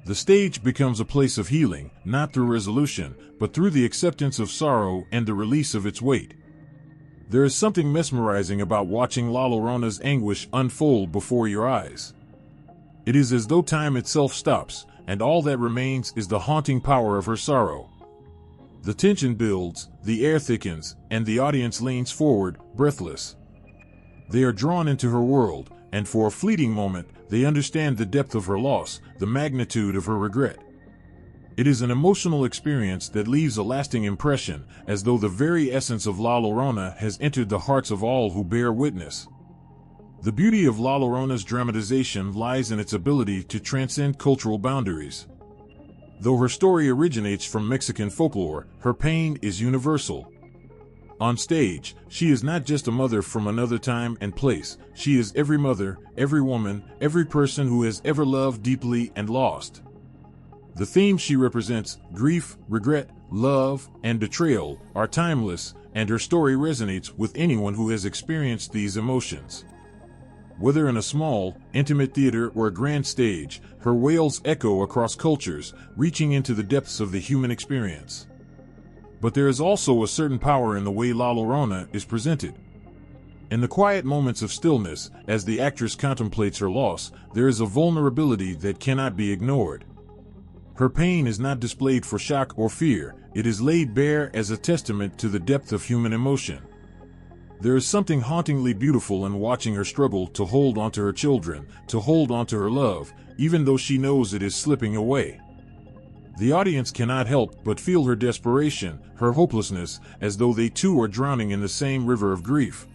The stage becomes a place of healing, not through resolution, but through the acceptance of sorrow and the release of its weight. There is something mesmerizing about watching La Llorona's anguish unfold before your eyes. It is as though time itself stops, and all that remains is the haunting power of her sorrow. The tension builds, the air thickens, and the audience leans forward, breathless. They are drawn into her world, and for a fleeting moment, they understand the depth of her loss, the magnitude of her regret. It is an emotional experience that leaves a lasting impression, as though the very essence of La Llorona has entered the hearts of all who bear witness. The beauty of La Llorona's dramatization lies in its ability to transcend cultural boundaries. Though her story originates from Mexican folklore, her pain is universal. On stage, she is not just a mother from another time and place, she is every mother, every woman, every person who has ever loved deeply and lost. The themes she represents, grief, regret, love, and betrayal, are timeless, and her story resonates with anyone who has experienced these emotions. Whether in a small, intimate theater or a grand stage, her wails echo across cultures, reaching into the depths of the human experience. But there is also a certain power in the way La Llorona is presented. In the quiet moments of stillness, as the actress contemplates her loss, there is a vulnerability that cannot be ignored. Her pain is not displayed for shock or fear, it is laid bare as a testament to the depth of human emotion. There is something hauntingly beautiful in watching her struggle to hold onto her children, to hold onto her love, even though she knows it is slipping away. The audience cannot help but feel her desperation, her hopelessness, as though they too are drowning in the same river of grief.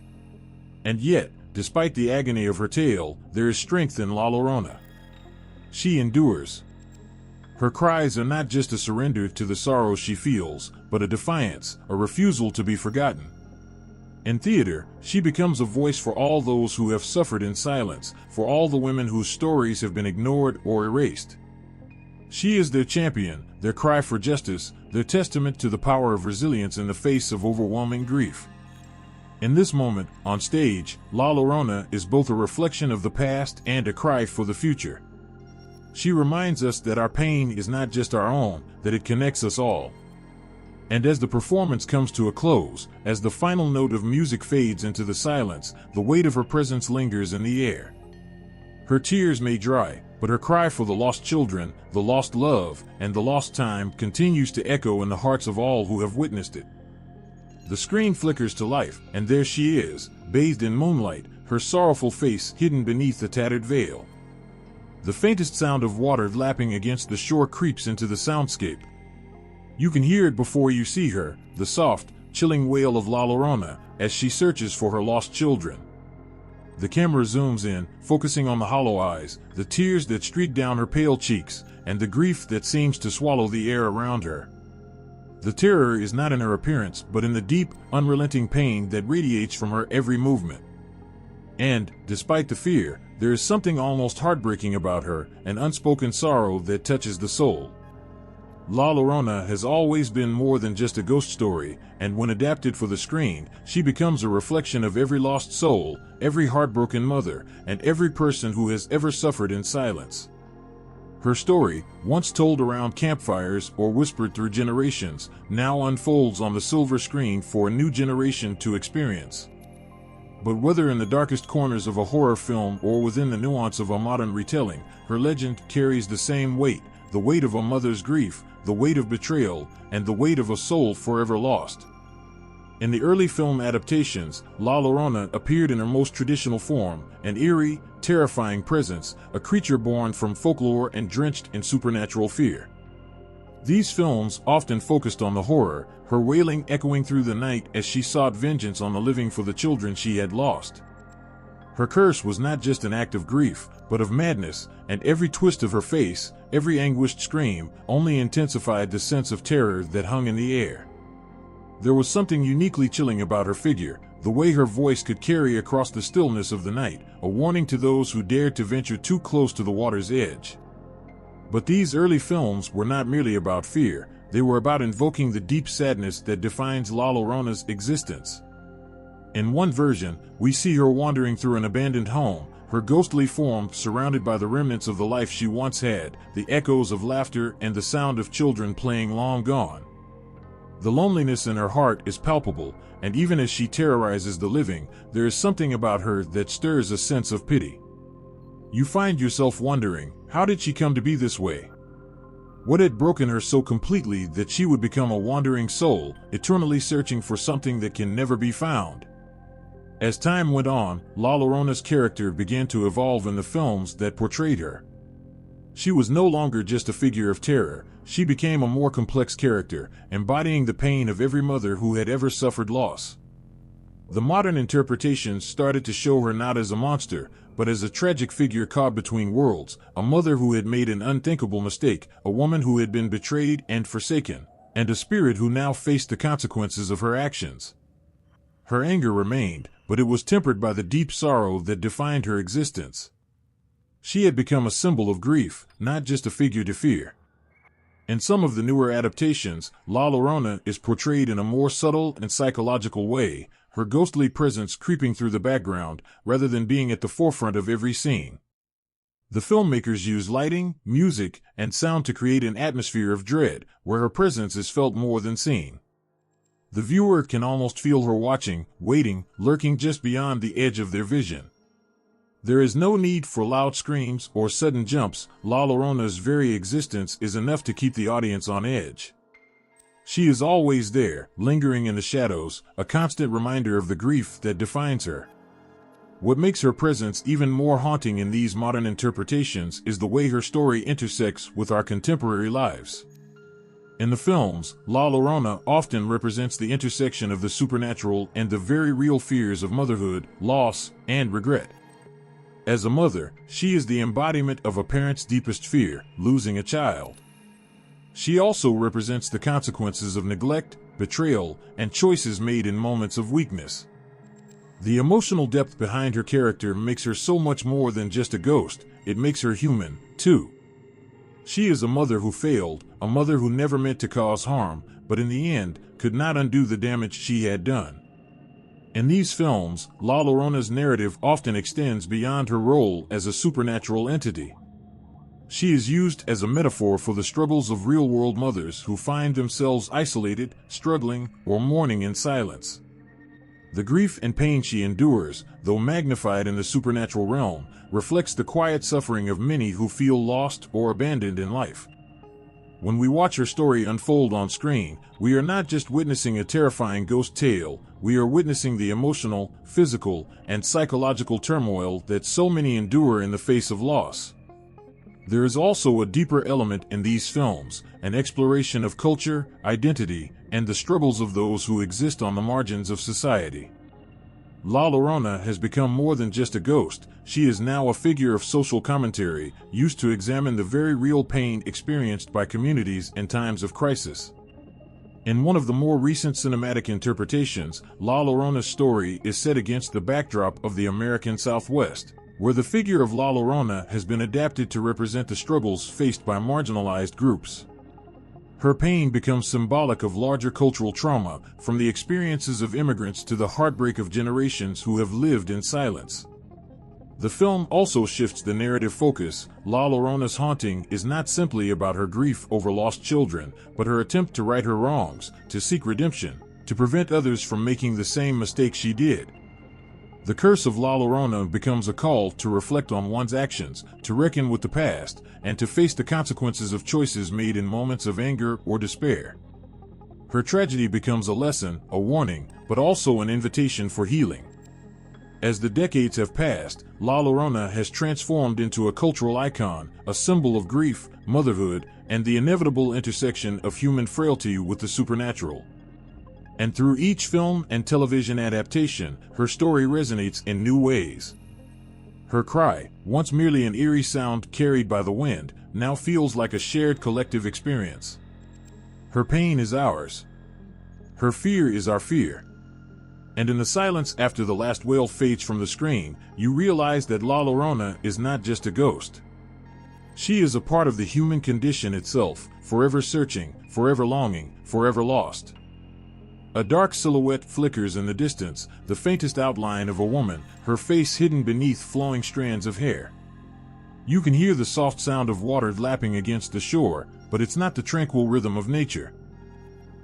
And yet, despite the agony of her tale, there is strength in La Llorona. She endures. Her cries are not just a surrender to the sorrow she feels, but a defiance, a refusal to be forgotten. In theater, she becomes a voice for all those who have suffered in silence, for all the women whose stories have been ignored or erased. She is their champion, their cry for justice, their testament to the power of resilience in the face of overwhelming grief. In this moment, on stage, La Llorona is both a reflection of the past and a cry for the future. She reminds us that our pain is not just our own, that it connects us all. And as the performance comes to a close, as the final note of music fades into the silence, the weight of her presence lingers in the air. Her tears may dry, but her cry for the lost children, the lost love, and the lost time continues to echo in the hearts of all who have witnessed it. The screen flickers to life, and there she is, bathed in moonlight, her sorrowful face hidden beneath a tattered veil. The faintest sound of water lapping against the shore creeps into the soundscape. You can hear it before you see her, the soft, chilling wail of La Llorona, as she searches for her lost children. The camera zooms in, focusing on the hollow eyes, the tears that streak down her pale cheeks, and the grief that seems to swallow the air around her. The terror is not in her appearance, but in the deep, unrelenting pain that radiates from her every movement. And, despite the fear, there is something almost heartbreaking about her, an unspoken sorrow that touches the soul. La Llorona has always been more than just a ghost story, and when adapted for the screen, she becomes a reflection of every lost soul, every heartbroken mother, and every person who has ever suffered in silence. Her story, once told around campfires or whispered through generations, now unfolds on the silver screen for a new generation to experience. But whether in the darkest corners of a horror film or within the nuance of a modern retelling, her legend carries the same weight, the weight of a mother's grief, the weight of betrayal, and the weight of a soul forever lost. In the early film adaptations, La Llorona appeared in her most traditional form, an eerie, terrifying presence, a creature born from folklore and drenched in supernatural fear. These films often focused on the horror, her wailing echoing through the night as she sought vengeance on the living for the children she had lost. Her curse was not just an act of grief, but of madness, and every twist of her face, every anguished scream, only intensified the sense of terror that hung in the air. There was something uniquely chilling about her figure, the way her voice could carry across the stillness of the night, a warning to those who dared to venture too close to the water's edge. But these early films were not merely about fear, they were about invoking the deep sadness that defines La Llorona's existence. In one version, we see her wandering through an abandoned home, her ghostly form surrounded by the remnants of the life she once had, the echoes of laughter and the sound of children playing long gone. The loneliness in her heart is palpable, and even as she terrorizes the living, there is something about her that stirs a sense of pity. You find yourself wondering, how did she come to be this way? What had broken her so completely that she would become a wandering soul, eternally searching for something that can never be found? As time went on, La Llorona's character began to evolve in the films that portrayed her. She was no longer just a figure of terror, she became a more complex character, embodying the pain of every mother who had ever suffered loss. The modern interpretations started to show her not as a monster, but as a tragic figure caught between worlds, a mother who had made an unthinkable mistake, a woman who had been betrayed and forsaken, and a spirit who now faced the consequences of her actions. Her anger remained, but it was tempered by the deep sorrow that defined her existence. She had become a symbol of grief, not just a figure to fear. In some of the newer adaptations, La Llorona is portrayed in a more subtle and psychological way, her ghostly presence creeping through the background, rather than being at the forefront of every scene. The filmmakers use lighting, music, and sound to create an atmosphere of dread, where her presence is felt more than seen. The viewer can almost feel her watching, waiting, lurking just beyond the edge of their vision. There is no need for loud screams or sudden jumps. La Llorona's very existence is enough to keep the audience on edge. She is always there, lingering in the shadows, a constant reminder of the grief that defines her. What makes her presence even more haunting in these modern interpretations is the way her story intersects with our contemporary lives. In the films, La Llorona often represents the intersection of the supernatural and the very real fears of motherhood, loss, and regret. As a mother, she is the embodiment of a parent's deepest fear, losing a child. She also represents the consequences of neglect, betrayal, and choices made in moments of weakness. The emotional depth behind her character makes her so much more than just a ghost, it makes her human, too. She is a mother who failed, a mother who never meant to cause harm, but in the end, could not undo the damage she had done. In these films, La Llorona's narrative often extends beyond her role as a supernatural entity. She is used as a metaphor for the struggles of real-world mothers who find themselves isolated, struggling, or mourning in silence. The grief and pain she endures, though magnified in the supernatural realm, reflects the quiet suffering of many who feel lost or abandoned in life. When we watch her story unfold on screen, we are not just witnessing a terrifying ghost tale, we are witnessing the emotional, physical, and psychological turmoil that so many endure in the face of loss. There is also a deeper element in these films, an exploration of culture, identity, and the struggles of those who exist on the margins of society. La Llorona has become more than just a ghost, she is now a figure of social commentary, used to examine the very real pain experienced by communities in times of crisis. In one of the more recent cinematic interpretations, La Llorona's story is set against the backdrop of the American Southwest, where the figure of La Llorona has been adapted to represent the struggles faced by marginalized groups. Her pain becomes symbolic of larger cultural trauma, from the experiences of immigrants to the heartbreak of generations who have lived in silence. The film also shifts the narrative focus. La Llorona's haunting is not simply about her grief over lost children, but her attempt to right her wrongs, to seek redemption, to prevent others from making the same mistake she did. The curse of La Llorona becomes a call to reflect on one's actions, to reckon with the past, and to face the consequences of choices made in moments of anger or despair. Her tragedy becomes a lesson, a warning, but also an invitation for healing. As the decades have passed, La Llorona has transformed into a cultural icon, a symbol of grief, motherhood, and the inevitable intersection of human frailty with the supernatural. And through each film and television adaptation, her story resonates in new ways. Her cry, once merely an eerie sound carried by the wind, now feels like a shared collective experience. Her pain is ours. Her fear is our fear. And in the silence after the last wail fades from the screen, you realize that La Llorona is not just a ghost. She is a part of the human condition itself, forever searching, forever longing, forever lost. A dark silhouette flickers in the distance, the faintest outline of a woman, her face hidden beneath flowing strands of hair. You can hear the soft sound of water lapping against the shore, but it's not the tranquil rhythm of nature.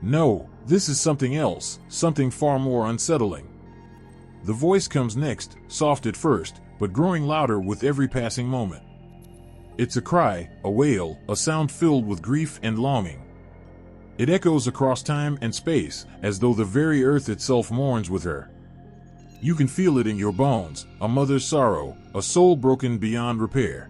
No, this is something else, something far more unsettling. The voice comes next, soft at first, but growing louder with every passing moment. It's a cry, a wail, a sound filled with grief and longing. It echoes across time and space, as though the very earth itself mourns with her. You can feel it in your bones, a mother's sorrow, a soul broken beyond repair.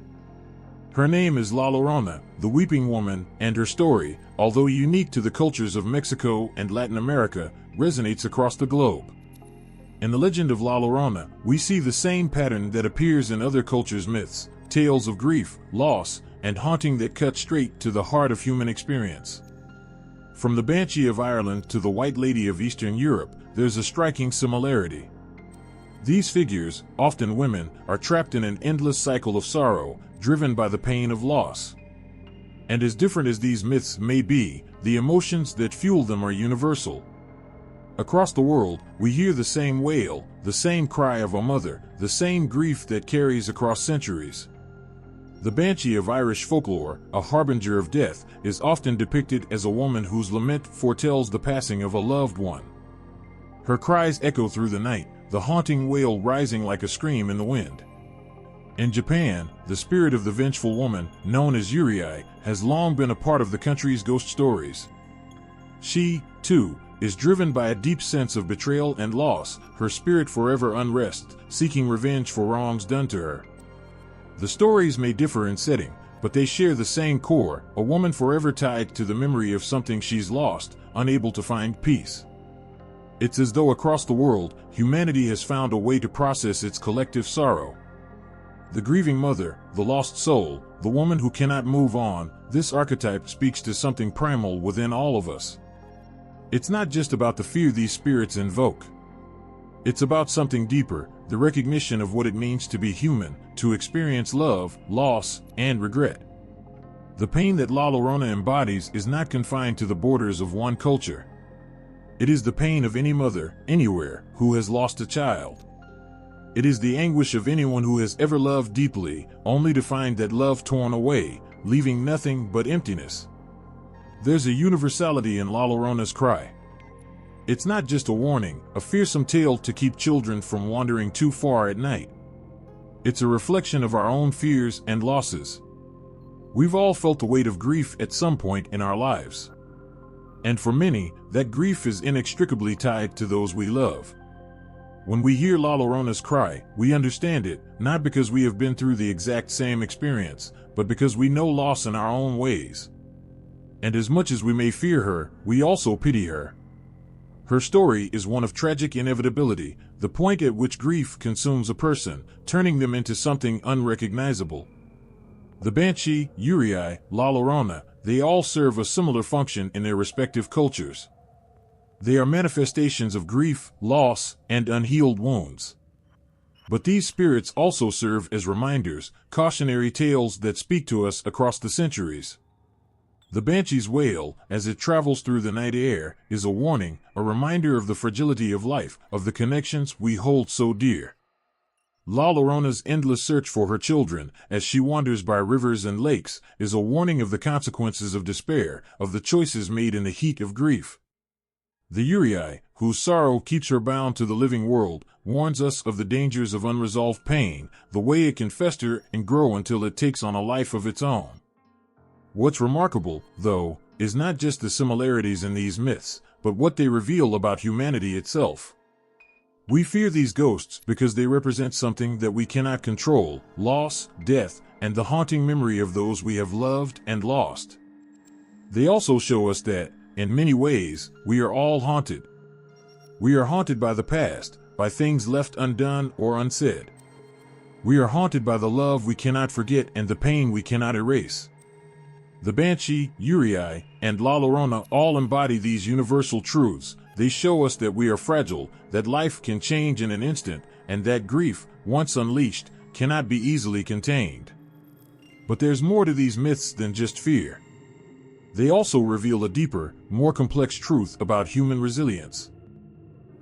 Her name is La Llorona, the weeping woman, and her story, although unique to the cultures of Mexico and Latin America, resonates across the globe. In the legend of La Llorona, we see the same pattern that appears in other cultures' myths, tales of grief, loss, and haunting that cut straight to the heart of human experience. From the Banshee of Ireland to the White Lady of Eastern Europe, there's a striking similarity. These figures, often women, are trapped in an endless cycle of sorrow, driven by the pain of loss. And as different as these myths may be, the emotions that fuel them are universal. Across the world, we hear the same wail, the same cry of a mother, the same grief that carries across centuries. The Banshee of Irish folklore, a harbinger of death, is often depicted as a woman whose lament foretells the passing of a loved one. Her cries echo through the night, the haunting wail rising like a scream in the wind. In Japan, the spirit of the vengeful woman, known as Yurei, has long been a part of the country's ghost stories. She, too, is driven by a deep sense of betrayal and loss, her spirit forever unrest, seeking revenge for wrongs done to her. The stories may differ in setting, but they share the same core, a woman forever tied to the memory of something she's lost, unable to find peace. It's as though across the world, humanity has found a way to process its collective sorrow. The grieving mother, the lost soul, the woman who cannot move on, this archetype speaks to something primal within all of us. It's not just about the fear these spirits invoke. It's about something deeper, the recognition of what it means to be human, to experience love, loss, and regret. The pain that La Llorona embodies is not confined to the borders of one culture. It is the pain of any mother, anywhere, who has lost a child. It is the anguish of anyone who has ever loved deeply, only to find that love torn away, leaving nothing but emptiness. There's a universality in La Llorona's cry. It's not just a warning, a fearsome tale to keep children from wandering too far at night. It's a reflection of our own fears and losses. We've all felt the weight of grief at some point in our lives. And for many, that grief is inextricably tied to those we love. When we hear La Llorona's cry, we understand it, not because we have been through the exact same experience, but because we know loss in our own ways. And as much as we may fear her, we also pity her. Her story is one of tragic inevitability, the point at which grief consumes a person, turning them into something unrecognizable. The Banshee, Yurei, La Llorona, they all serve a similar function in their respective cultures. They are manifestations of grief, loss, and unhealed wounds. But these spirits also serve as reminders, cautionary tales that speak to us across the centuries. The Banshee's wail, as it travels through the night air, is a warning, a reminder of the fragility of life, of the connections we hold so dear. La Llorona's endless search for her children, as she wanders by rivers and lakes, is a warning of the consequences of despair, of the choices made in the heat of grief. The Yurei, whose sorrow keeps her bound to the living world, warns us of the dangers of unresolved pain, the way it can fester and grow until it takes on a life of its own. What's remarkable, though, is not just the similarities in these myths, but what they reveal about humanity itself. We fear these ghosts because they represent something that we cannot control: loss, death, and the haunting memory of those we have loved and lost. They also show us that, in many ways, we are all haunted. We are haunted by the past, by things left undone or unsaid. We are haunted by the love we cannot forget and the pain we cannot erase. The Banshee, Yurei, and La Llorona all embody these universal truths. They show us that we are fragile, that life can change in an instant, and that grief, once unleashed, cannot be easily contained. But there's more to these myths than just fear. They also reveal a deeper, more complex truth about human resilience.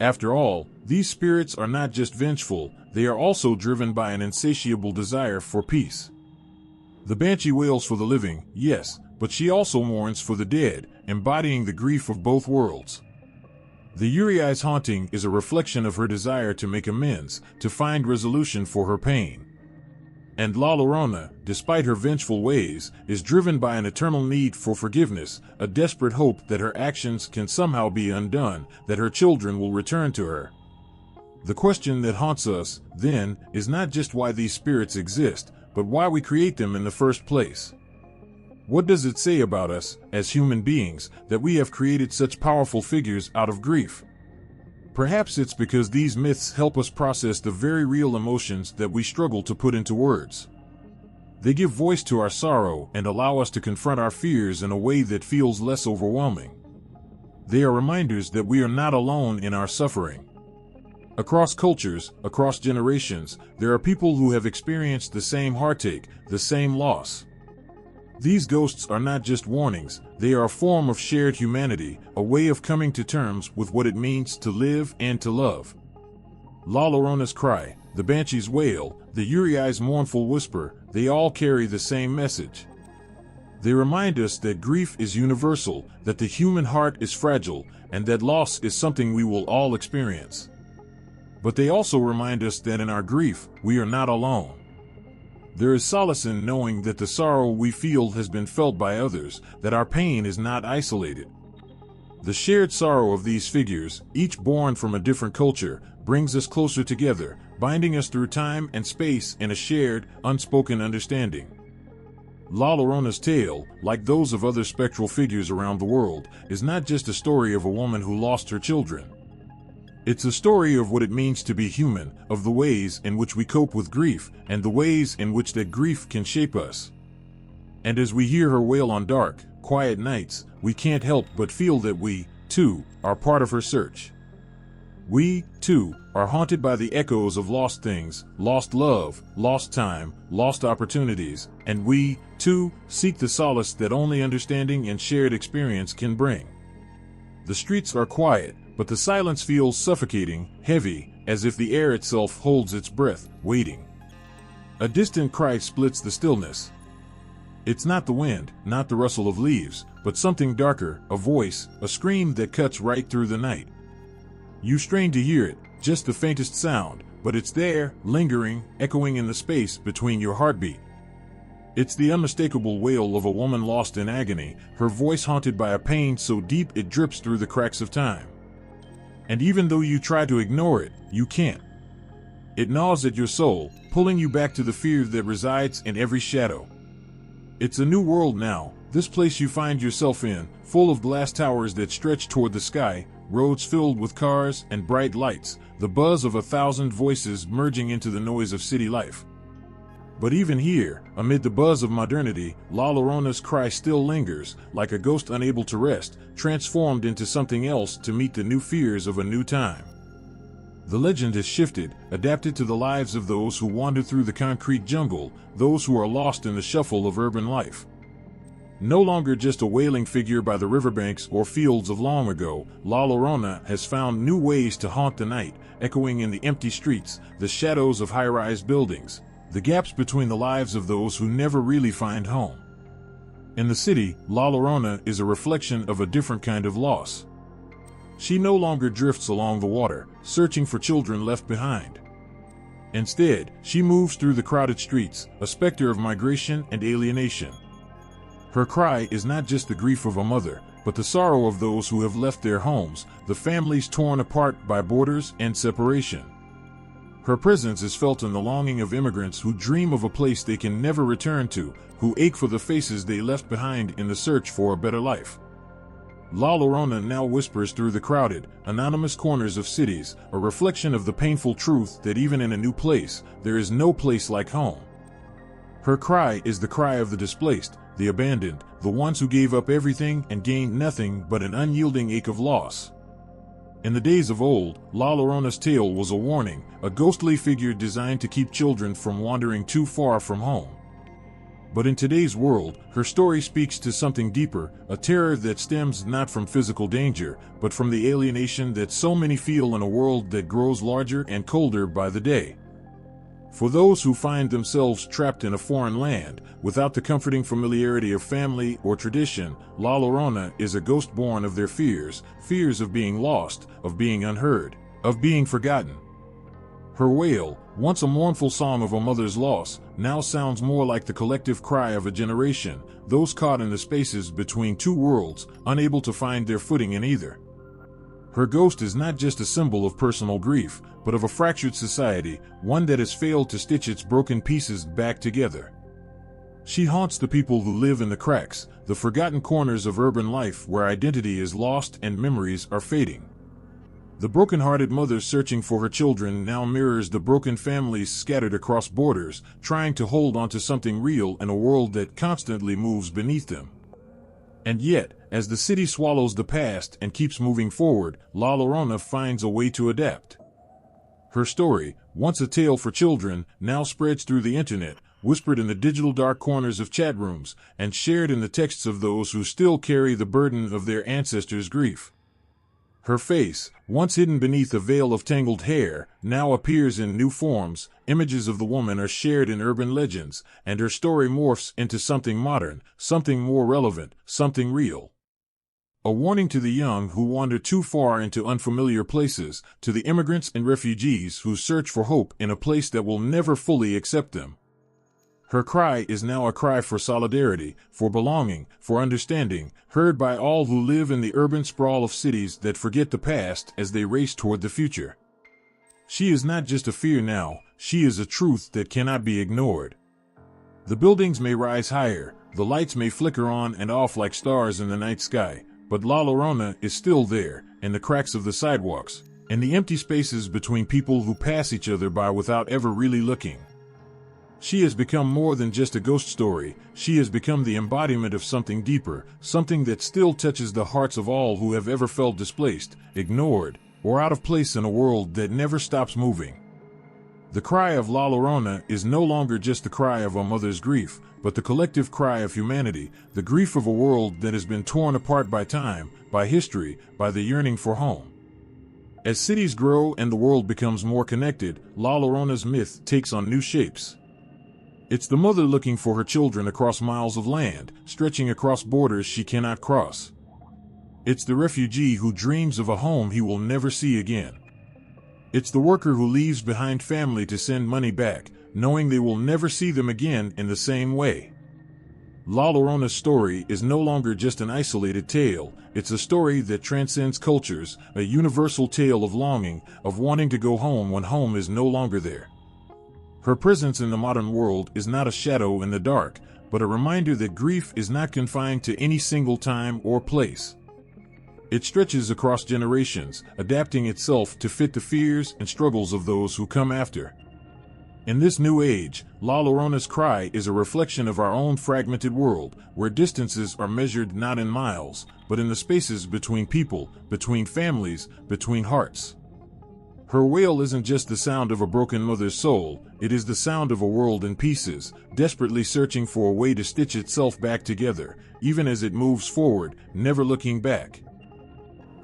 After all, these spirits are not just vengeful, they are also driven by an insatiable desire for peace. The banshee wails for the living, yes, but she also mourns for the dead, embodying the grief of both worlds. The Uriai's haunting is a reflection of her desire to make amends, to find resolution for her pain. And La Llorona, despite her vengeful ways, is driven by an eternal need for forgiveness, a desperate hope that her actions can somehow be undone, that her children will return to her. The question that haunts us, then, is not just why these spirits exist, but why we create them in the first place. What does it say about us, as human beings, that we have created such powerful figures out of grief? Perhaps it's because these myths help us process the very real emotions that we struggle to put into words. They give voice to our sorrow and allow us to confront our fears in a way that feels less overwhelming. They are reminders that we are not alone in our suffering. Across cultures, across generations, there are people who have experienced the same heartache, the same loss. These ghosts are not just warnings, they are a form of shared humanity, a way of coming to terms with what it means to live and to love. La Llorona's cry, the banshee's wail, the Uriai's mournful whisper, they all carry the same message. They remind us that grief is universal, that the human heart is fragile, and that loss is something we will all experience. But they also remind us that in our grief, we are not alone. There is solace in knowing that the sorrow we feel has been felt by others, that our pain is not isolated. The shared sorrow of these figures, each born from a different culture, brings us closer together, binding us through time and space in a shared, unspoken understanding. La Llorona's tale, like those of other spectral figures around the world, is not just a story of a woman who lost her children. It's a story of what it means to be human, of the ways in which we cope with grief, and the ways in which that grief can shape us. And as we hear her wail on dark, quiet nights, we can't help but feel that we, too, are part of her search. We, too, are haunted by the echoes of lost things, lost love, lost time, lost opportunities, and we, too, seek the solace that only understanding and shared experience can bring. The streets are quiet, but the silence feels suffocating, heavy, as if the air itself holds its breath, waiting. A distant cry splits the stillness. It's not the wind, not the rustle of leaves, but something darker, a voice, a scream that cuts right through the night. You strain to hear it, just the faintest sound, but it's there, lingering, echoing in the space between your heartbeat. It's the unmistakable wail of a woman lost in agony, her voice haunted by a pain so deep it drips through the cracks of time. And even though you try to ignore it, you can't. It gnaws at your soul, pulling you back to the fear that resides in every shadow. It's a new world now, this place you find yourself in, full of glass towers that stretch toward the sky, roads filled with cars and bright lights, the buzz of 1,000 voices merging into the noise of city life. But even here, amid the buzz of modernity, La Llorona's cry still lingers, like a ghost unable to rest, transformed into something else to meet the new fears of a new time. The legend has shifted, adapted to the lives of those who wander through the concrete jungle, those who are lost in the shuffle of urban life. No longer just a wailing figure by the riverbanks or fields of long ago, La Llorona has found new ways to haunt the night, echoing in the empty streets, the shadows of high-rise buildings, the gaps between the lives of those who never really find home. In the city, La Llorona is a reflection of a different kind of loss. She no longer drifts along the water, searching for children left behind. Instead, she moves through the crowded streets, a specter of migration and alienation. Her cry is not just the grief of a mother, but the sorrow of those who have left their homes, the families torn apart by borders and separation. Her presence is felt in the longing of immigrants who dream of a place they can never return to, who ache for the faces they left behind in the search for a better life. La Llorona now whispers through the crowded, anonymous corners of cities, a reflection of the painful truth that even in a new place, there is no place like home. Her cry is the cry of the displaced, the abandoned, the ones who gave up everything and gained nothing but an unyielding ache of loss. In the days of old, La Llorona's tale was a warning, a ghostly figure designed to keep children from wandering too far from home. But in today's world, her story speaks to something deeper, a terror that stems not from physical danger, but from the alienation that so many feel in a world that grows larger and colder by the day. For those who find themselves trapped in a foreign land, without the comforting familiarity of family or tradition, La Llorona is a ghost born of their fears, fears of being lost, of being unheard, of being forgotten. Her wail, once a mournful song of a mother's loss, now sounds more like the collective cry of a generation, those caught in the spaces between two worlds, unable to find their footing in either. Her ghost is not just a symbol of personal grief, but of a fractured society, one that has failed to stitch its broken pieces back together. She haunts the people who live in the cracks, the forgotten corners of urban life where identity is lost and memories are fading. The broken-hearted mother searching for her children now mirrors the broken families scattered across borders, trying to hold onto something real in a world that constantly moves beneath them. And yet, as the city swallows the past and keeps moving forward, La Llorona finds a way to adapt. Her story, once a tale for children, now spreads through the internet, whispered in the digital dark corners of chat rooms, and shared in the texts of those who still carry the burden of their ancestors' grief. Her face, once hidden beneath a veil of tangled hair, now appears in new forms, images of the woman are shared in urban legends, and her story morphs into something modern, something more relevant, something real. A warning to the young who wander too far into unfamiliar places, to the immigrants and refugees who search for hope in a place that will never fully accept them. Her cry is now a cry for solidarity, for belonging, for understanding, heard by all who live in the urban sprawl of cities that forget the past as they race toward the future. She is not just a fear now, she is a truth that cannot be ignored. The buildings may rise higher, the lights may flicker on and off like stars in the night sky, but La Llorona is still there, in the cracks of the sidewalks, in the empty spaces between people who pass each other by without ever really looking. She has become more than just a ghost story, she has become the embodiment of something deeper, something that still touches the hearts of all who have ever felt displaced, ignored, or out of place in a world that never stops moving. The cry of La Llorona is no longer just the cry of a mother's grief, but the collective cry of humanity, the grief of a world that has been torn apart by time, by history, by the yearning for home. As cities grow and the world becomes more connected, La Llorona's myth takes on new shapes. It's the mother looking for her children across miles of land, stretching across borders she cannot cross. It's the refugee who dreams of a home he will never see again. It's the worker who leaves behind family to send money back, knowing they will never see them again in the same way. La Llorona's story is no longer just an isolated tale, it's a story that transcends cultures, a universal tale of longing, of wanting to go home when home is no longer there. Her presence in the modern world is not a shadow in the dark, but a reminder that grief is not confined to any single time or place. It stretches across generations, adapting itself to fit the fears and struggles of those who come after. In this new age, La Llorona's cry is a reflection of our own fragmented world, where distances are measured not in miles, but in the spaces between people, between families, between hearts. Her wail isn't just the sound of a broken mother's soul, it is the sound of a world in pieces, desperately searching for a way to stitch itself back together, even as it moves forward, never looking back.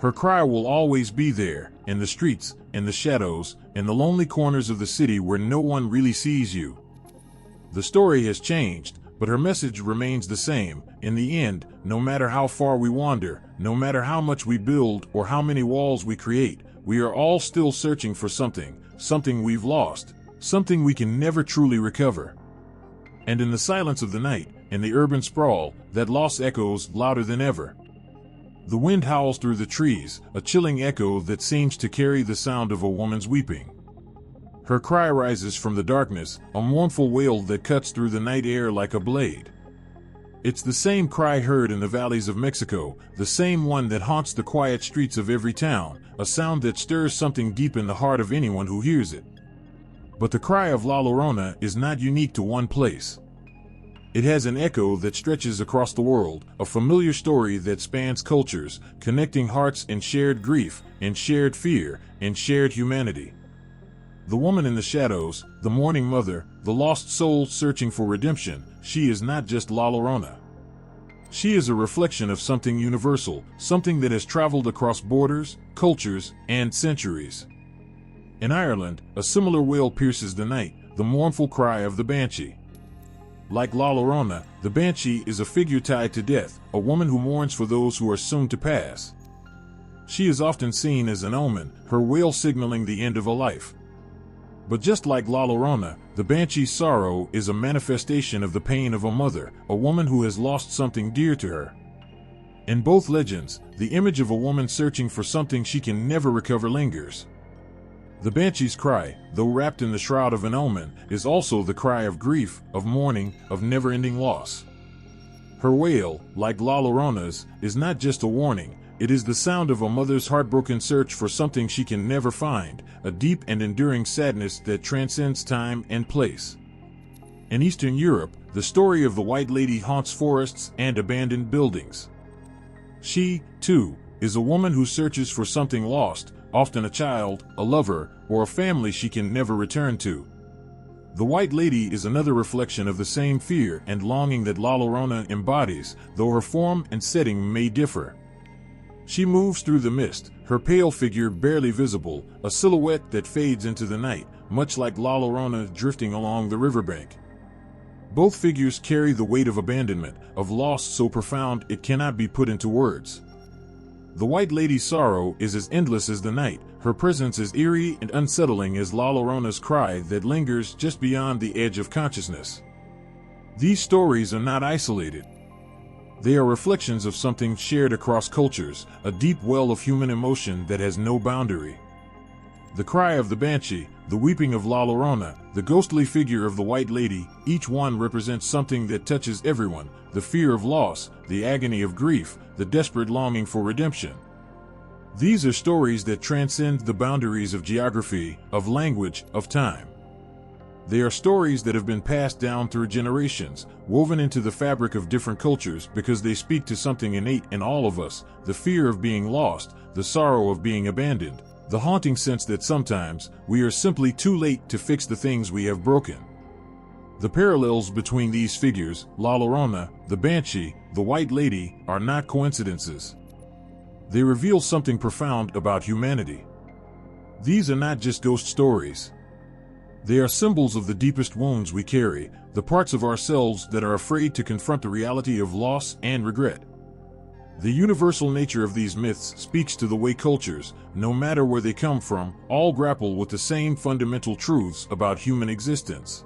Her cry will always be there, in the streets, in the shadows, in the lonely corners of the city where no one really sees you. The story has changed, but her message remains the same. In the end, no matter how far we wander, no matter how much we build or how many walls we create, we are all still searching for something, something we've lost, something we can never truly recover. And in the silence of the night, in the urban sprawl, that loss echoes louder than ever. The wind howls through the trees, a chilling echo that seems to carry the sound of a woman's weeping. Her cry rises from the darkness, a mournful wail that cuts through the night air like a blade. It's the same cry heard in the valleys of Mexico, the same one that haunts the quiet streets of every town, a sound that stirs something deep in the heart of anyone who hears it. But the cry of La Llorona is not unique to one place. It has an echo that stretches across the world, a familiar story that spans cultures, connecting hearts in shared grief, in shared fear, in shared humanity. The woman in the shadows, the mourning mother, the lost soul searching for redemption, she is not just La Llorona. She is a reflection of something universal, something that has traveled across borders, cultures, and centuries. In Ireland, a similar wail pierces the night, the mournful cry of the banshee. Like La Llorona, the banshee is a figure tied to death, a woman who mourns for those who are soon to pass. She is often seen as an omen, her wail signaling the end of a life. But just like La Llorona, the banshee's sorrow is a manifestation of the pain of a mother, a woman who has lost something dear to her. In both legends, the image of a woman searching for something she can never recover lingers. The banshee's cry, though wrapped in the shroud of an omen, is also the cry of grief, of mourning, of never-ending loss. Her wail, like La Llorona's, is not just a warning, it is the sound of a mother's heartbroken search for something she can never find, a deep and enduring sadness that transcends time and place. In Eastern Europe, the story of the White Lady haunts forests and abandoned buildings. She, too, is a woman who searches for something lost, often a child, a lover, or a family she can never return to. The White Lady is another reflection of the same fear and longing that La Llorona embodies, though her form and setting may differ. She moves through the mist, her pale figure barely visible, a silhouette that fades into the night, much like La Llorona drifting along the riverbank. Both figures carry the weight of abandonment, of loss so profound it cannot be put into words. The White Lady's sorrow is as endless as the night, her presence as eerie and unsettling as La Llorona's cry that lingers just beyond the edge of consciousness. These stories are not isolated. They are reflections of something shared across cultures, a deep well of human emotion that has no boundary. The cry of the banshee, the weeping of La Llorona, the ghostly figure of the White Lady, each one represents something that touches everyone, the fear of loss, the agony of grief, the desperate longing for redemption. These are stories that transcend the boundaries of geography, of language, of time. They are stories that have been passed down through generations, woven into the fabric of different cultures because they speak to something innate in all of us, the fear of being lost, the sorrow of being abandoned, the haunting sense that sometimes we are simply too late to fix the things we have broken. The parallels between these figures, La Llorona, the Banshee, the White Lady, are not coincidences. They reveal something profound about humanity. These are not just ghost stories. They are symbols of the deepest wounds we carry, the parts of ourselves that are afraid to confront the reality of loss and regret. The universal nature of these myths speaks to the way cultures, no matter where they come from, all grapple with the same fundamental truths about human existence.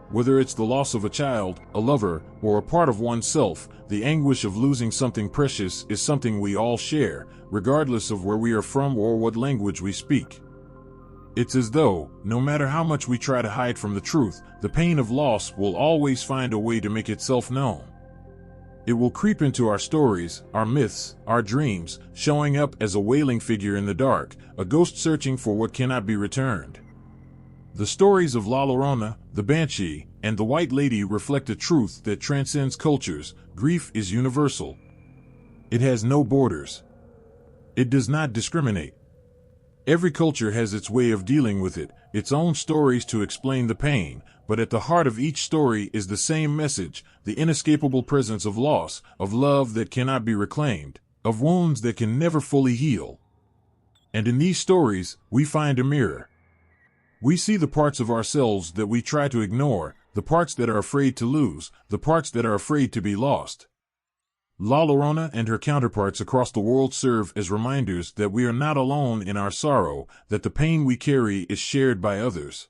Whether it's the loss of a child, a lover, or a part of oneself, the anguish of losing something precious is something we all share, regardless of where we are from or what language we speak. It's as though, no matter how much we try to hide from the truth, the pain of loss will always find a way to make itself known. It will creep into our stories, our myths, our dreams, showing up as a wailing figure in the dark, a ghost searching for what cannot be returned. The stories of La Llorona, the Banshee, and the White Lady reflect a truth that transcends cultures. Grief is universal. It has no borders. It does not discriminate. Every culture has its way of dealing with it, its own stories to explain the pain, but at the heart of each story is the same message, the inescapable presence of loss, of love that cannot be reclaimed, of wounds that can never fully heal. And in these stories, we find a mirror. We see the parts of ourselves that we try to ignore, the parts that are afraid to lose, the parts that are afraid to be lost. La Llorona and her counterparts across the world serve as reminders that we are not alone in our sorrow, that the pain we carry is shared by others.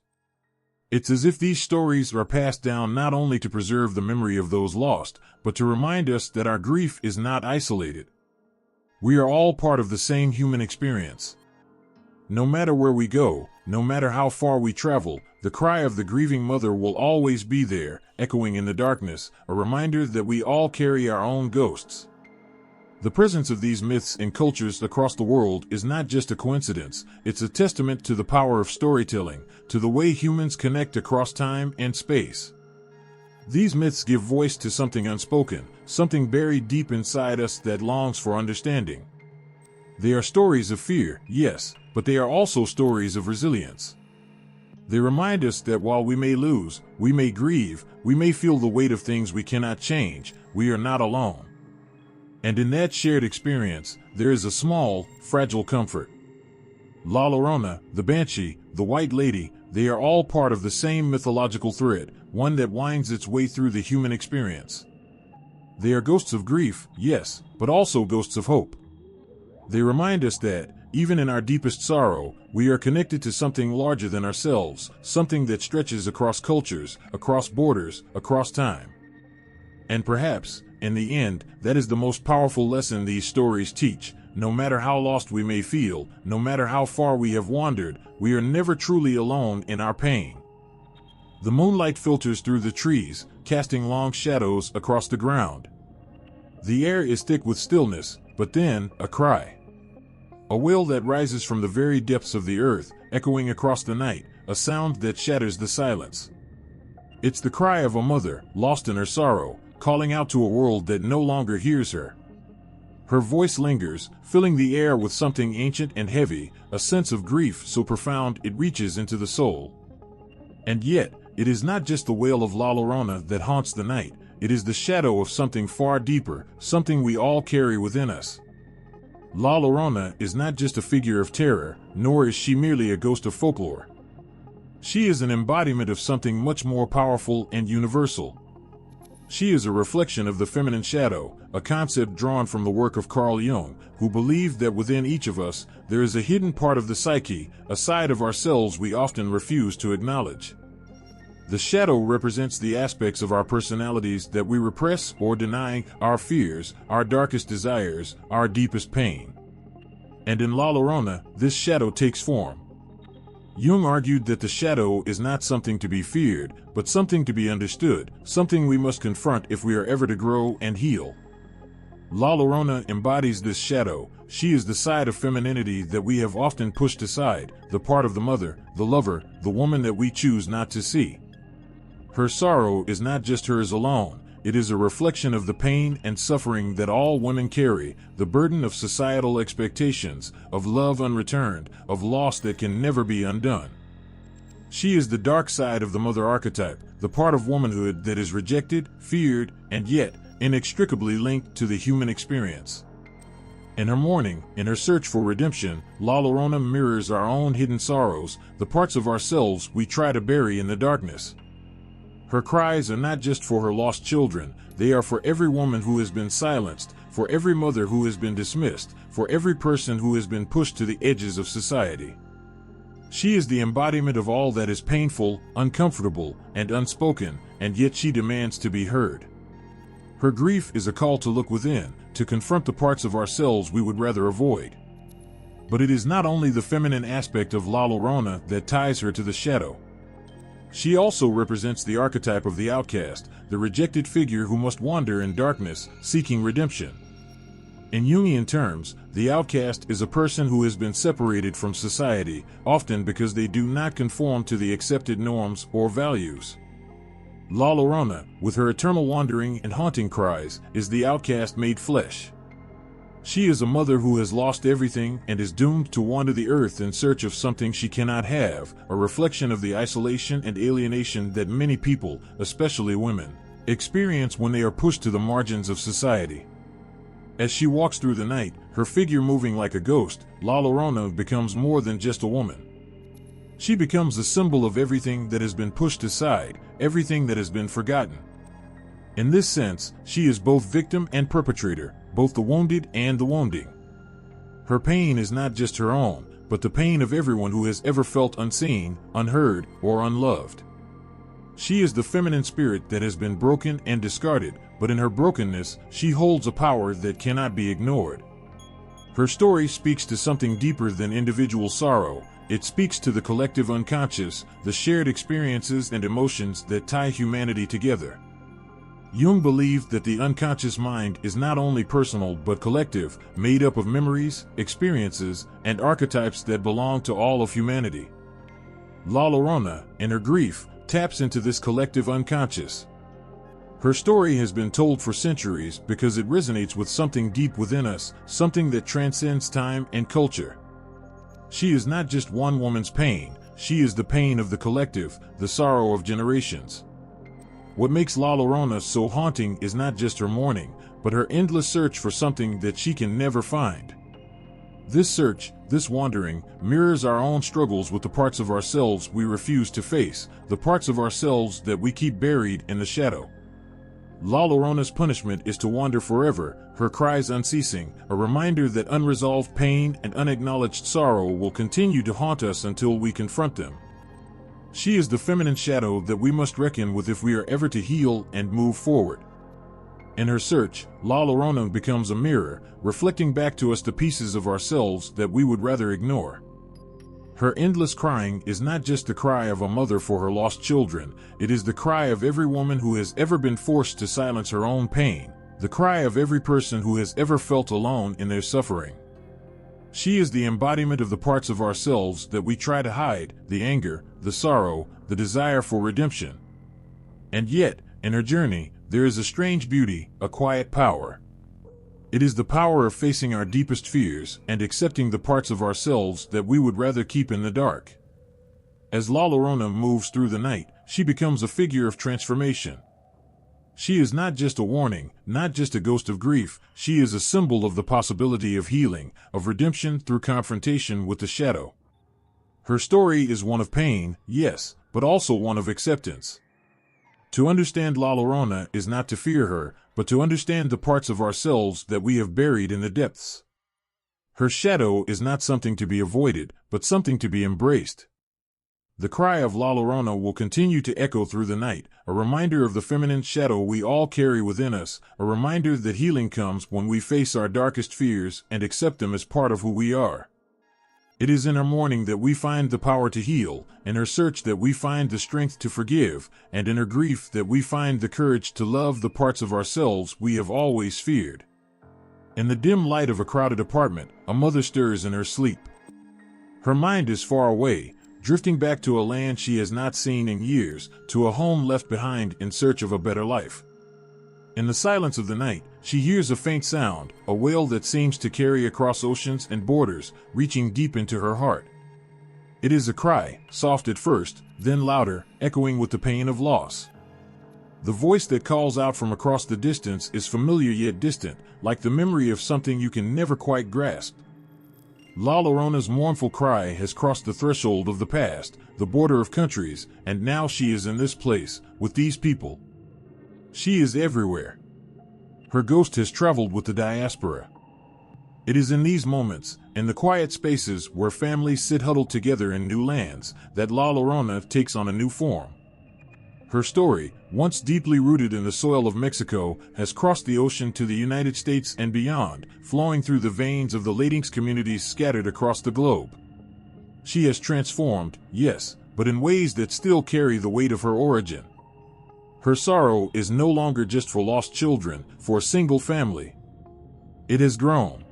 It's as if these stories are passed down not only to preserve the memory of those lost, but to remind us that our grief is not isolated. We are all part of the same human experience. No matter where we go, no matter how far we travel, the cry of the grieving mother will always be there, echoing in the darkness, a reminder that we all carry our own ghosts. The presence of these myths in cultures across the world is not just a coincidence, it's a testament to the power of storytelling, to the way humans connect across time and space. These myths give voice to something unspoken, something buried deep inside us that longs for understanding. They are stories of fear, yes, but they are also stories of resilience. They remind us that while we may lose, we may grieve, we may feel the weight of things we cannot change, we are not alone. And in that shared experience, there is a small, fragile comfort. La Llorona, the Banshee, the White Lady, they are all part of the same mythological thread, one that winds its way through the human experience. They are ghosts of grief, yes, but also ghosts of hope. They remind us that, even in our deepest sorrow, we are connected to something larger than ourselves, something that stretches across cultures, across borders, across time. And perhaps, in the end, that is the most powerful lesson these stories teach. No matter how lost we may feel, no matter how far we have wandered, we are never truly alone in our pain. The moonlight filters through the trees, casting long shadows across the ground. The air is thick with stillness, but then, a cry. A wail that rises from the very depths of the earth, echoing across the night, a sound that shatters the silence. It's the cry of a mother, lost in her sorrow, calling out to a world that no longer hears her. Her voice lingers, filling the air with something ancient and heavy, a sense of grief so profound it reaches into the soul. And yet, it is not just the wail of La Llorona that haunts the night, it is the shadow of something far deeper, something we all carry within us. La Llorona is not just a figure of terror, nor is she merely a ghost of folklore. She is an embodiment of something much more powerful and universal. She is a reflection of the feminine shadow, a concept drawn from the work of Carl Jung, who believed that within each of us, there is a hidden part of the psyche, a side of ourselves we often refuse to acknowledge. The shadow represents the aspects of our personalities that we repress or deny, our fears, our darkest desires, our deepest pain. And in La Llorona, this shadow takes form. Jung argued that the shadow is not something to be feared, but something to be understood, something we must confront if we are ever to grow and heal. La Llorona embodies this shadow. She is the side of femininity that we have often pushed aside, the part of the mother, the lover, the woman that we choose not to see. Her sorrow is not just hers alone, it is a reflection of the pain and suffering that all women carry, the burden of societal expectations, of love unreturned, of loss that can never be undone. She is the dark side of the mother archetype, the part of womanhood that is rejected, feared, and yet inextricably linked to the human experience. In her mourning, in her search for redemption, La Llorona mirrors our own hidden sorrows, the parts of ourselves we try to bury in the darkness. Her cries are not just for her lost children, they are for every woman who has been silenced, for every mother who has been dismissed, for every person who has been pushed to the edges of society. She is the embodiment of all that is painful, uncomfortable, and unspoken, and yet she demands to be heard. Her grief is a call to look within, to confront the parts of ourselves we would rather avoid. But it is not only the feminine aspect of La Llorona that ties her to the shadow. She also represents the archetype of the outcast, the rejected figure who must wander in darkness, seeking redemption. In Jungian terms, the outcast is a person who has been separated from society, often because they do not conform to the accepted norms or values. La Llorona, with her eternal wandering and haunting cries, is the outcast made flesh. She is a mother who has lost everything and is doomed to wander the earth in search of something she cannot have, a reflection of the isolation and alienation that many people, especially women, experience when they are pushed to the margins of society. As she walks through the night, her figure moving like a ghost, La Llorona becomes more than just a woman. She becomes a symbol of everything that has been pushed aside, everything that has been forgotten. In this sense, she is both victim and perpetrator, both the wounded and the wounding. Her pain is not just her own, but the pain of everyone who has ever felt unseen, unheard, or unloved. She is the feminine spirit that has been broken and discarded, but in her brokenness, she holds a power that cannot be ignored. Her story speaks to something deeper than individual sorrow. It speaks to the collective unconscious, the shared experiences and emotions that tie humanity together. Jung believed that the unconscious mind is not only personal but collective, made up of memories, experiences, and archetypes that belong to all of humanity. La Llorona, in her grief, taps into this collective unconscious. Her story has been told for centuries because it resonates with something deep within us, something that transcends time and culture. She is not just one woman's pain, she is the pain of the collective, the sorrow of generations. What makes La Llorona so haunting is not just her mourning, but her endless search for something that she can never find. This search, this wandering, mirrors our own struggles with the parts of ourselves we refuse to face, the parts of ourselves that we keep buried in the shadow. La Llorona's punishment is to wander forever, her cries unceasing, a reminder that unresolved pain and unacknowledged sorrow will continue to haunt us until we confront them. She is the feminine shadow that we must reckon with if we are ever to heal and move forward. In her search, La Llorona becomes a mirror, reflecting back to us the pieces of ourselves that we would rather ignore. Her endless crying is not just the cry of a mother for her lost children, it is the cry of every woman who has ever been forced to silence her own pain, the cry of every person who has ever felt alone in their suffering. She is the embodiment of the parts of ourselves that we try to hide, the anger, the sorrow, the desire for redemption. And yet, in her journey, there is a strange beauty, a quiet power. It is the power of facing our deepest fears and accepting the parts of ourselves that we would rather keep in the dark. As La Llorona moves through the night, she becomes a figure of transformation. She is not just a warning, not just a ghost of grief, she is a symbol of the possibility of healing, of redemption through confrontation with the shadow. Her story is one of pain, yes, but also one of acceptance. To understand La Llorona is not to fear her, but to understand the parts of ourselves that we have buried in the depths. Her shadow is not something to be avoided, but something to be embraced. The cry of La Llorona will continue to echo through the night, a reminder of the feminine shadow we all carry within us, a reminder that healing comes when we face our darkest fears and accept them as part of who we are. It is in her mourning that we find the power to heal, in her search that we find the strength to forgive, and in her grief that we find the courage to love the parts of ourselves we have always feared. In the dim light of a crowded apartment, a mother stirs in her sleep. Her mind is far away, drifting back to a land she has not seen in years, to a home left behind in search of a better life. In the silence of the night, she hears a faint sound, a wail that seems to carry across oceans and borders, reaching deep into her heart. It is a cry, soft at first, then louder, echoing with the pain of loss. The voice that calls out from across the distance is familiar yet distant, like the memory of something you can never quite grasp. La Llorona's mournful cry has crossed the threshold of the past, the border of countries, and now she is in this place, with these people. She is everywhere. Her ghost has traveled with the diaspora. It is in these moments, in the quiet spaces where families sit huddled together in new lands, that La Llorona takes on a new form. Her story, once deeply rooted in the soil of Mexico, has crossed the ocean to the United States and beyond, flowing through the veins of the Latinx communities scattered across the globe. She has transformed, yes, but in ways that still carry the weight of her origin. Her sorrow is no longer just for lost children, for a single family. It has grown.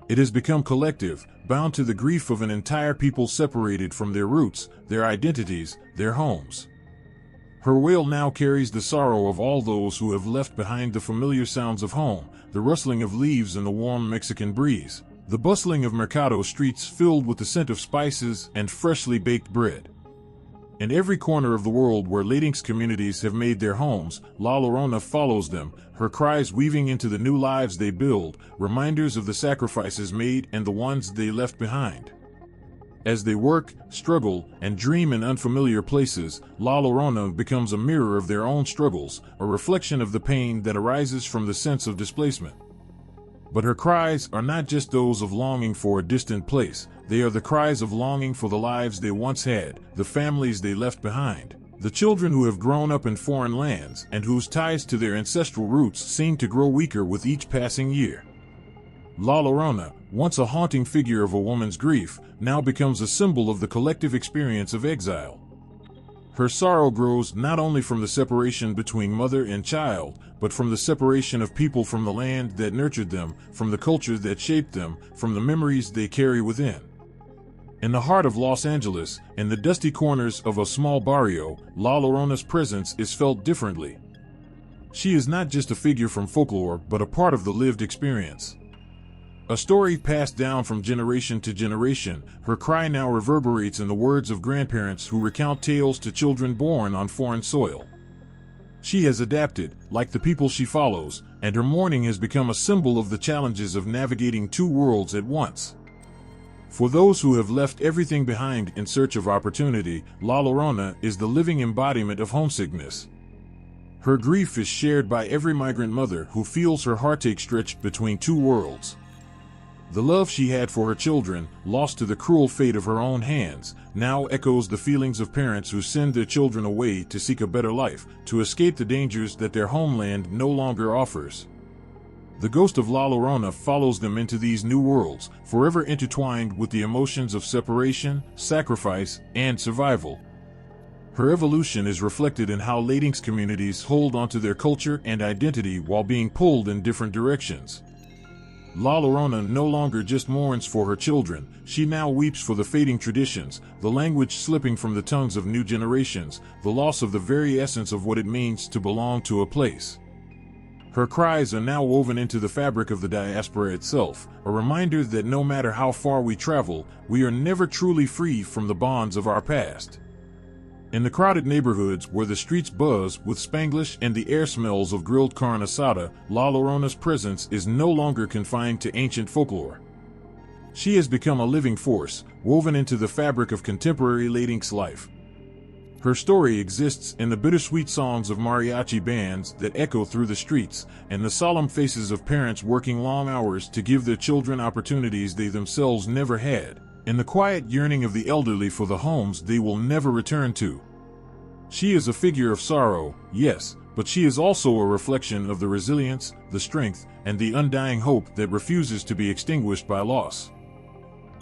It has become collective, bound to the grief of an entire people separated from their roots, their identities, their homes. Her wail now carries the sorrow of all those who have left behind the familiar sounds of home, the rustling of leaves in the warm Mexican breeze, the bustling of mercado streets filled with the scent of spices and freshly baked bread. In every corner of the world where Latinx communities have made their homes, La Llorona follows them, her cries weaving into the new lives they build, reminders of the sacrifices made and the ones they left behind. As they work, struggle, and dream in unfamiliar places, La Llorona becomes a mirror of their own struggles, a reflection of the pain that arises from the sense of displacement. But her cries are not just those of longing for a distant place, they are the cries of longing for the lives they once had, the families they left behind, the children who have grown up in foreign lands and whose ties to their ancestral roots seem to grow weaker with each passing year. La Llorona, once a haunting figure of a woman's grief, now becomes a symbol of the collective experience of exile. Her sorrow grows not only from the separation between mother and child, but from the separation of people from the land that nurtured them, from the culture that shaped them, from the memories they carry within. In the heart of Los Angeles, in the dusty corners of a small barrio, La Llorona's presence is felt differently. She is not just a figure from folklore, but a part of the lived experience. A story passed down from generation to generation, her cry now reverberates in the words of grandparents who recount tales to children born on foreign soil. She has adapted, like the people she follows, and her mourning has become a symbol of the challenges of navigating two worlds at once. For those who have left everything behind in search of opportunity, La Llorona is the living embodiment of homesickness. Her grief is shared by every migrant mother who feels her heartache stretched between two worlds. The love she had for her children, lost to the cruel fate of her own hands, now echoes the feelings of parents who send their children away to seek a better life, to escape the dangers that their homeland no longer offers. The ghost of La Llorona follows them into these new worlds, forever intertwined with the emotions of separation, sacrifice, and survival. Her evolution is reflected in how Latinx communities hold onto their culture and identity while being pulled in different directions. La Llorona no longer just mourns for her children, she now weeps for the fading traditions, the language slipping from the tongues of new generations, the loss of the very essence of what it means to belong to a place. Her cries are now woven into the fabric of the diaspora itself, a reminder that no matter how far we travel, we are never truly free from the bonds of our past. In the crowded neighborhoods where the streets buzz with Spanglish and the air smells of grilled carne asada, La Llorona's presence is no longer confined to ancient folklore. She has become a living force, woven into the fabric of contemporary Latinx life. Her story exists in the bittersweet songs of mariachi bands that echo through the streets, and the solemn faces of parents working long hours to give their children opportunities they themselves never had, in the quiet yearning of the elderly for the homes they will never return to. She is a figure of sorrow, yes, but she is also a reflection of the resilience, the strength, and the undying hope that refuses to be extinguished by loss.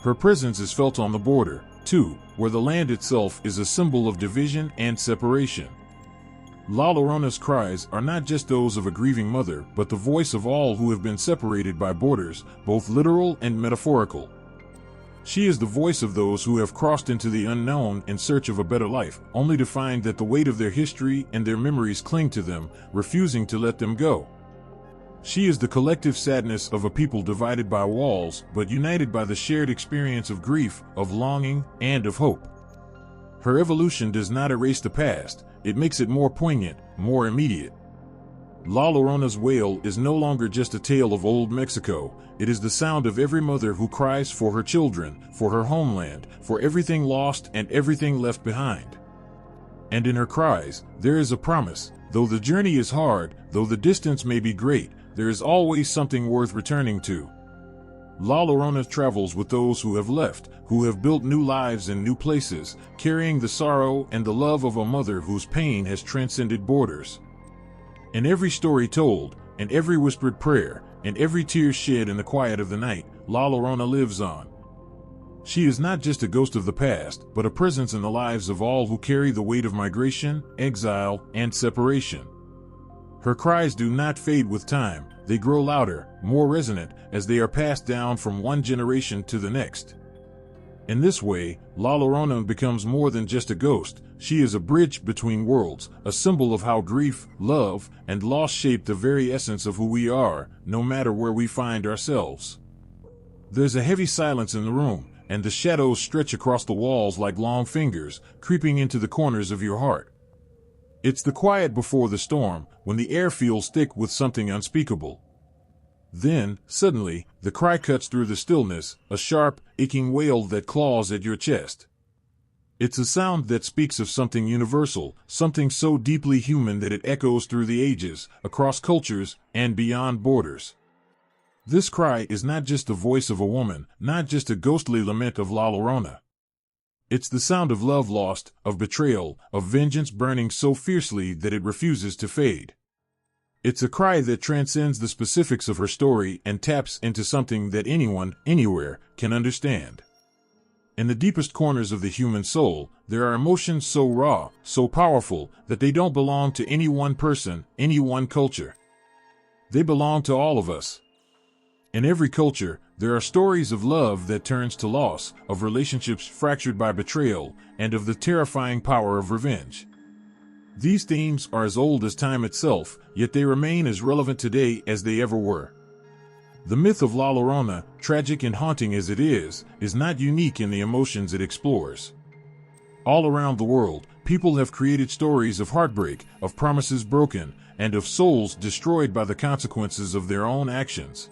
Her presence is felt on the border, too, where the land itself is a symbol of division and separation. La Llorona's cries are not just those of a grieving mother, but the voice of all who have been separated by borders, both literal and metaphorical. She is the voice of those who have crossed into the unknown in search of a better life, only to find that the weight of their history and their memories cling to them, refusing to let them go. She is the collective sadness of a people divided by walls, but united by the shared experience of grief, of longing, and of hope. Her evolution does not erase the past, it makes it more poignant, more immediate. La Llorona's wail is no longer just a tale of old Mexico, it is the sound of every mother who cries for her children, for her homeland, for everything lost and everything left behind. And in her cries, there is a promise. Though the journey is hard, though the distance may be great, there is always something worth returning to. La Llorona travels with those who have left, who have built new lives in new places, carrying the sorrow and the love of a mother whose pain has transcended borders. In every story told, in every whispered prayer, in every tear shed in the quiet of the night, La Llorona lives on. She is not just a ghost of the past, but a presence in the lives of all who carry the weight of migration, exile, and separation. Her cries do not fade with time, they grow louder, more resonant, as they are passed down from one generation to the next. In this way, La Llorona becomes more than just a ghost, she is a bridge between worlds, a symbol of how grief, love, and loss shape the very essence of who we are, no matter where we find ourselves. There's a heavy silence in the room, and the shadows stretch across the walls like long fingers, creeping into the corners of your heart. It's the quiet before the storm, when the air feels thick with something unspeakable. Then, suddenly, the cry cuts through the stillness, a sharp, aching wail that claws at your chest. It's a sound that speaks of something universal, something so deeply human that it echoes through the ages, across cultures, and beyond borders. This cry is not just the voice of a woman, not just a ghostly lament of La Llorona. It's the sound of love lost, of betrayal, of vengeance burning so fiercely that it refuses to fade. It's a cry that transcends the specifics of her story and taps into something that anyone, anywhere, can understand. In the deepest corners of the human soul, there are emotions so raw, so powerful, that they don't belong to any one person, any one culture. They belong to all of us. In every culture, there are stories of love that turns to loss, of relationships fractured by betrayal, and of the terrifying power of revenge. These themes are as old as time itself, yet they remain as relevant today as they ever were. The myth of La Llorona, tragic and haunting as it is not unique in the emotions it explores. All around the world, people have created stories of heartbreak, of promises broken, and of souls destroyed by the consequences of their own actions.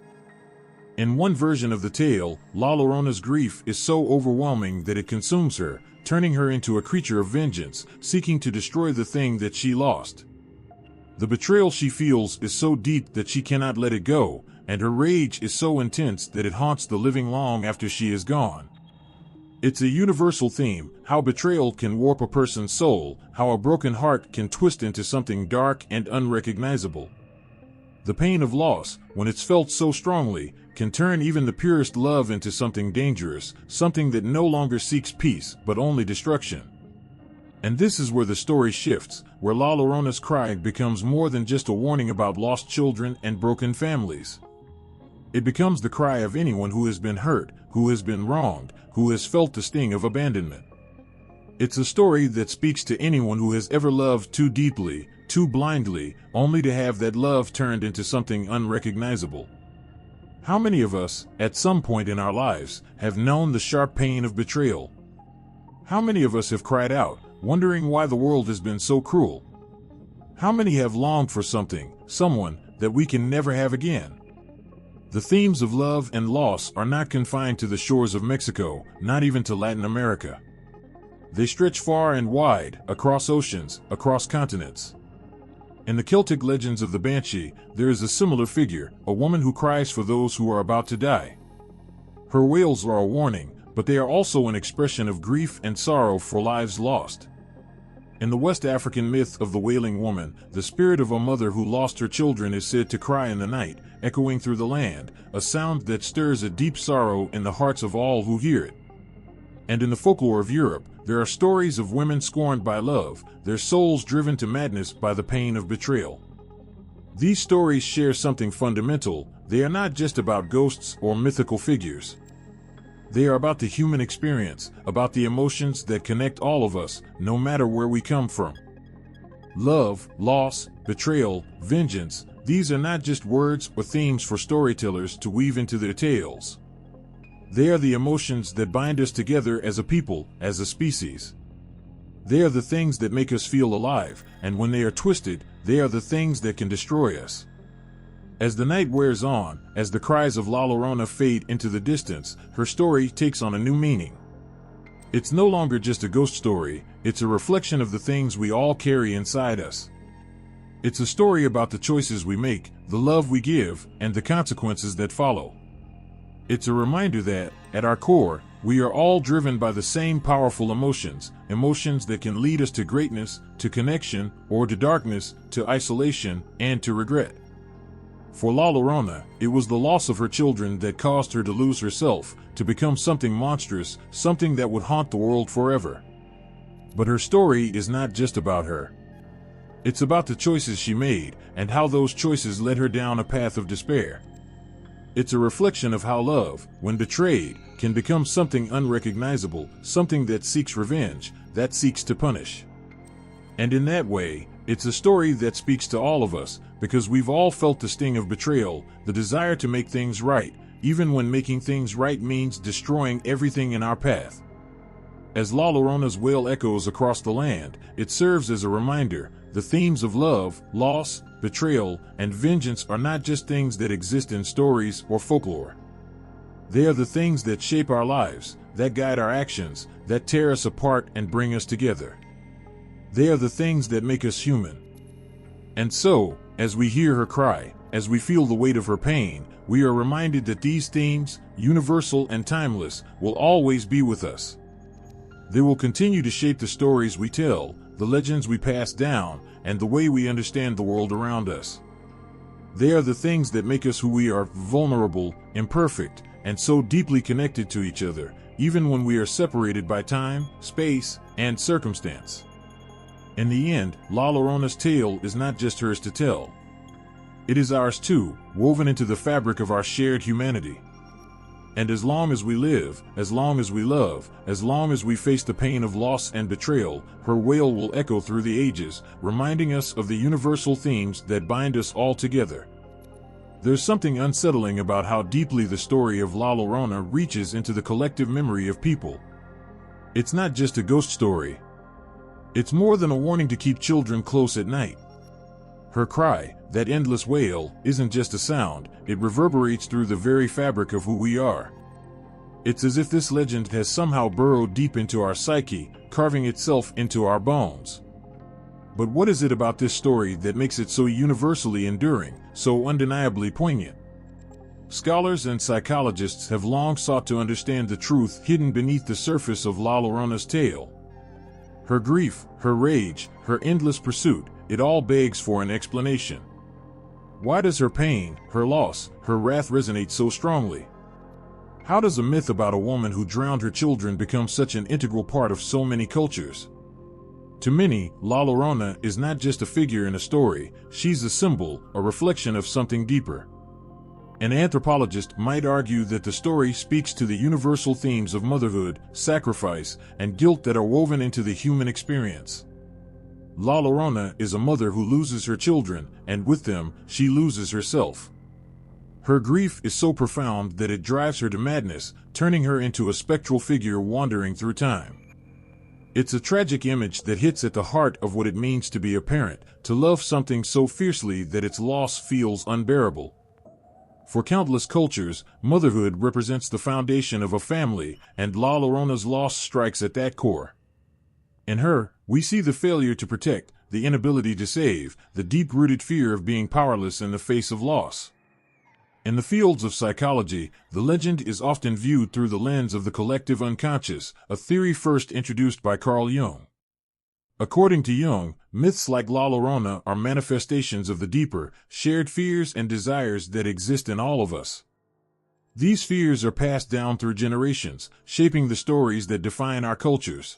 In one version of the tale, La Llorona's grief is so overwhelming that it consumes her, turning her into a creature of vengeance, seeking to destroy the thing that she lost. The betrayal she feels is so deep that she cannot let it go, and her rage is so intense that it haunts the living long after she is gone. It's a universal theme, how betrayal can warp a person's soul, how a broken heart can twist into something dark and unrecognizable. The pain of loss, when it's felt so strongly, can turn even the purest love into something dangerous, something that no longer seeks peace, but only destruction. And this is where the story shifts, where La Llorona's cry becomes more than just a warning about lost children and broken families. It becomes the cry of anyone who has been hurt, who has been wronged, who has felt the sting of abandonment. It's a story that speaks to anyone who has ever loved too deeply, too blindly, only to have that love turned into something unrecognizable. How many of us, at some point in our lives, have known the sharp pain of betrayal? How many of us have cried out, wondering why the world has been so cruel? How many have longed for something, someone, that we can never have again? The themes of love and loss are not confined to the shores of Mexico, not even to Latin America. They stretch far and wide, across oceans, across continents. In the Celtic legends of the Banshee, there is a similar figure, a woman who cries for those who are about to die. Her wails are a warning, but they are also an expression of grief and sorrow for lives lost. In the West African myth of the Wailing Woman, the spirit of a mother who lost her children is said to cry in the night, echoing through the land, a sound that stirs a deep sorrow in the hearts of all who hear it. And in the folklore of Europe, there are stories of women scorned by love, their souls driven to madness by the pain of betrayal. These stories share something fundamental. They are not just about ghosts or mythical figures. They are about the human experience, about the emotions that connect all of us, no matter where we come from. Love, loss, betrayal, vengeance, these are not just words or themes for storytellers to weave into their tales. They are the emotions that bind us together as a people, as a species. They are the things that make us feel alive, and when they are twisted, they are the things that can destroy us. As the night wears on, as the cries of La Llorona fade into the distance, her story takes on a new meaning. It's no longer just a ghost story, it's a reflection of the things we all carry inside us. It's a story about the choices we make, the love we give, and the consequences that follow. It's a reminder that, at our core, we are all driven by the same powerful emotions, emotions that can lead us to greatness, to connection, or to darkness, to isolation, and to regret. For La Llorona, it was the loss of her children that caused her to lose herself, to become something monstrous, something that would haunt the world forever. But her story is not just about her. It's about the choices she made, and how those choices led her down a path of despair. It's a reflection of how love, when betrayed, can become something unrecognizable, something that seeks revenge, that seeks to punish. And in that way, it's a story that speaks to all of us, because we've all felt the sting of betrayal, the desire to make things right, even when making things right means destroying everything in our path. As La Llorona's wail echoes across the land, it serves as a reminder, the themes of love, loss, betrayal, and vengeance are not just things that exist in stories or folklore. They are the things that shape our lives, that guide our actions, that tear us apart and bring us together. They are the things that make us human. And so, as we hear her cry, as we feel the weight of her pain, we are reminded that these themes, universal and timeless, will always be with us. They will continue to shape the stories we tell, the legends we pass down, and the way we understand the world around us. They are the things that make us who we are, vulnerable, imperfect, and so deeply connected to each other, even when we are separated by time, space, and circumstance. In the end, La Llorona's tale is not just hers to tell. It is ours too, woven into the fabric of our shared humanity. And as long as we live, as long as we love, as long as we face the pain of loss and betrayal, her wail will echo through the ages, reminding us of the universal themes that bind us all together. There's something unsettling about how deeply the story of La Llorona reaches into the collective memory of people. It's not just a ghost story. It's more than a warning to keep children close at night. Her cry, that endless wail, isn't just a sound, it reverberates through the very fabric of who we are. It's as if this legend has somehow burrowed deep into our psyche, carving itself into our bones. But what is it about this story that makes it so universally enduring, so undeniably poignant? Scholars and psychologists have long sought to understand the truth hidden beneath the surface of La Llorona's tale. Her grief, her rage, her endless pursuit, it all begs for an explanation. Why does her pain, her loss, her wrath resonate so strongly? How does a myth about a woman who drowned her children become such an integral part of so many cultures? To many, La Llorona is not just a figure in a story, she's a symbol, a reflection of something deeper. An anthropologist might argue that the story speaks to the universal themes of motherhood, sacrifice, and guilt that are woven into the human experience. La Llorona is a mother who loses her children, and with them, she loses herself. Her grief is so profound that it drives her to madness, turning her into a spectral figure wandering through time. It's a tragic image that hits at the heart of what it means to be a parent, to love something so fiercely that its loss feels unbearable. For countless cultures, motherhood represents the foundation of a family, and La Llorona's loss strikes at that core. In her, we see the failure to protect, the inability to save, the deep-rooted fear of being powerless in the face of loss. In the fields of psychology, the legend is often viewed through the lens of the collective unconscious, a theory first introduced by Carl Jung. According to Jung, myths like La Llorona are manifestations of the deeper, shared fears and desires that exist in all of us. These fears are passed down through generations, shaping the stories that define our cultures.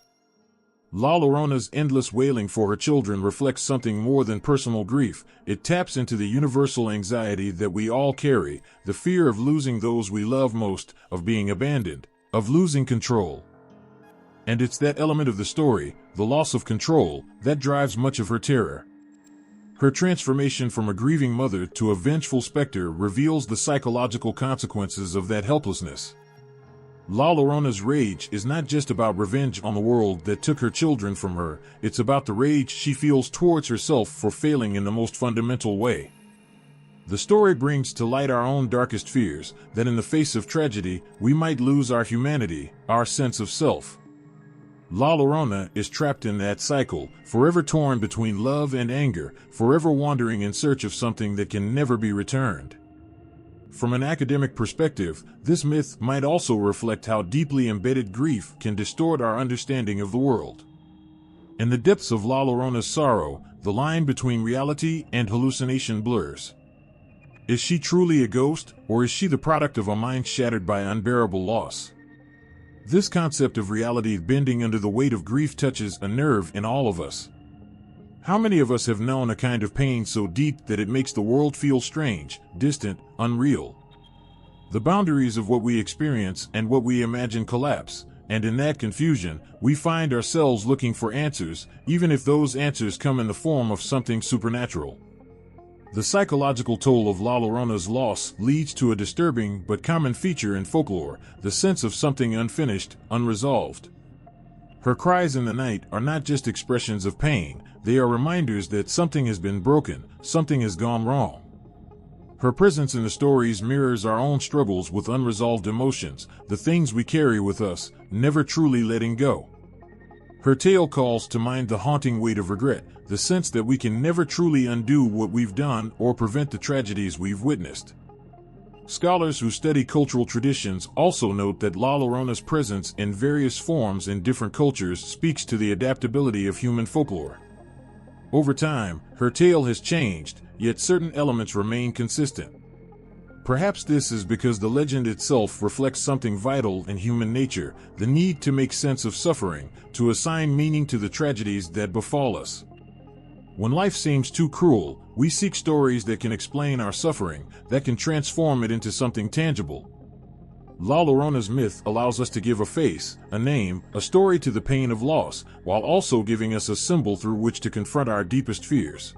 La Llorona's endless wailing for her children reflects something more than personal grief. It taps into the universal anxiety that we all carry, the fear of losing those we love most, of being abandoned, of losing control. And it's that element of the story, the loss of control, that drives much of her terror. Her transformation from a grieving mother to a vengeful specter reveals the psychological consequences of that helplessness. La Llorona's rage is not just about revenge on the world that took her children from her, it's about the rage she feels towards herself for failing in the most fundamental way. The story brings to light our own darkest fears, that in the face of tragedy, we might lose our humanity, our sense of self. La Llorona is trapped in that cycle, forever torn between love and anger, forever wandering in search of something that can never be returned. From an academic perspective, this myth might also reflect how deeply embedded grief can distort our understanding of the world. In the depths of La Llorona's sorrow, the line between reality and hallucination blurs. Is she truly a ghost, or is she the product of a mind shattered by unbearable loss? This concept of reality bending under the weight of grief touches a nerve in all of us. How many of us have known a kind of pain so deep that it makes the world feel strange, distant, unreal? The boundaries of what we experience and what we imagine collapse, and in that confusion, we find ourselves looking for answers, even if those answers come in the form of something supernatural. The psychological toll of La Llorona's loss leads to a disturbing but common feature in folklore, the sense of something unfinished, unresolved. Her cries in the night are not just expressions of pain, they are reminders that something has been broken, something has gone wrong. Her presence in the stories mirrors our own struggles with unresolved emotions, the things we carry with us, never truly letting go. Her tale calls to mind the haunting weight of regret, the sense that we can never truly undo what we've done or prevent the tragedies we've witnessed. Scholars who study cultural traditions also note that La Llorona's presence in various forms in different cultures speaks to the adaptability of human folklore. Over time, her tale has changed, yet certain elements remain consistent. Perhaps this is because the legend itself reflects something vital in human nature, the need to make sense of suffering, to assign meaning to the tragedies that befall us. When life seems too cruel, we seek stories that can explain our suffering, that can transform it into something tangible. La Llorona's myth allows us to give a face, a name, a story to the pain of loss, while also giving us a symbol through which to confront our deepest fears.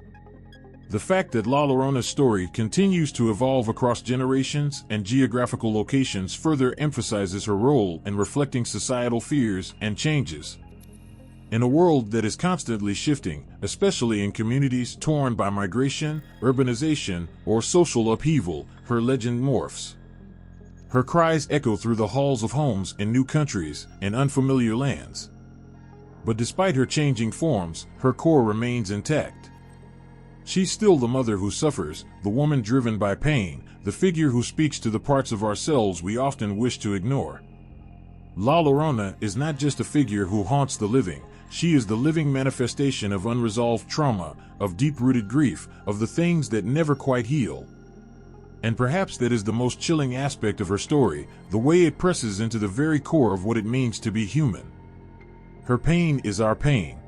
The fact that La Llorona's story continues to evolve across generations and geographical locations further emphasizes her role in reflecting societal fears and changes. In a world that is constantly shifting, especially in communities torn by migration, urbanization, or social upheaval, her legend morphs. Her cries echo through the halls of homes in new countries and unfamiliar lands. But despite her changing forms, her core remains intact. She's still the mother who suffers, the woman driven by pain, the figure who speaks to the parts of ourselves we often wish to ignore. La Llorona is not just a figure who haunts the living, she is the living manifestation of unresolved trauma, of deep-rooted grief, of the things that never quite heal. And perhaps that is the most chilling aspect of her story, the way it presses into the very core of what it means to be human. Her pain is our pain.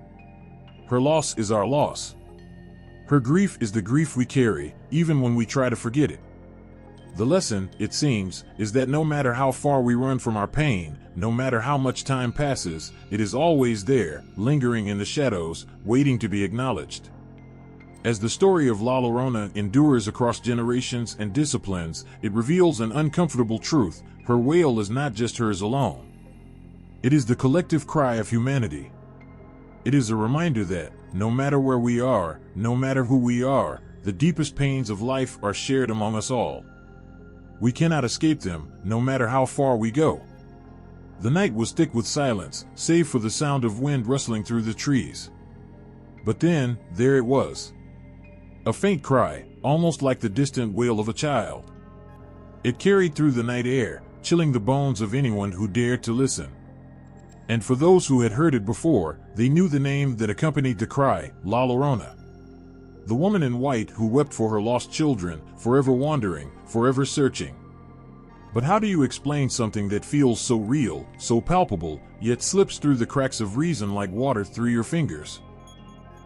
Her loss is our loss. Her grief is the grief we carry, even when we try to forget it. The lesson, it seems, is that no matter how far we run from our pain, no matter how much time passes, it is always there, lingering in the shadows, waiting to be acknowledged. As the story of La Llorona endures across generations and disciplines, it reveals an uncomfortable truth: her wail is not just hers alone. It is the collective cry of humanity. It is a reminder that, no matter where we are, no matter who we are, the deepest pains of life are shared among us all. We cannot escape them, no matter how far we go. The night was thick with silence, save for the sound of wind rustling through the trees. But then, there it was. A faint cry, almost like the distant wail of a child. It carried through the night air, chilling the bones of anyone who dared to listen. And for those who had heard it before, they knew the name that accompanied the cry: La Llorona. The woman in white who wept for her lost children, forever wandering, forever searching. But how do you explain something that feels so real, so palpable, yet slips through the cracks of reason like water through your fingers?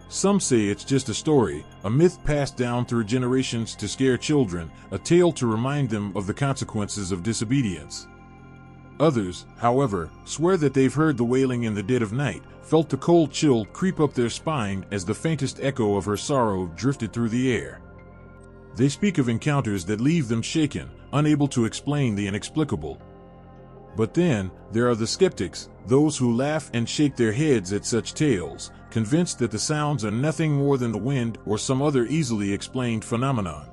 Some say it's just a story, a myth passed down through generations to scare children, a tale to remind them of the consequences of disobedience. Others, however, swear that they've heard the wailing in the dead of night, felt the cold chill creep up their spine as the faintest echo of her sorrow drifted through the air. They speak of encounters that leave them shaken, unable to explain the inexplicable. But then, there are the skeptics, those who laugh and shake their heads at such tales, convinced that the sounds are nothing more than the wind or some other easily explained phenomenon.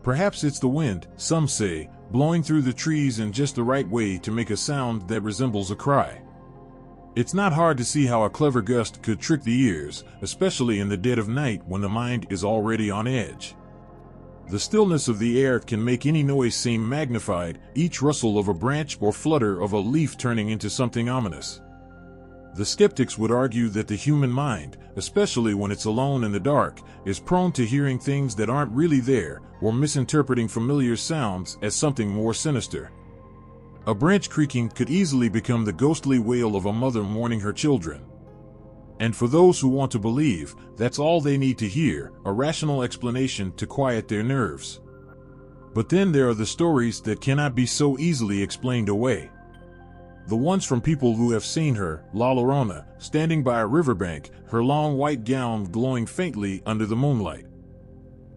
Perhaps it's the wind, some say, blowing through the trees in just the right way to make a sound that resembles a cry. It's not hard to see how a clever gust could trick the ears, especially in the dead of night when the mind is already on edge. The stillness of the air can make any noise seem magnified, each rustle of a branch or flutter of a leaf turning into something ominous. The skeptics would argue that the human mind, especially when it's alone in the dark, is prone to hearing things that aren't really there, or misinterpreting familiar sounds as something more sinister. A branch creaking could easily become the ghostly wail of a mother mourning her children. And for those who want to believe, that's all they need to hear, a rational explanation to quiet their nerves. But then there are the stories that cannot be so easily explained away. The ones from people who have seen her, La Llorona, standing by a riverbank, her long white gown glowing faintly under the moonlight.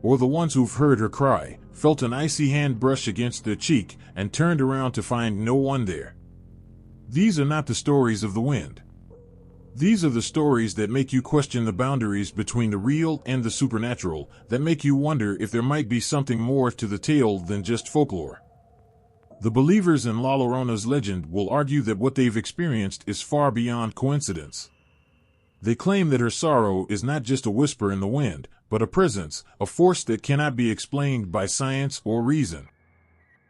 Or the ones who've heard her cry, felt an icy hand brush against their cheek, and turned around to find no one there. These are not the stories of the wind. These are the stories that make you question the boundaries between the real and the supernatural, that make you wonder if there might be something more to the tale than just folklore. The believers in La Llorona's legend will argue that what they've experienced is far beyond coincidence. They claim that her sorrow is not just a whisper in the wind, but a presence, a force that cannot be explained by science or reason.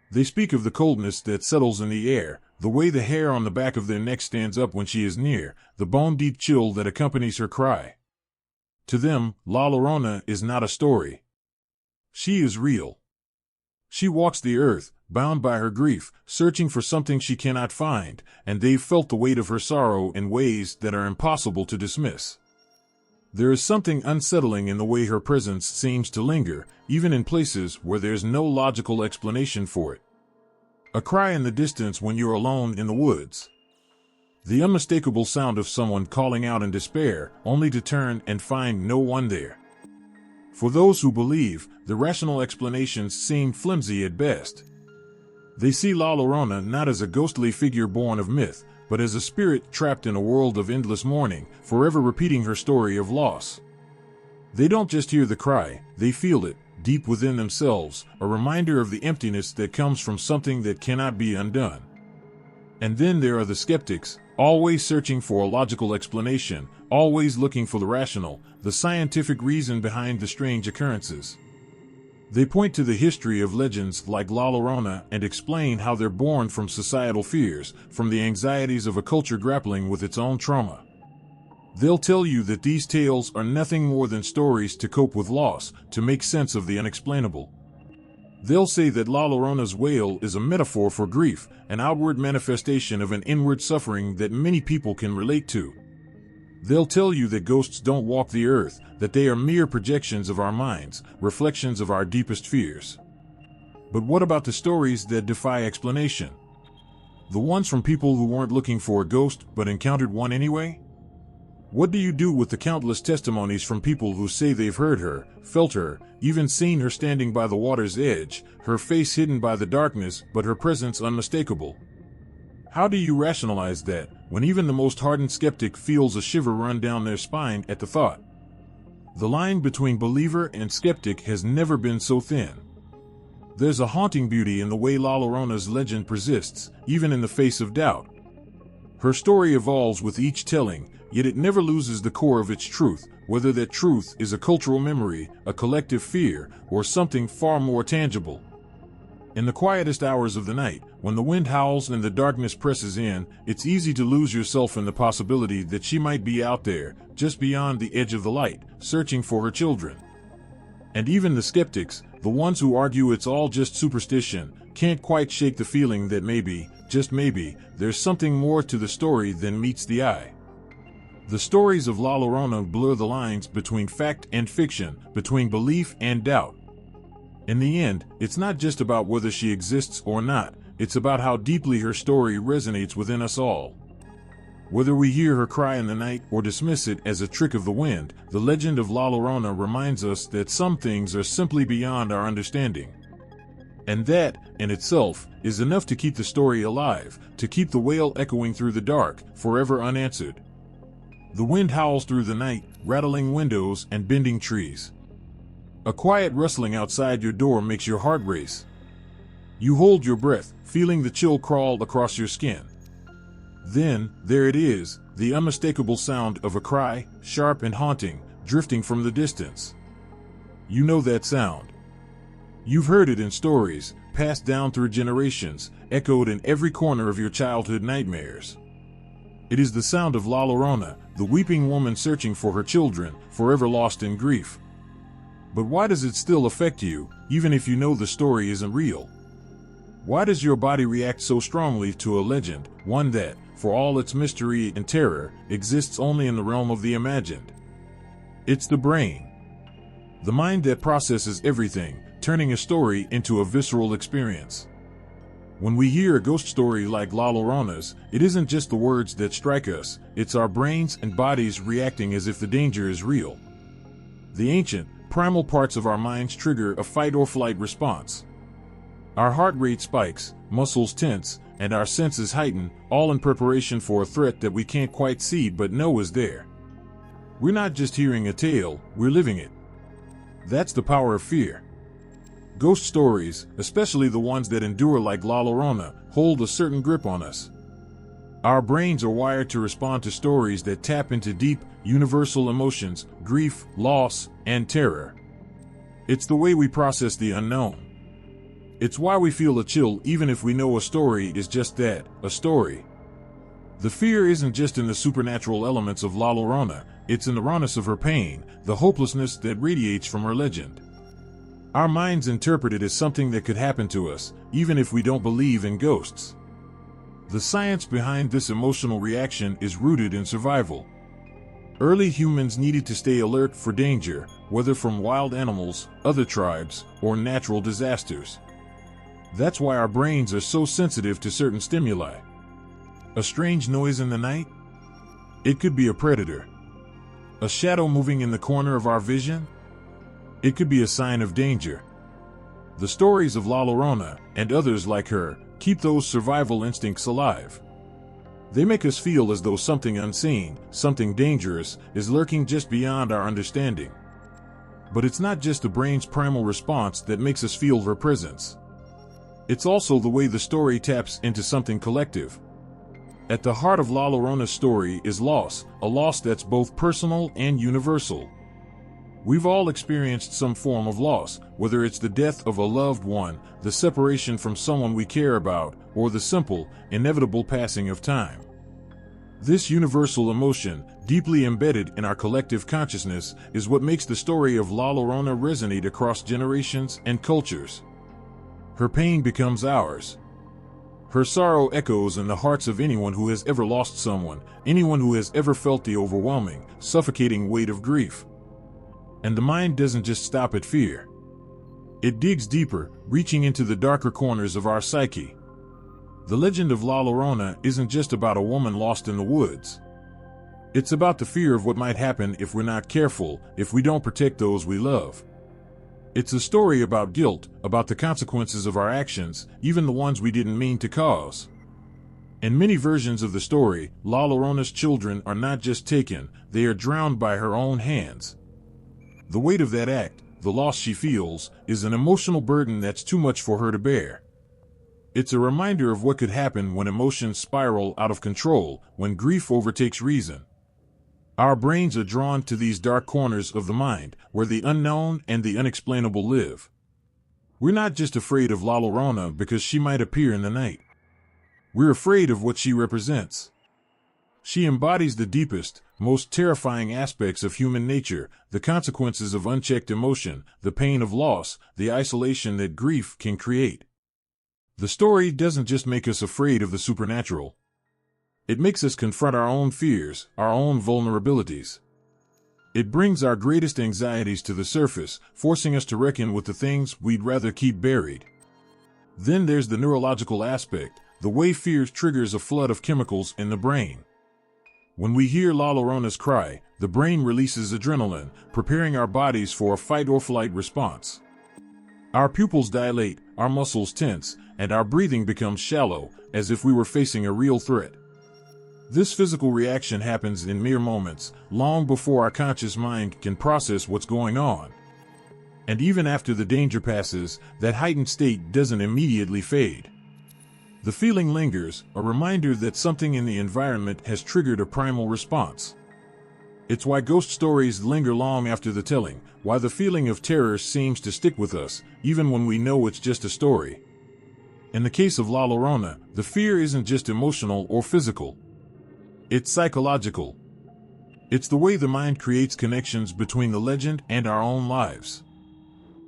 They speak of the coldness that settles in the air, the way the hair on the back of their neck stands up when she is near, the bone-deep chill that accompanies her cry. To them, La Llorona is not a story. She is real. She walks the earth, bound by her grief, searching for something she cannot find, and they've felt the weight of her sorrow in ways that are impossible to dismiss. There is something unsettling in the way her presence seems to linger, even in places where there's no logical explanation for it. A cry in the distance when you're alone in the woods. The unmistakable sound of someone calling out in despair, only to turn and find no one there. For those who believe, the rational explanations seem flimsy at best. They see La Llorona not as a ghostly figure born of myth, but as a spirit trapped in a world of endless mourning, forever repeating her story of loss. They don't just hear the cry, they feel it, deep within themselves, a reminder of the emptiness that comes from something that cannot be undone. And then there are the skeptics, always searching for a logical explanation, always looking for the rational, the scientific reason behind the strange occurrences. They point to the history of legends like La Llorona and explain how they're born from societal fears, from the anxieties of a culture grappling with its own trauma. They'll tell you that these tales are nothing more than stories to cope with loss, to make sense of the unexplainable. They'll say that La Llorona's wail is a metaphor for grief, an outward manifestation of an inward suffering that many people can relate to. They'll tell you that ghosts don't walk the earth, that they are mere projections of our minds, reflections of our deepest fears. But what about the stories that defy explanation? The ones from people who weren't looking for a ghost but encountered one anyway? What do you do with the countless testimonies from people who say they've heard her, felt her, even seen her standing by the water's edge, her face hidden by the darkness but her presence unmistakable? How do you rationalize that, when even the most hardened skeptic feels a shiver run down their spine at the thought? The line between believer and skeptic has never been so thin. There's a haunting beauty in the way La Llorona's legend persists, even in the face of doubt. Her story evolves with each telling, yet it never loses the core of its truth, whether that truth is a cultural memory, a collective fear, or something far more tangible. In the quietest hours of the night, when the wind howls and the darkness presses in, it's easy to lose yourself in the possibility that she might be out there, just beyond the edge of the light, searching for her children. And even the skeptics, the ones who argue it's all just superstition, can't quite shake the feeling that maybe, just maybe, there's something more to the story than meets the eye. The stories of La Llorona blur the lines between fact and fiction, between belief and doubt. In the end, it's not just about whether she exists or not, it's about how deeply her story resonates within us all. Whether we hear her cry in the night or dismiss it as a trick of the wind, the legend of La Llorona reminds us that some things are simply beyond our understanding. And that, in itself, is enough to keep the story alive, to keep the wail echoing through the dark, forever unanswered. The wind howls through the night, rattling windows and bending trees. A quiet rustling outside your door makes your heart race. You hold your breath, feeling the chill crawl across your skin. Then, there it is, the unmistakable sound of a cry, sharp and haunting, drifting from the distance. You know that sound. You've heard it in stories, passed down through generations, echoed in every corner of your childhood nightmares. It is the sound of La Llorona, the weeping woman searching for her children, forever lost in grief. But why does it still affect you, even if you know the story isn't real? Why does your body react so strongly to a legend, one that, for all its mystery and terror, exists only in the realm of the imagined? It's the brain. The mind that processes everything, turning a story into a visceral experience. When we hear a ghost story like La Llorona's, it isn't just the words that strike us, it's our brains and bodies reacting as if the danger is real. The ancient, primal parts of our minds trigger a fight-or-flight response. Our heart rate spikes, muscles tense, and our senses heighten, all in preparation for a threat that we can't quite see but know is there. We're not just hearing a tale, we're living it. That's the power of fear. Ghost stories, especially the ones that endure like La Llorona, hold a certain grip on us. Our brains are wired to respond to stories that tap into deep, universal emotions, grief, loss, and terror. It's the way we process the unknown. It's why we feel a chill even if we know a story is just that, a story. The fear isn't just in the supernatural elements of La Llorona, it's in the rawness of her pain, the hopelessness that radiates from her legend. Our minds interpret it as something that could happen to us, even if we don't believe in ghosts. The science behind this emotional reaction is rooted in survival. Early humans needed to stay alert for danger, whether from wild animals, other tribes, or natural disasters. That's why our brains are so sensitive to certain stimuli. A strange noise in the night? It could be a predator. A shadow moving in the corner of our vision? It could be a sign of danger. The stories of La Llorona, and others like her, keep those survival instincts alive. They make us feel as though something unseen, something dangerous, is lurking just beyond our understanding. But it's not just the brain's primal response that makes us feel her presence. It's also the way the story taps into something collective. At the heart of La Llorona's story is loss, a loss that's both personal and universal. We've all experienced some form of loss, whether it's the death of a loved one, the separation from someone we care about, or the simple, inevitable passing of time. This universal emotion, deeply embedded in our collective consciousness, is what makes the story of La Llorona resonate across generations and cultures. Her pain becomes ours. Her sorrow echoes in the hearts of anyone who has ever lost someone, anyone who has ever felt the overwhelming, suffocating weight of grief. And the mind doesn't just stop at fear. It digs deeper, reaching into the darker corners of our psyche. The legend of La Llorona isn't just about a woman lost in the woods. It's about the fear of what might happen if we're not careful, if we don't protect those we love. It's a story about guilt, about the consequences of our actions, even the ones we didn't mean to cause. In many versions of the story, La Llorona's children are not just taken, they are drowned by her own hands. The weight of that act, the loss she feels, is an emotional burden that's too much for her to bear. It's a reminder of what could happen when emotions spiral out of control, when grief overtakes reason. Our brains are drawn to these dark corners of the mind, where the unknown and the unexplainable live. We're not just afraid of La Llorona because she might appear in the night. We're afraid of what she represents. She embodies the deepest, most terrifying aspects of human nature, the consequences of unchecked emotion, the pain of loss, the isolation that grief can create. The story doesn't just make us afraid of the supernatural. It makes us confront our own fears, our own vulnerabilities. It brings our greatest anxieties to the surface, forcing us to reckon with the things we'd rather keep buried. Then there's the neurological aspect, the way fear triggers a flood of chemicals in the brain. When we hear La Llorona's cry, the brain releases adrenaline, preparing our bodies for a fight-or-flight response. Our pupils dilate, our muscles tense, and our breathing becomes shallow, as if we were facing a real threat. This physical reaction happens in mere moments, long before our conscious mind can process what's going on. And even after the danger passes, that heightened state doesn't immediately fade. The feeling lingers, a reminder that something in the environment has triggered a primal response. It's why ghost stories linger long after the telling, why the feeling of terror seems to stick with us, even when we know it's just a story. In the case of La Llorona, the fear isn't just emotional or physical. It's psychological. It's the way the mind creates connections between the legend and our own lives.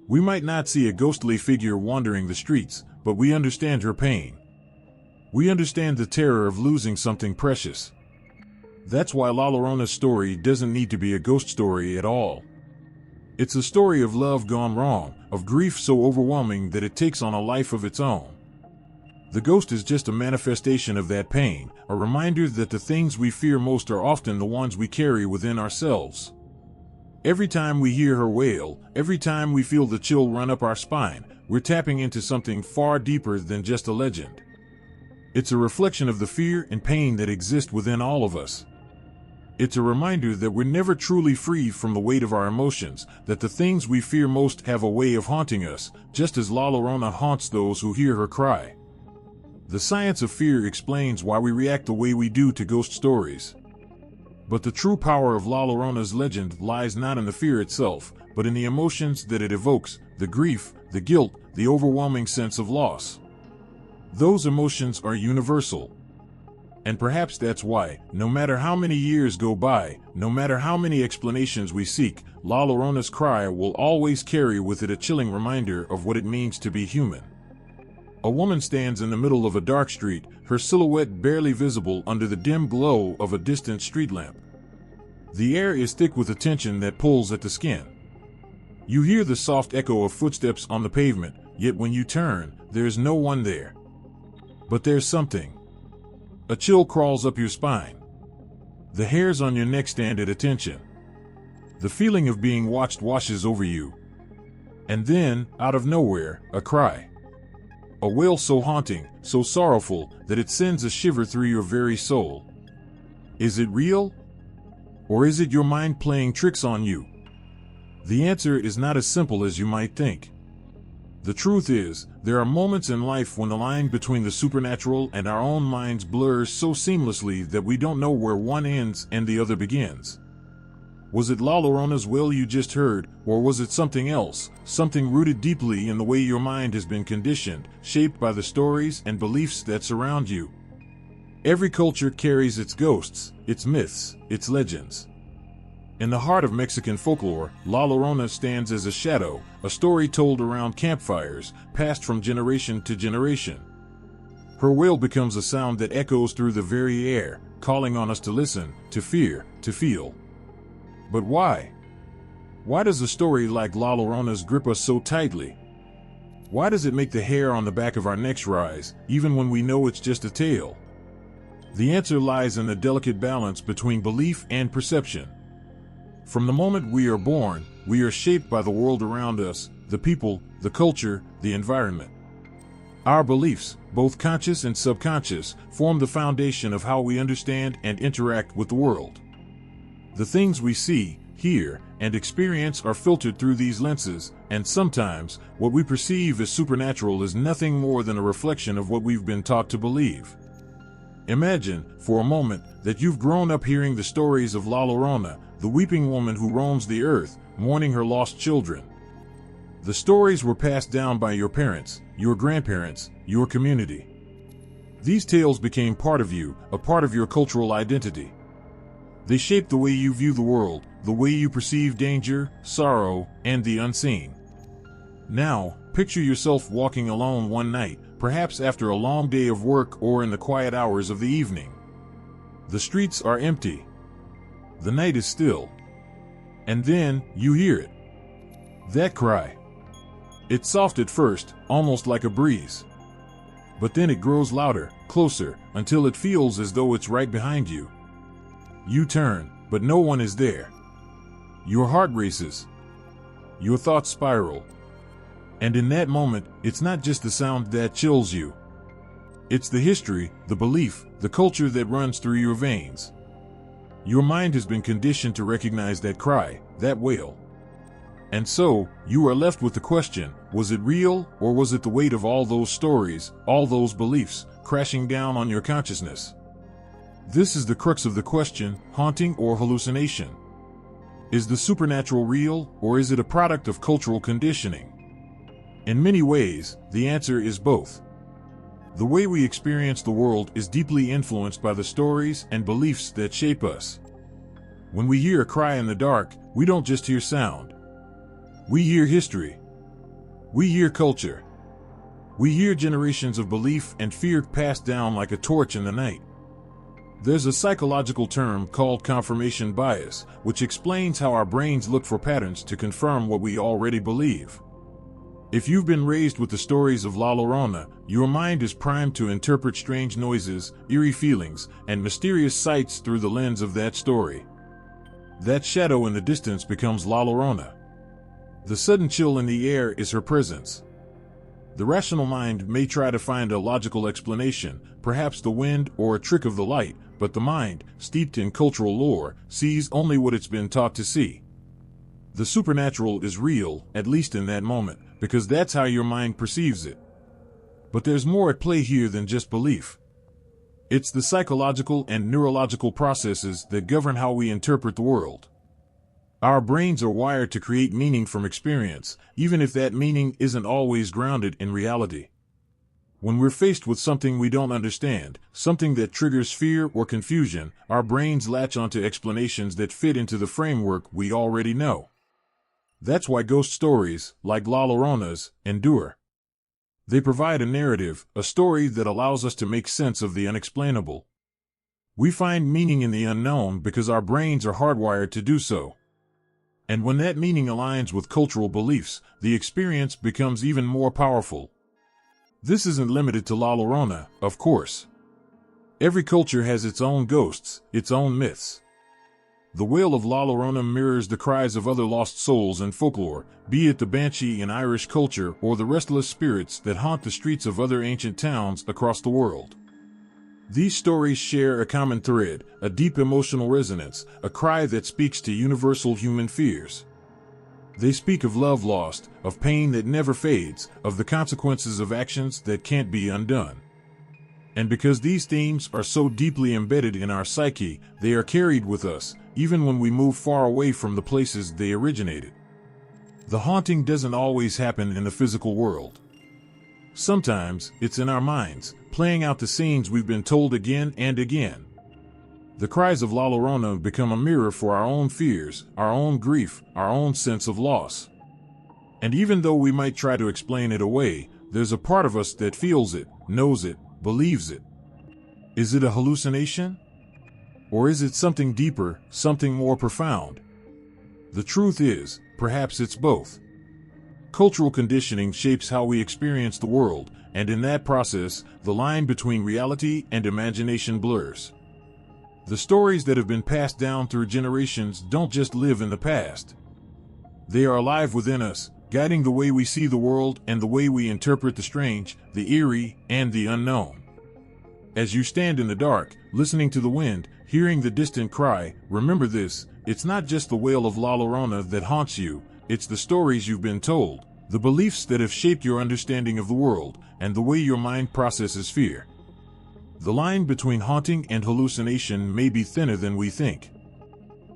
We might not see a ghostly figure wandering the streets, but we understand her pain. We understand the terror of losing something precious. That's why La Llorona's story doesn't need to be a ghost story at all. It's a story of love gone wrong, of grief so overwhelming that it takes on a life of its own. The ghost is just a manifestation of that pain, a reminder that the things we fear most are often the ones we carry within ourselves. Every time we hear her wail, every time we feel the chill run up our spine, we're tapping into something far deeper than just a legend. It's a reflection of the fear and pain that exist within all of us. It's a reminder that we're never truly free from the weight of our emotions, that the things we fear most have a way of haunting us, just as La Llorona haunts those who hear her cry. The science of fear explains why we react the way we do to ghost stories. But the true power of La Llorona's legend lies not in the fear itself, but in the emotions that it evokes, the grief, the guilt, the overwhelming sense of loss. Those emotions are universal. And perhaps that's why, no matter how many years go by, no matter how many explanations we seek, La Llorona's cry will always carry with it a chilling reminder of what it means to be human. A woman stands in the middle of a dark street, her silhouette barely visible under the dim glow of a distant street lamp. The air is thick with a tension that pulls at the skin. You hear the soft echo of footsteps on the pavement, yet when you turn, there is no one there. But there's something. A chill crawls up your spine. The hairs on your neck stand at attention. The feeling of being watched washes over you. And then, out of nowhere, a cry. A wail so haunting, so sorrowful, that it sends a shiver through your very soul. Is it real? Or is it your mind playing tricks on you? The answer is not as simple as you might think. The truth is, there are moments in life when the line between the supernatural and our own minds blurs so seamlessly that we don't know where one ends and the other begins. Was it La Llorona's wail you just heard, or was it something else, something rooted deeply in the way your mind has been conditioned, shaped by the stories and beliefs that surround you? Every culture carries its ghosts, its myths, its legends. In the heart of Mexican folklore, La Llorona stands as a shadow, a story told around campfires, passed from generation to generation. Her wail becomes a sound that echoes through the very air, calling on us to listen, to fear, to feel. But why? Why does a story like La Llorona's grip us so tightly? Why does it make the hair on the back of our necks rise, even when we know it's just a tale? The answer lies in the delicate balance between belief and perception. From the moment we are born, we are shaped by the world around us, the people, the culture, the environment. Our beliefs, both conscious and subconscious, form the foundation of how we understand and interact with the world. The things we see, hear, and experience are filtered through these lenses, and sometimes, what we perceive as supernatural is nothing more than a reflection of what we've been taught to believe. Imagine, for a moment, that you've grown up hearing the stories of La Llorona, the weeping woman who roams the earth, mourning her lost children. The stories were passed down by your parents, your grandparents, your community. These tales became part of you, a part of your cultural identity. They shaped the way you view the world, the way you perceive danger, sorrow, and the unseen. Now, picture yourself walking alone one night, perhaps after a long day of work or in the quiet hours of the evening. The streets are empty. The night is still. And then, you hear it. That cry. It's soft at first, almost like a breeze. But then it grows louder, closer, until it feels as though it's right behind you. You turn, but no one is there. Your heart races. Your thoughts spiral. And in that moment, it's not just the sound that chills you. It's the history, the belief, the culture that runs through your veins. Your mind has been conditioned to recognize that cry, that wail. And so, you are left with the question, was it real, or was it the weight of all those stories, all those beliefs, crashing down on your consciousness? This is the crux of the question, haunting or hallucination. Is the supernatural real, or is it a product of cultural conditioning? In many ways, the answer is both. The way we experience the world is deeply influenced by the stories and beliefs that shape us. When we hear a cry in the dark, we don't just hear sound. We hear history. We hear culture. We hear generations of belief and fear passed down like a torch in the night. There's a psychological term called confirmation bias, which explains how our brains look for patterns to confirm what we already believe. If you've been raised with the stories of La Llorona, your mind is primed to interpret strange noises, eerie feelings, and mysterious sights through the lens of that story. That shadow in the distance becomes La Llorona. The sudden chill in the air is her presence. The rational mind may try to find a logical explanation, perhaps the wind or a trick of the light, but the mind, steeped in cultural lore, sees only what it's been taught to see. The supernatural is real, at least in that moment, because that's how your mind perceives it. But there's more at play here than just belief. It's the psychological and neurological processes that govern how we interpret the world. Our brains are wired to create meaning from experience, even if that meaning isn't always grounded in reality. When we're faced with something we don't understand, something that triggers fear or confusion, our brains latch onto explanations that fit into the framework we already know. That's why ghost stories, like La Llorona's, endure. They provide a narrative, a story that allows us to make sense of the unexplainable. We find meaning in the unknown because our brains are hardwired to do so. And when that meaning aligns with cultural beliefs, the experience becomes even more powerful. This isn't limited to La Llorona, of course. Every culture has its own ghosts, its own myths. The wail of La Llorona mirrors the cries of other lost souls in folklore, be it the banshee in Irish culture or the restless spirits that haunt the streets of other ancient towns across the world. These stories share a common thread, a deep emotional resonance, a cry that speaks to universal human fears. They speak of love lost, of pain that never fades, of the consequences of actions that can't be undone. And because these themes are so deeply embedded in our psyche, they are carried with us, even when we move far away from the places they originated. The haunting doesn't always happen in the physical world. Sometimes, it's in our minds, playing out the scenes we've been told again and again. The cries of La Llorona become a mirror for our own fears, our own grief, our own sense of loss. And even though we might try to explain it away, there's a part of us that feels it, knows it, believes it. Is it a hallucination? Or is it something deeper, something more profound? The truth is, perhaps it's both. Cultural conditioning shapes how we experience the world, and in that process, the line between reality and imagination blurs. The stories that have been passed down through generations don't just live in the past. They are alive within us, guiding the way we see the world and the way we interpret the strange, the eerie, and the unknown. As you stand in the dark, listening to the wind, hearing the distant cry, remember this: it's not just the wail of La Llorona that haunts you, it's the stories you've been told, the beliefs that have shaped your understanding of the world, and the way your mind processes fear. The line between haunting and hallucination may be thinner than we think.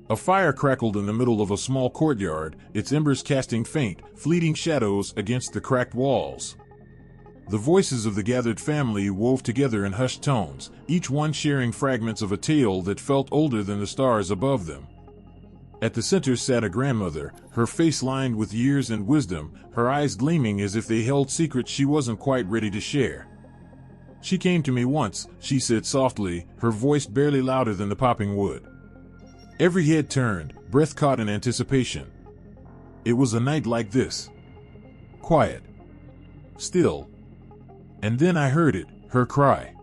A fire crackled in the middle of a small courtyard, its embers casting faint, fleeting shadows against the cracked walls. The voices of the gathered family wove together in hushed tones, each one sharing fragments of a tale that felt older than the stars above them. At the center sat a grandmother, her face lined with years and wisdom, her eyes gleaming as if they held secrets she wasn't quite ready to share. "She came to me once," she said softly, her voice barely louder than the popping wood. Every head turned, breath caught in anticipation. It was a night like this. Quiet. Still. And then I heard it, her cry.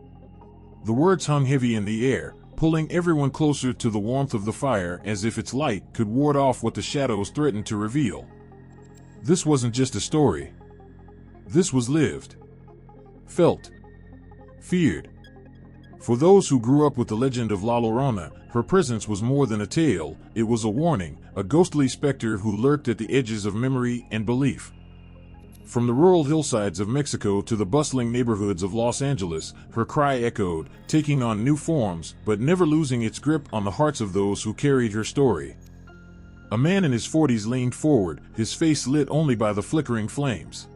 The words hung heavy in the air, pulling everyone closer to the warmth of the fire as if its light could ward off what the shadows threatened to reveal. This wasn't just a story. This was lived. Felt. Feared. For those who grew up with the legend of La Llorona, her presence was more than a tale, it was a warning, a ghostly specter who lurked at the edges of memory and belief. From the rural hillsides of Mexico to the bustling neighborhoods of Los Angeles, her cry echoed, taking on new forms, but never losing its grip on the hearts of those who carried her story. A man in his 40s leaned forward, his face lit only by the flickering flames.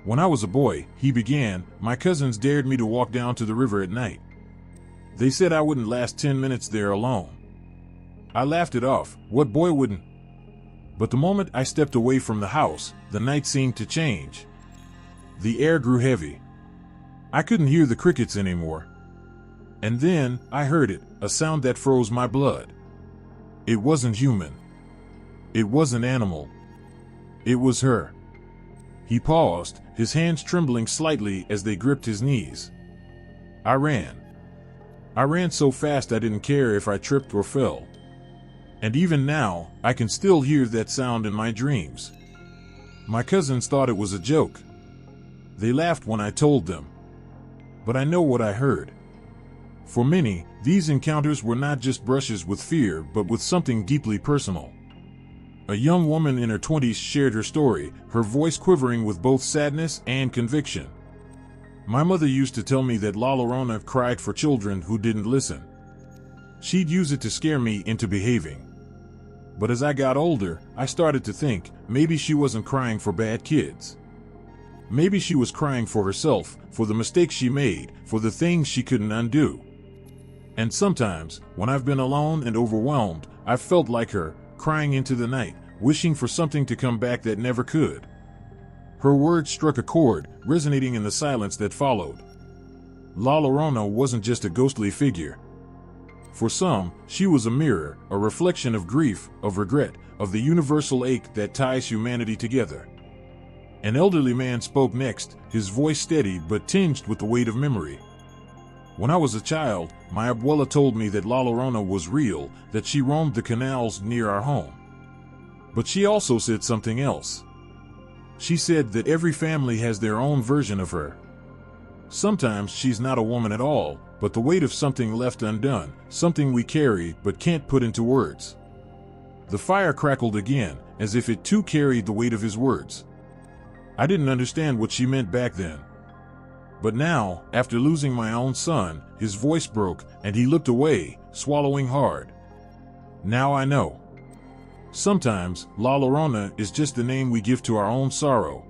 "When I was a boy," he began, "my cousins dared me to walk down to the river at night. They said I wouldn't last 10 minutes there alone. I laughed it off, what boy wouldn't? But the moment I stepped away from the house, the night seemed to change. The air grew heavy. I couldn't hear the crickets anymore. And then, I heard it, a sound that froze my blood. It wasn't human. It wasn't animal. It was her." He paused, his hands trembling slightly as they gripped his knees. I ran. I ran so fast I didn't care if I tripped or fell. And even now, I can still hear that sound in my dreams. My cousins thought it was a joke. They laughed when I told them. But I know what I heard. For many, these encounters were not just brushes with fear, but with something deeply personal. A young woman in her 20s shared her story, her voice quivering with both sadness and conviction. "My mother used to tell me that La Llorona cried for children who didn't listen. She'd use it to scare me into behaving. But as I got older, I started to think, maybe she wasn't crying for bad kids. Maybe she was crying for herself, for the mistakes she made, for the things she couldn't undo. And sometimes, when I've been alone and overwhelmed, I've felt like her, crying into the night, wishing for something to come back that never could." Her words struck a chord, resonating in the silence that followed. La Llorona wasn't just a ghostly figure. For some, she was a mirror, a reflection of grief, of regret, of the universal ache that ties humanity together. An elderly man spoke next, his voice steady but tinged with the weight of memory. When I was a child, my abuela told me that La Llorona was real, that she roamed the canals near our home. But she also said something else. She said that every family has their own version of her. Sometimes she's not a woman at all, but the weight of something left undone, something we carry but can't put into words. The fire crackled again, as if it too carried the weight of his words. I didn't understand what she meant back then. But now, after losing my own son, his voice broke, and he looked away, swallowing hard. Now I know. Sometimes, La Llorona is just the name we give to our own sorrow.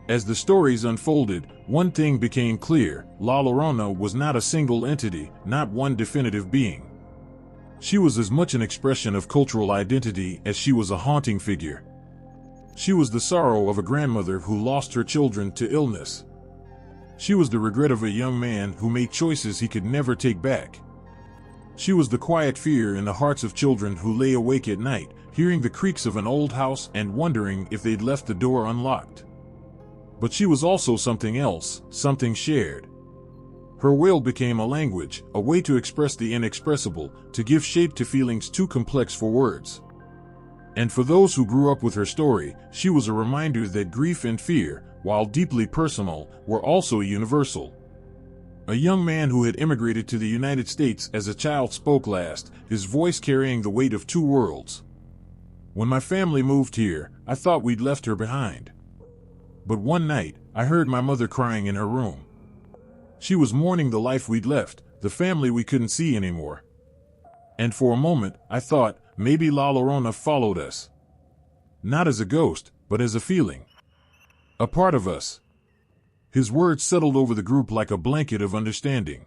As the stories unfolded, one thing became clear: La Llorona was not a single entity, not one definitive being. She was as much an expression of cultural identity as she was a haunting figure. She was the sorrow of a grandmother who lost her children to illness. She was the regret of a young man who made choices he could never take back. She was the quiet fear in the hearts of children who lay awake at night, hearing the creaks of an old house and wondering if they'd left the door unlocked. But she was also something else, something shared. Her wail became a language, a way to express the inexpressible, to give shape to feelings too complex for words. And for those who grew up with her story, she was a reminder that grief and fear, while deeply personal, were also universal. A young man who had immigrated to the United States as a child spoke last, his voice carrying the weight of two worlds. When my family moved here, I thought we'd left her behind. But one night, I heard my mother crying in her room. She was mourning the life we'd left, the family we couldn't see anymore. And for a moment, I thought, maybe La Llorona followed us. Not as a ghost, but as a feeling. A part of us. His words settled over the group like a blanket of understanding.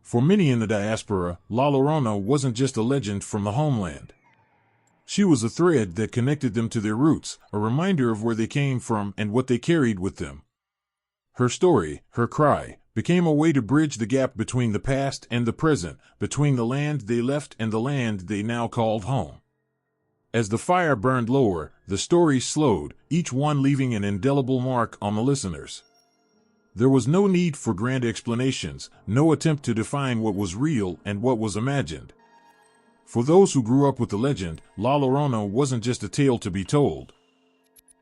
For many in the diaspora, La Llorona wasn't just a legend from the homeland. She was a thread that connected them to their roots, a reminder of where they came from and what they carried with them. Her story, her cry, became a way to bridge the gap between the past and the present, between the land they left and the land they now called home. As the fire burned lower, the stories slowed, each one leaving an indelible mark on the listeners. There was no need for grand explanations, no attempt to define what was real and what was imagined. For those who grew up with the legend, La Llorona wasn't just a tale to be told.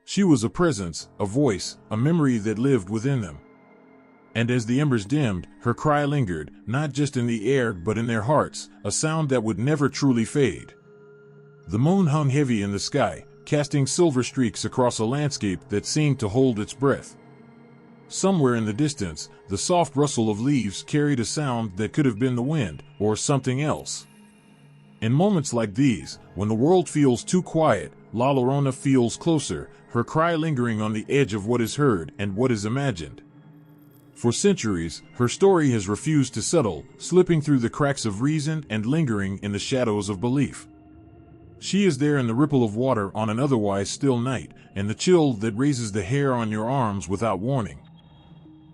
She was a presence, a voice, a memory that lived within them. And as the embers dimmed, her cry lingered, not just in the air but in their hearts, a sound that would never truly fade. The moon hung heavy in the sky, casting silver streaks across a landscape that seemed to hold its breath. Somewhere in the distance, the soft rustle of leaves carried a sound that could have been the wind, or something else. In moments like these, when the world feels too quiet, La Llorona feels closer, her cry lingering on the edge of what is heard and what is imagined. For centuries, her story has refused to settle, slipping through the cracks of reason and lingering in the shadows of belief. She is there in the ripple of water on an otherwise still night, and the chill that raises the hair on your arms without warning.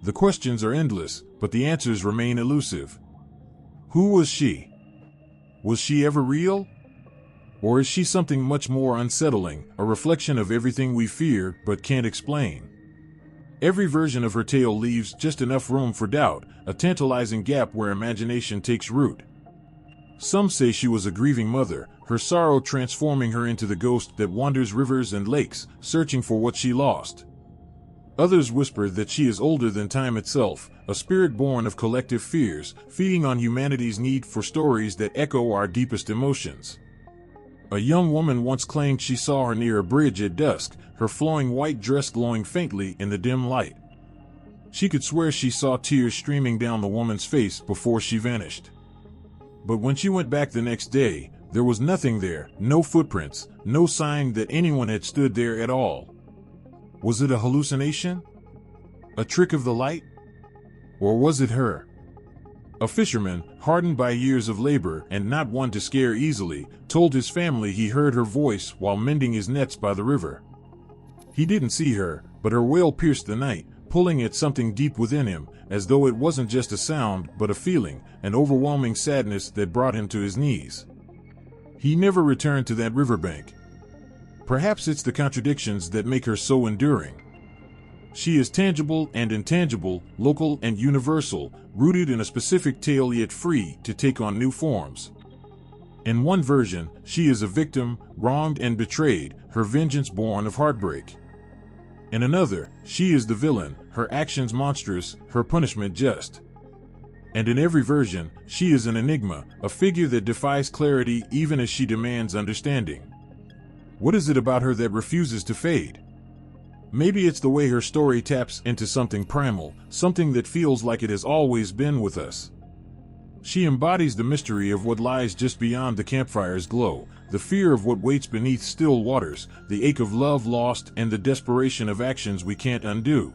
The questions are endless, but the answers remain elusive. Who was she? Was she ever real? Or is she something much more unsettling, a reflection of everything we fear but can't explain? Every version of her tale leaves just enough room for doubt, a tantalizing gap where imagination takes root. Some say she was a grieving mother, her sorrow transforming her into the ghost that wanders rivers and lakes, searching for what she lost. Others whisper that she is older than time itself, a spirit born of collective fears, feeding on humanity's need for stories that echo our deepest emotions. A young woman once claimed she saw her near a bridge at dusk, her flowing white dress glowing faintly in the dim light. She could swear she saw tears streaming down the woman's face before she vanished. But when she went back the next day, there was nothing there, no footprints, no sign that anyone had stood there at all. Was it a hallucination? A trick of the light? Or was it her? A fisherman, hardened by years of labor and not one to scare easily, told his family he heard her voice while mending his nets by the river. He didn't see her, but her wail pierced the night, pulling at something deep within him, as though it wasn't just a sound but a feeling, an overwhelming sadness that brought him to his knees. He never returned to that riverbank. Perhaps it's the contradictions that make her so enduring. She is tangible and intangible, local and universal, rooted in a specific tale yet free to take on new forms. In one version, she is a victim, wronged and betrayed, her vengeance born of heartbreak. In another, she is the villain, her actions monstrous, her punishment just. And in every version, she is an enigma, a figure that defies clarity even as she demands understanding. What is it about her that refuses to fade? Maybe it's the way her story taps into something primal, something that feels like it has always been with us. She embodies the mystery of what lies just beyond the campfire's glow, the fear of what waits beneath still waters, the ache of love lost, and the desperation of actions we can't undo.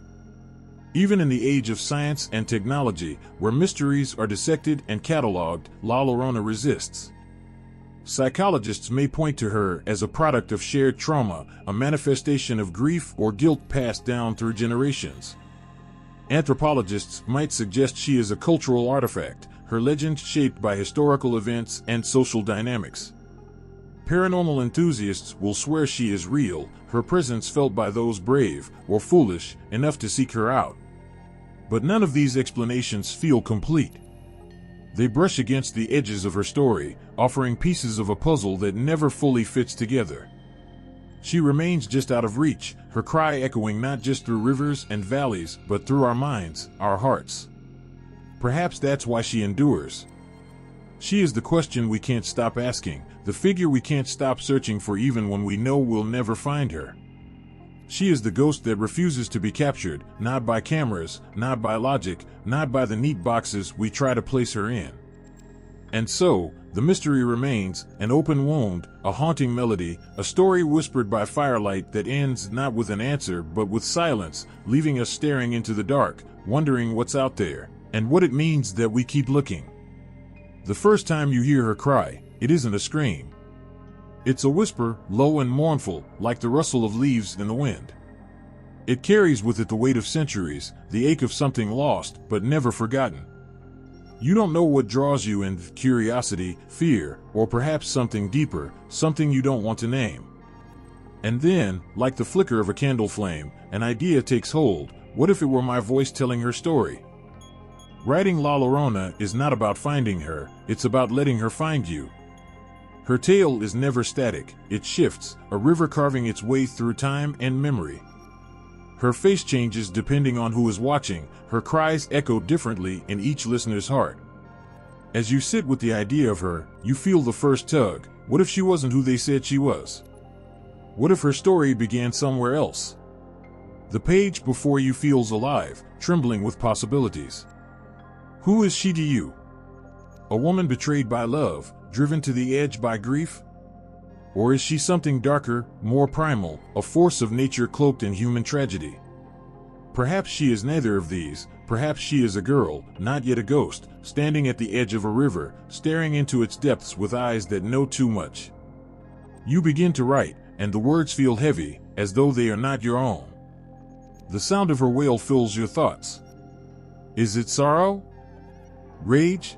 Even in the age of science and technology, where mysteries are dissected and cataloged, La Llorona resists. Psychologists may point to her as a product of shared trauma, a manifestation of grief or guilt passed down through generations. Anthropologists might suggest she is a cultural artifact, her legend shaped by historical events and social dynamics. Paranormal enthusiasts will swear she is real, her presence felt by those brave, or foolish, enough to seek her out. But none of these explanations feel complete. They brush against the edges of her story, offering pieces of a puzzle that never fully fits together. She remains just out of reach, her cry echoing not just through rivers and valleys, but through our minds, our hearts. Perhaps that's why she endures. She is the question we can't stop asking, the figure we can't stop searching for even when we know we'll never find her. She is the ghost that refuses to be captured, not by cameras, not by logic, not by the neat boxes we try to place her in. And so, the mystery remains, an open wound, a haunting melody, a story whispered by firelight that ends not with an answer but with silence, leaving us staring into the dark, wondering what's out there, and what it means that we keep looking. The first time you hear her cry, it isn't a scream. It's a whisper, low and mournful, like the rustle of leaves in the wind. It carries with it the weight of centuries, the ache of something lost but never forgotten. You don't know what draws you in: curiosity, fear, or perhaps something deeper, something you don't want to name. And then, like the flicker of a candle flame, an idea takes hold. What if it were my voice telling her story? Writing La Llorona is not about finding her, it's about letting her find you. Her tale is never static, it shifts, a river carving its way through time and memory. Her face changes depending on who is watching, her cries echo differently in each listener's heart. As you sit with the idea of her, you feel the first tug. What if she wasn't who they said she was? What if her story began somewhere else? The page before you feels alive, trembling with possibilities. Who is she to you? A woman betrayed by love, driven to the edge by grief? Or is she something darker, more primal, a force of nature cloaked in human tragedy? Perhaps she is neither of these. Perhaps she is a girl, not yet a ghost, standing at the edge of a river, staring into its depths with eyes that know too much. You begin to write, and the words feel heavy, as though they are not your own. The sound of her wail fills your thoughts. Is it sorrow? Rage?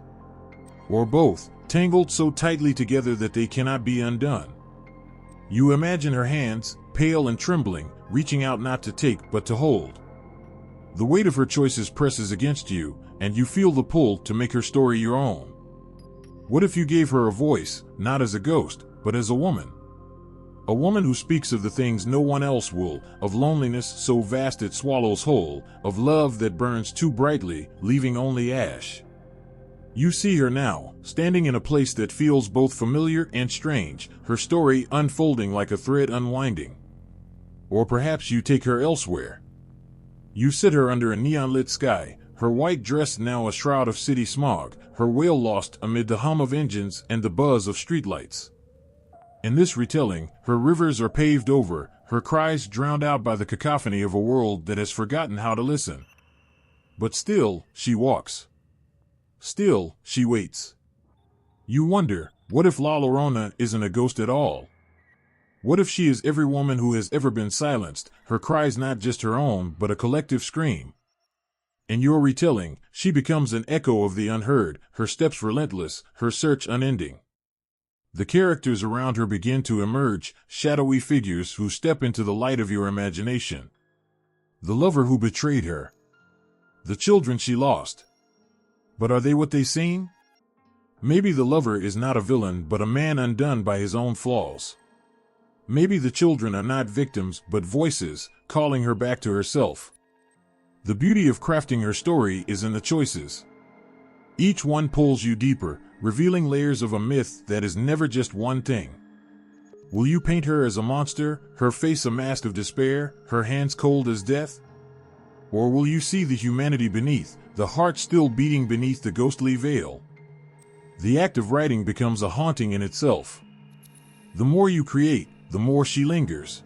Or both, tangled so tightly together that they cannot be undone? You imagine her hands, pale and trembling, reaching out not to take but to hold. The weight of her choices presses against you, and you feel the pull to make her story your own. What if you gave her a voice, not as a ghost, but as a woman? A woman who speaks of the things no one else will, of loneliness so vast it swallows whole, of love that burns too brightly, leaving only ash. You see her now, standing in a place that feels both familiar and strange, her story unfolding like a thread unwinding. Or perhaps you take her elsewhere. You sit her under a neon-lit sky, her white dress now a shroud of city smog, her wail lost amid the hum of engines and the buzz of streetlights. In this retelling, her rivers are paved over, her cries drowned out by the cacophony of a world that has forgotten how to listen. But still, she walks. Still, she waits. You wonder, what if La Llorona isn't a ghost at all? What if she is every woman who has ever been silenced, her cries not just her own but a collective scream? In your retelling, she becomes an echo of the unheard, her steps relentless, her search unending. The characters around her begin to emerge, shadowy figures who step into the light of your imagination. the lover who betrayed her, the children she lost. But are they what they seem? Maybe the lover is not a villain but a man undone by his own flaws. Maybe the children are not victims but voices, calling her back to herself. The beauty of crafting her story is in the choices. Each one pulls you deeper, revealing layers of a myth that is never just one thing. Will you paint her as a monster, her face a mask of despair, her hands cold as death? Or will you see the humanity beneath, the heart still beating beneath the ghostly veil? The act of writing becomes a haunting in itself. The more you create, the more she lingers.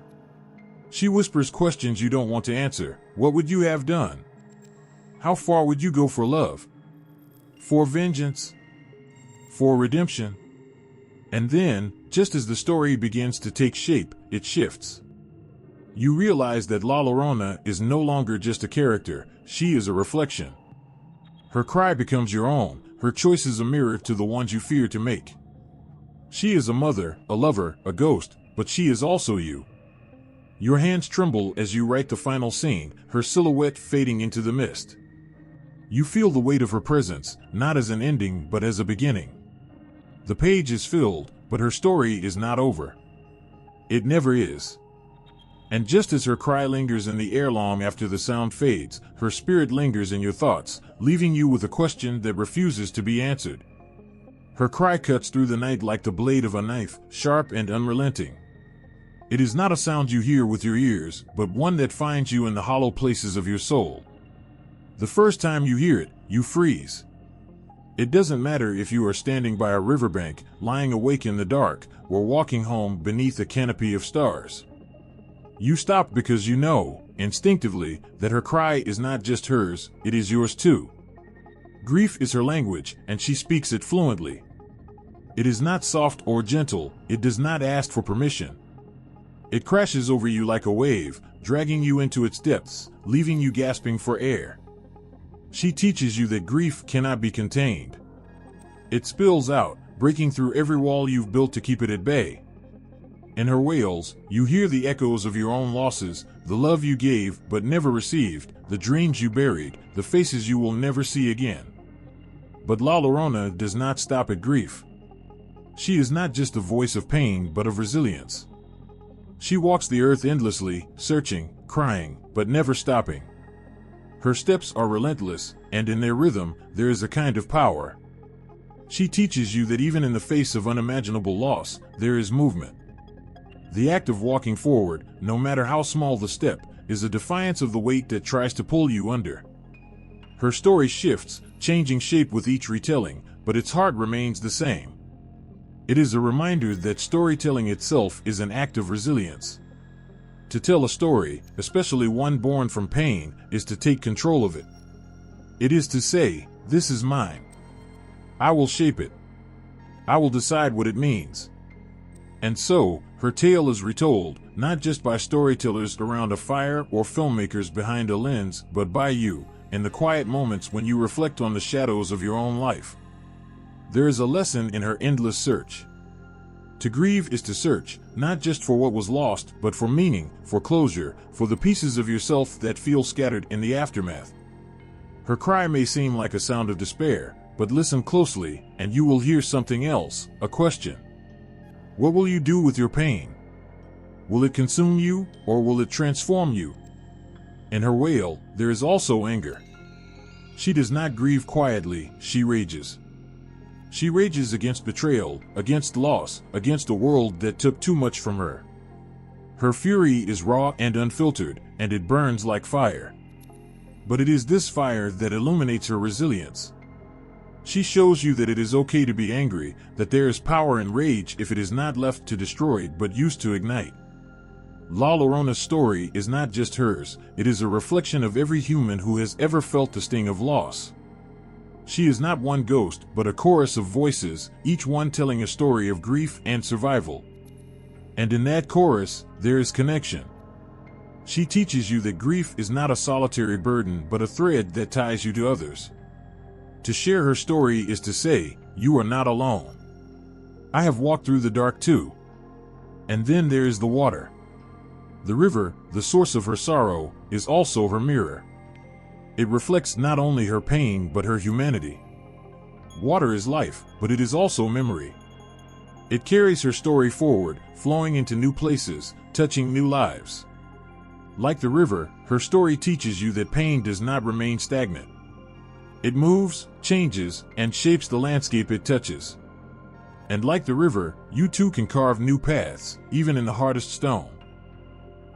She whispers questions you don't want to answer. What would you have done? How far would you go for love? For vengeance? For redemption? And then, just as the story begins to take shape, it shifts. You realize that La Llorona is no longer just a character, she is a reflection. Her cry becomes your own, her choices a mirror to the ones you fear to make. She is a mother, a lover, a ghost, but she is also you. Your hands tremble as you write the final scene, her silhouette fading into the mist. You feel the weight of her presence, not as an ending but as a beginning. The page is filled, but her story is not over. It never is. And just as her cry lingers in the air long after the sound fades, her spirit lingers in your thoughts, leaving you with a question that refuses to be answered. Her cry cuts through the night like the blade of a knife, sharp and unrelenting. It is not a sound you hear with your ears, but one that finds you in the hollow places of your soul. The first time you hear it, you freeze. It doesn't matter if you are standing by a riverbank, lying awake in the dark, or walking home beneath a canopy of stars. You stop because you know, instinctively, that her cry is not just hers, it is yours too. Grief is her language, and she speaks it fluently. It is not soft or gentle, it does not ask for permission. It crashes over you like a wave, dragging you into its depths, leaving you gasping for air. She teaches you that grief cannot be contained. It spills out, breaking through every wall you've built to keep it at bay. In her wails, you hear the echoes of your own losses, the love you gave but never received, the dreams you buried, the faces you will never see again. But La Llorona does not stop at grief. She is not just a voice of pain but of resilience. She walks the earth endlessly, searching, crying, but never stopping. Her steps are relentless, and in their rhythm, there is a kind of power. She teaches you that even in the face of unimaginable loss, there is movement. The act of walking forward, no matter how small the step, is a defiance of the weight that tries to pull you under. Her story shifts, changing shape with each retelling, but its heart remains the same. It is a reminder that storytelling itself is an act of resilience. To tell a story, especially one born from pain, is to take control of it. It is to say, "This is mine. I will shape it. I will decide what it means." And so, her tale is retold, not just by storytellers around a fire or filmmakers behind a lens, but by you, in the quiet moments when you reflect on the shadows of your own life. There is a lesson in her endless search. To grieve is to search, not just for what was lost, but for meaning, for closure, for the pieces of yourself that feel scattered in the aftermath. Her cry may seem like a sound of despair, but listen closely, and you will hear something else, a question. What will you do with your pain? Will it consume you, or will it transform you? In her wail, there is also anger. She does not grieve quietly, she rages. She rages against betrayal, against loss, against a world that took too much from her. Her fury is raw and unfiltered, and it burns like fire. But it is this fire that illuminates her resilience. She shows you that it is okay to be angry, that there is power in rage if it is not left to destroy but used to ignite. La Llorona's story is not just hers, it is a reflection of every human who has ever felt the sting of loss. She is not one ghost, but a chorus of voices, each one telling a story of grief and survival. And in that chorus, there is connection. She teaches you that grief is not a solitary burden but a thread that ties you to others. To share her story is to say, you are not alone. I have walked through the dark too. And then there is the water. The river, the source of her sorrow, is also her mirror. It reflects not only her pain but her humanity. Water is life, but it is also memory. It carries her story forward, flowing into new places, touching new lives. Like the river, her story teaches you that pain does not remain stagnant. It moves, changes, and shapes the landscape it touches. And like the river, you too can carve new paths, even in the hardest stone.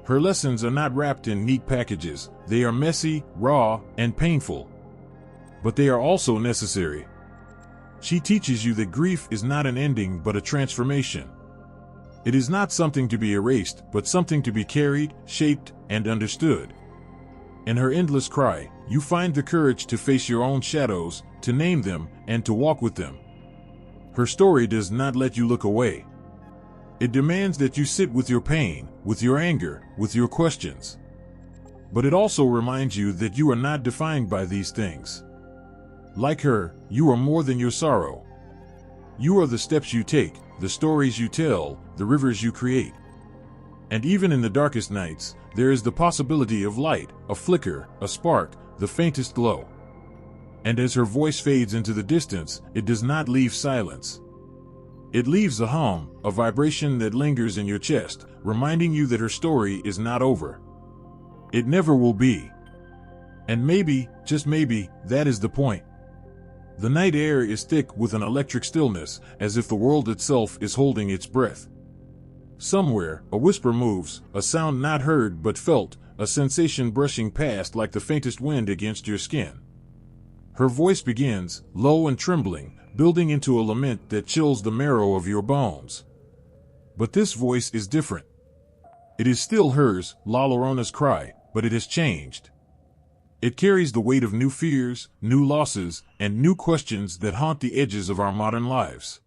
Her lessons are not wrapped in neat packages. They are messy, raw, and painful. But they are also necessary. She teaches you that grief is not an ending but a transformation. It is not something to be erased, but something to be carried, shaped, and understood. In her endless cry, you find the courage to face your own shadows, to name them, and to walk with them. Her story does not let you look away. It demands that you sit with your pain, with your anger, with your questions. But it also reminds you that you are not defined by these things. Like her, you are more than your sorrow. You are the steps you take, the stories you tell, the rivers you create. And even in the darkest nights, there is the possibility of light, a flicker, a spark, the faintest glow. And as her voice fades into the distance, it does not leave silence. It leaves a hum, a vibration that lingers in your chest, reminding you that her story is not over. It never will be. And maybe, just maybe, that is the point. The night air is thick with an electric stillness, as if the world itself is holding its breath. Somewhere, a whisper moves, a sound not heard but felt, a sensation brushing past like the faintest wind against your skin. Her voice begins, low and trembling, building into a lament that chills the marrow of your bones. But this voice is different. It is still hers, La Llorona's cry, but it has changed. It carries the weight of new fears, new losses, and new questions that haunt the edges of our modern lives.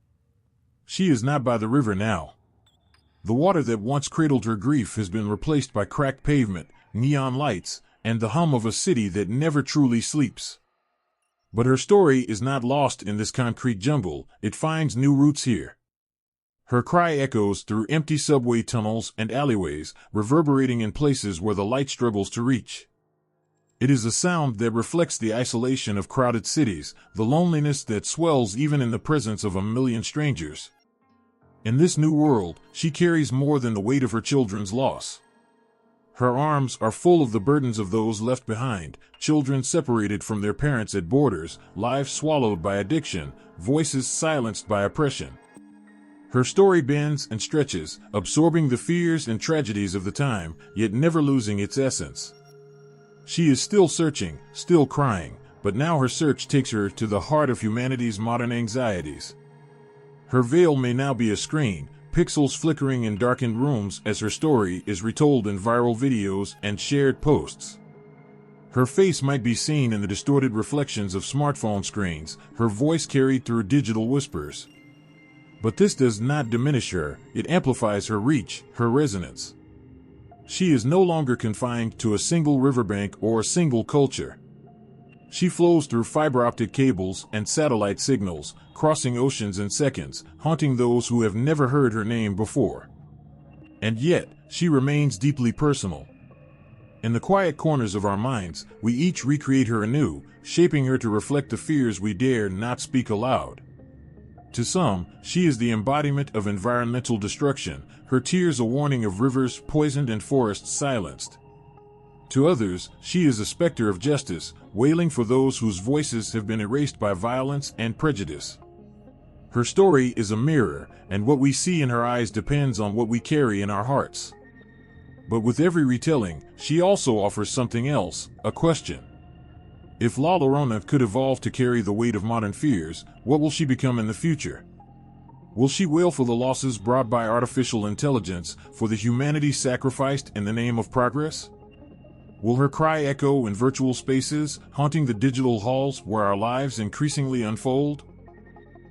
She is not by the river now. The water that once cradled her grief has been replaced by cracked pavement, neon lights, and the hum of a city that never truly sleeps. But her story is not lost in this concrete jungle, it finds new roots here. Her cry echoes through empty subway tunnels and alleyways, reverberating in places where the light struggles to reach. It is a sound that reflects the isolation of crowded cities, the loneliness that swells even in the presence of a million strangers. In this new world, she carries more than the weight of her children's loss. Her arms are full of the burdens of those left behind, children separated from their parents at borders, lives swallowed by addiction, voices silenced by oppression. Her story bends and stretches, absorbing the fears and tragedies of the time, yet never losing its essence. She is still searching, still crying, but now her search takes her to the heart of humanity's modern anxieties. Her veil may now be a screen, pixels flickering in darkened rooms as her story is retold in viral videos and shared posts. Her face might be seen in the distorted reflections of smartphone screens, her voice carried through digital whispers. But this does not diminish her, it amplifies her reach, her resonance. She is no longer confined to a single riverbank or a single culture. She flows through fiber optic cables and satellite signals, crossing oceans in seconds, haunting those who have never heard her name before. And yet, she remains deeply personal. In the quiet corners of our minds, we each recreate her anew, shaping her to reflect the fears we dare not speak aloud. To some, she is the embodiment of environmental destruction, her tears a warning of rivers poisoned and forests silenced. To others, she is a specter of justice, wailing for those whose voices have been erased by violence and prejudice. Her story is a mirror, and what we see in her eyes depends on what we carry in our hearts. But with every retelling, she also offers something else, a question. If La Llorona could evolve to carry the weight of modern fears, what will she become in the future? Will she wail for the losses brought by artificial intelligence, for the humanity sacrificed in the name of progress? Will her cry echo in virtual spaces, haunting the digital halls where our lives increasingly unfold?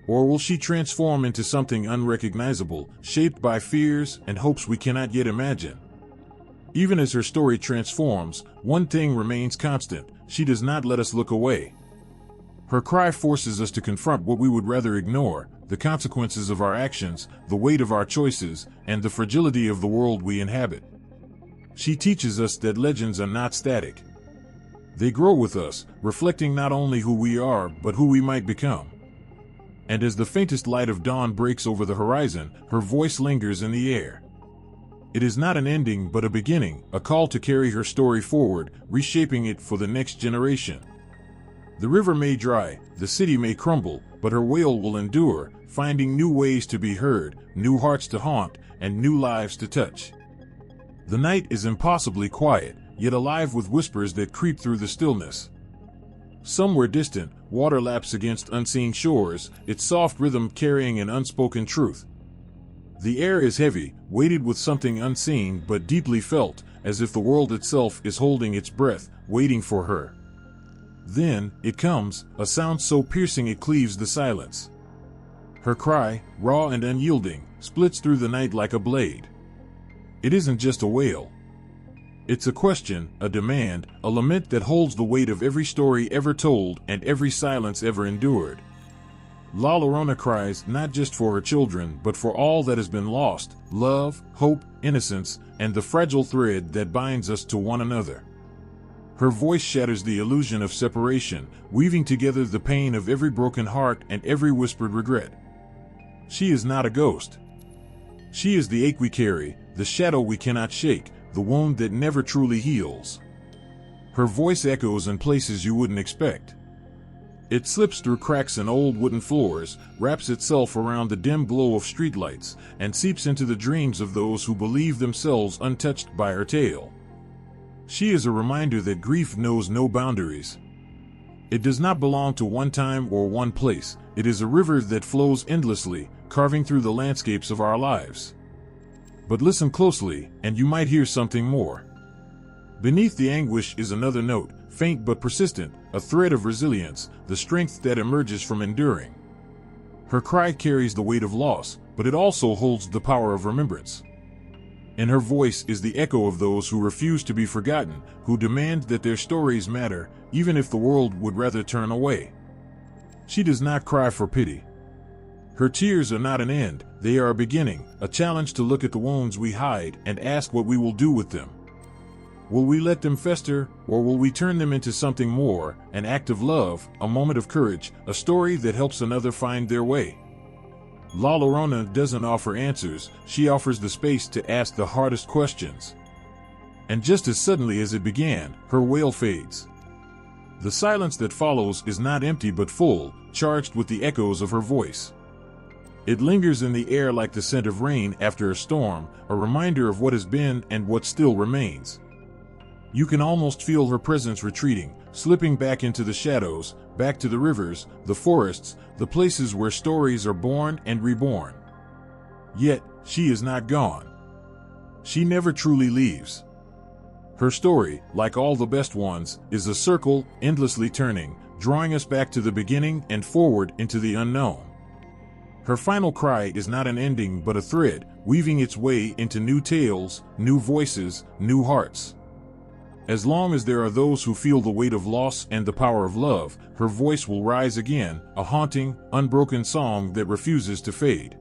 Or will she transform into something unrecognizable, shaped by fears and hopes we cannot yet imagine? Even as her story transforms, one thing remains constant: she does not let us look away. Her cry forces us to confront what we would rather ignore, the consequences of our actions, the weight of our choices, and the fragility of the world we inhabit. She teaches us that legends are not static. They grow with us, reflecting not only who we are, but who we might become. And as the faintest light of dawn breaks over the horizon, her voice lingers in the air. It is not an ending, but a beginning, a call to carry her story forward, reshaping it for the next generation. The river may dry, the city may crumble, but her wail will endure, finding new ways to be heard, new hearts to haunt, and new lives to touch. The night is impossibly quiet, yet alive with whispers that creep through the stillness. Somewhere distant, water laps against unseen shores, its soft rhythm carrying an unspoken truth. The air is heavy, weighted with something unseen but deeply felt, as if the world itself is holding its breath, waiting for her. Then, it comes, a sound so piercing it cleaves the silence. Her cry, raw and unyielding, splits through the night like a blade. It isn't just a wail. It's a question, a demand, a lament that holds the weight of every story ever told and every silence ever endured. La Llorona cries not just for her children, but for all that has been lost: love, hope, innocence, and the fragile thread that binds us to one another. Her voice shatters the illusion of separation, weaving together the pain of every broken heart and every whispered regret. She is not a ghost. She is the ache we carry, the shadow we cannot shake, the wound that never truly heals. Her voice echoes in places you wouldn't expect. It slips through cracks in old wooden floors, wraps itself around the dim glow of streetlights, and seeps into the dreams of those who believe themselves untouched by her tale. She is a reminder that grief knows no boundaries. It does not belong to one time or one place. It is a river that flows endlessly, carving through the landscapes of our lives. But listen closely, and you might hear something more. Beneath the anguish is another note, faint but persistent, a thread of resilience, the strength that emerges from enduring. Her cry carries the weight of loss, but it also holds the power of remembrance. In her voice is the echo of those who refuse to be forgotten, who demand that their stories matter, even if the world would rather turn away. She does not cry for pity. Her tears are not an end, they are a beginning, a challenge to look at the wounds we hide and ask what we will do with them. Will we let them fester, or will we turn them into something more, an act of love, a moment of courage, a story that helps another find their way? La Llorona doesn't offer answers, she offers the space to ask the hardest questions. And just as suddenly as it began, her wail fades. The silence that follows is not empty but full, charged with the echoes of her voice. It lingers in the air like the scent of rain after a storm, a reminder of what has been and what still remains. You can almost feel her presence retreating, slipping back into the shadows, back to the rivers, the forests, the places where stories are born and reborn. Yet, she is not gone. She never truly leaves. Her story, like all the best ones, is a circle, endlessly turning, drawing us back to the beginning and forward into the unknown. Her final cry is not an ending but a thread, weaving its way into new tales, new voices, new hearts. As long as there are those who feel the weight of loss and the power of love, her voice will rise again, a haunting, unbroken song that refuses to fade.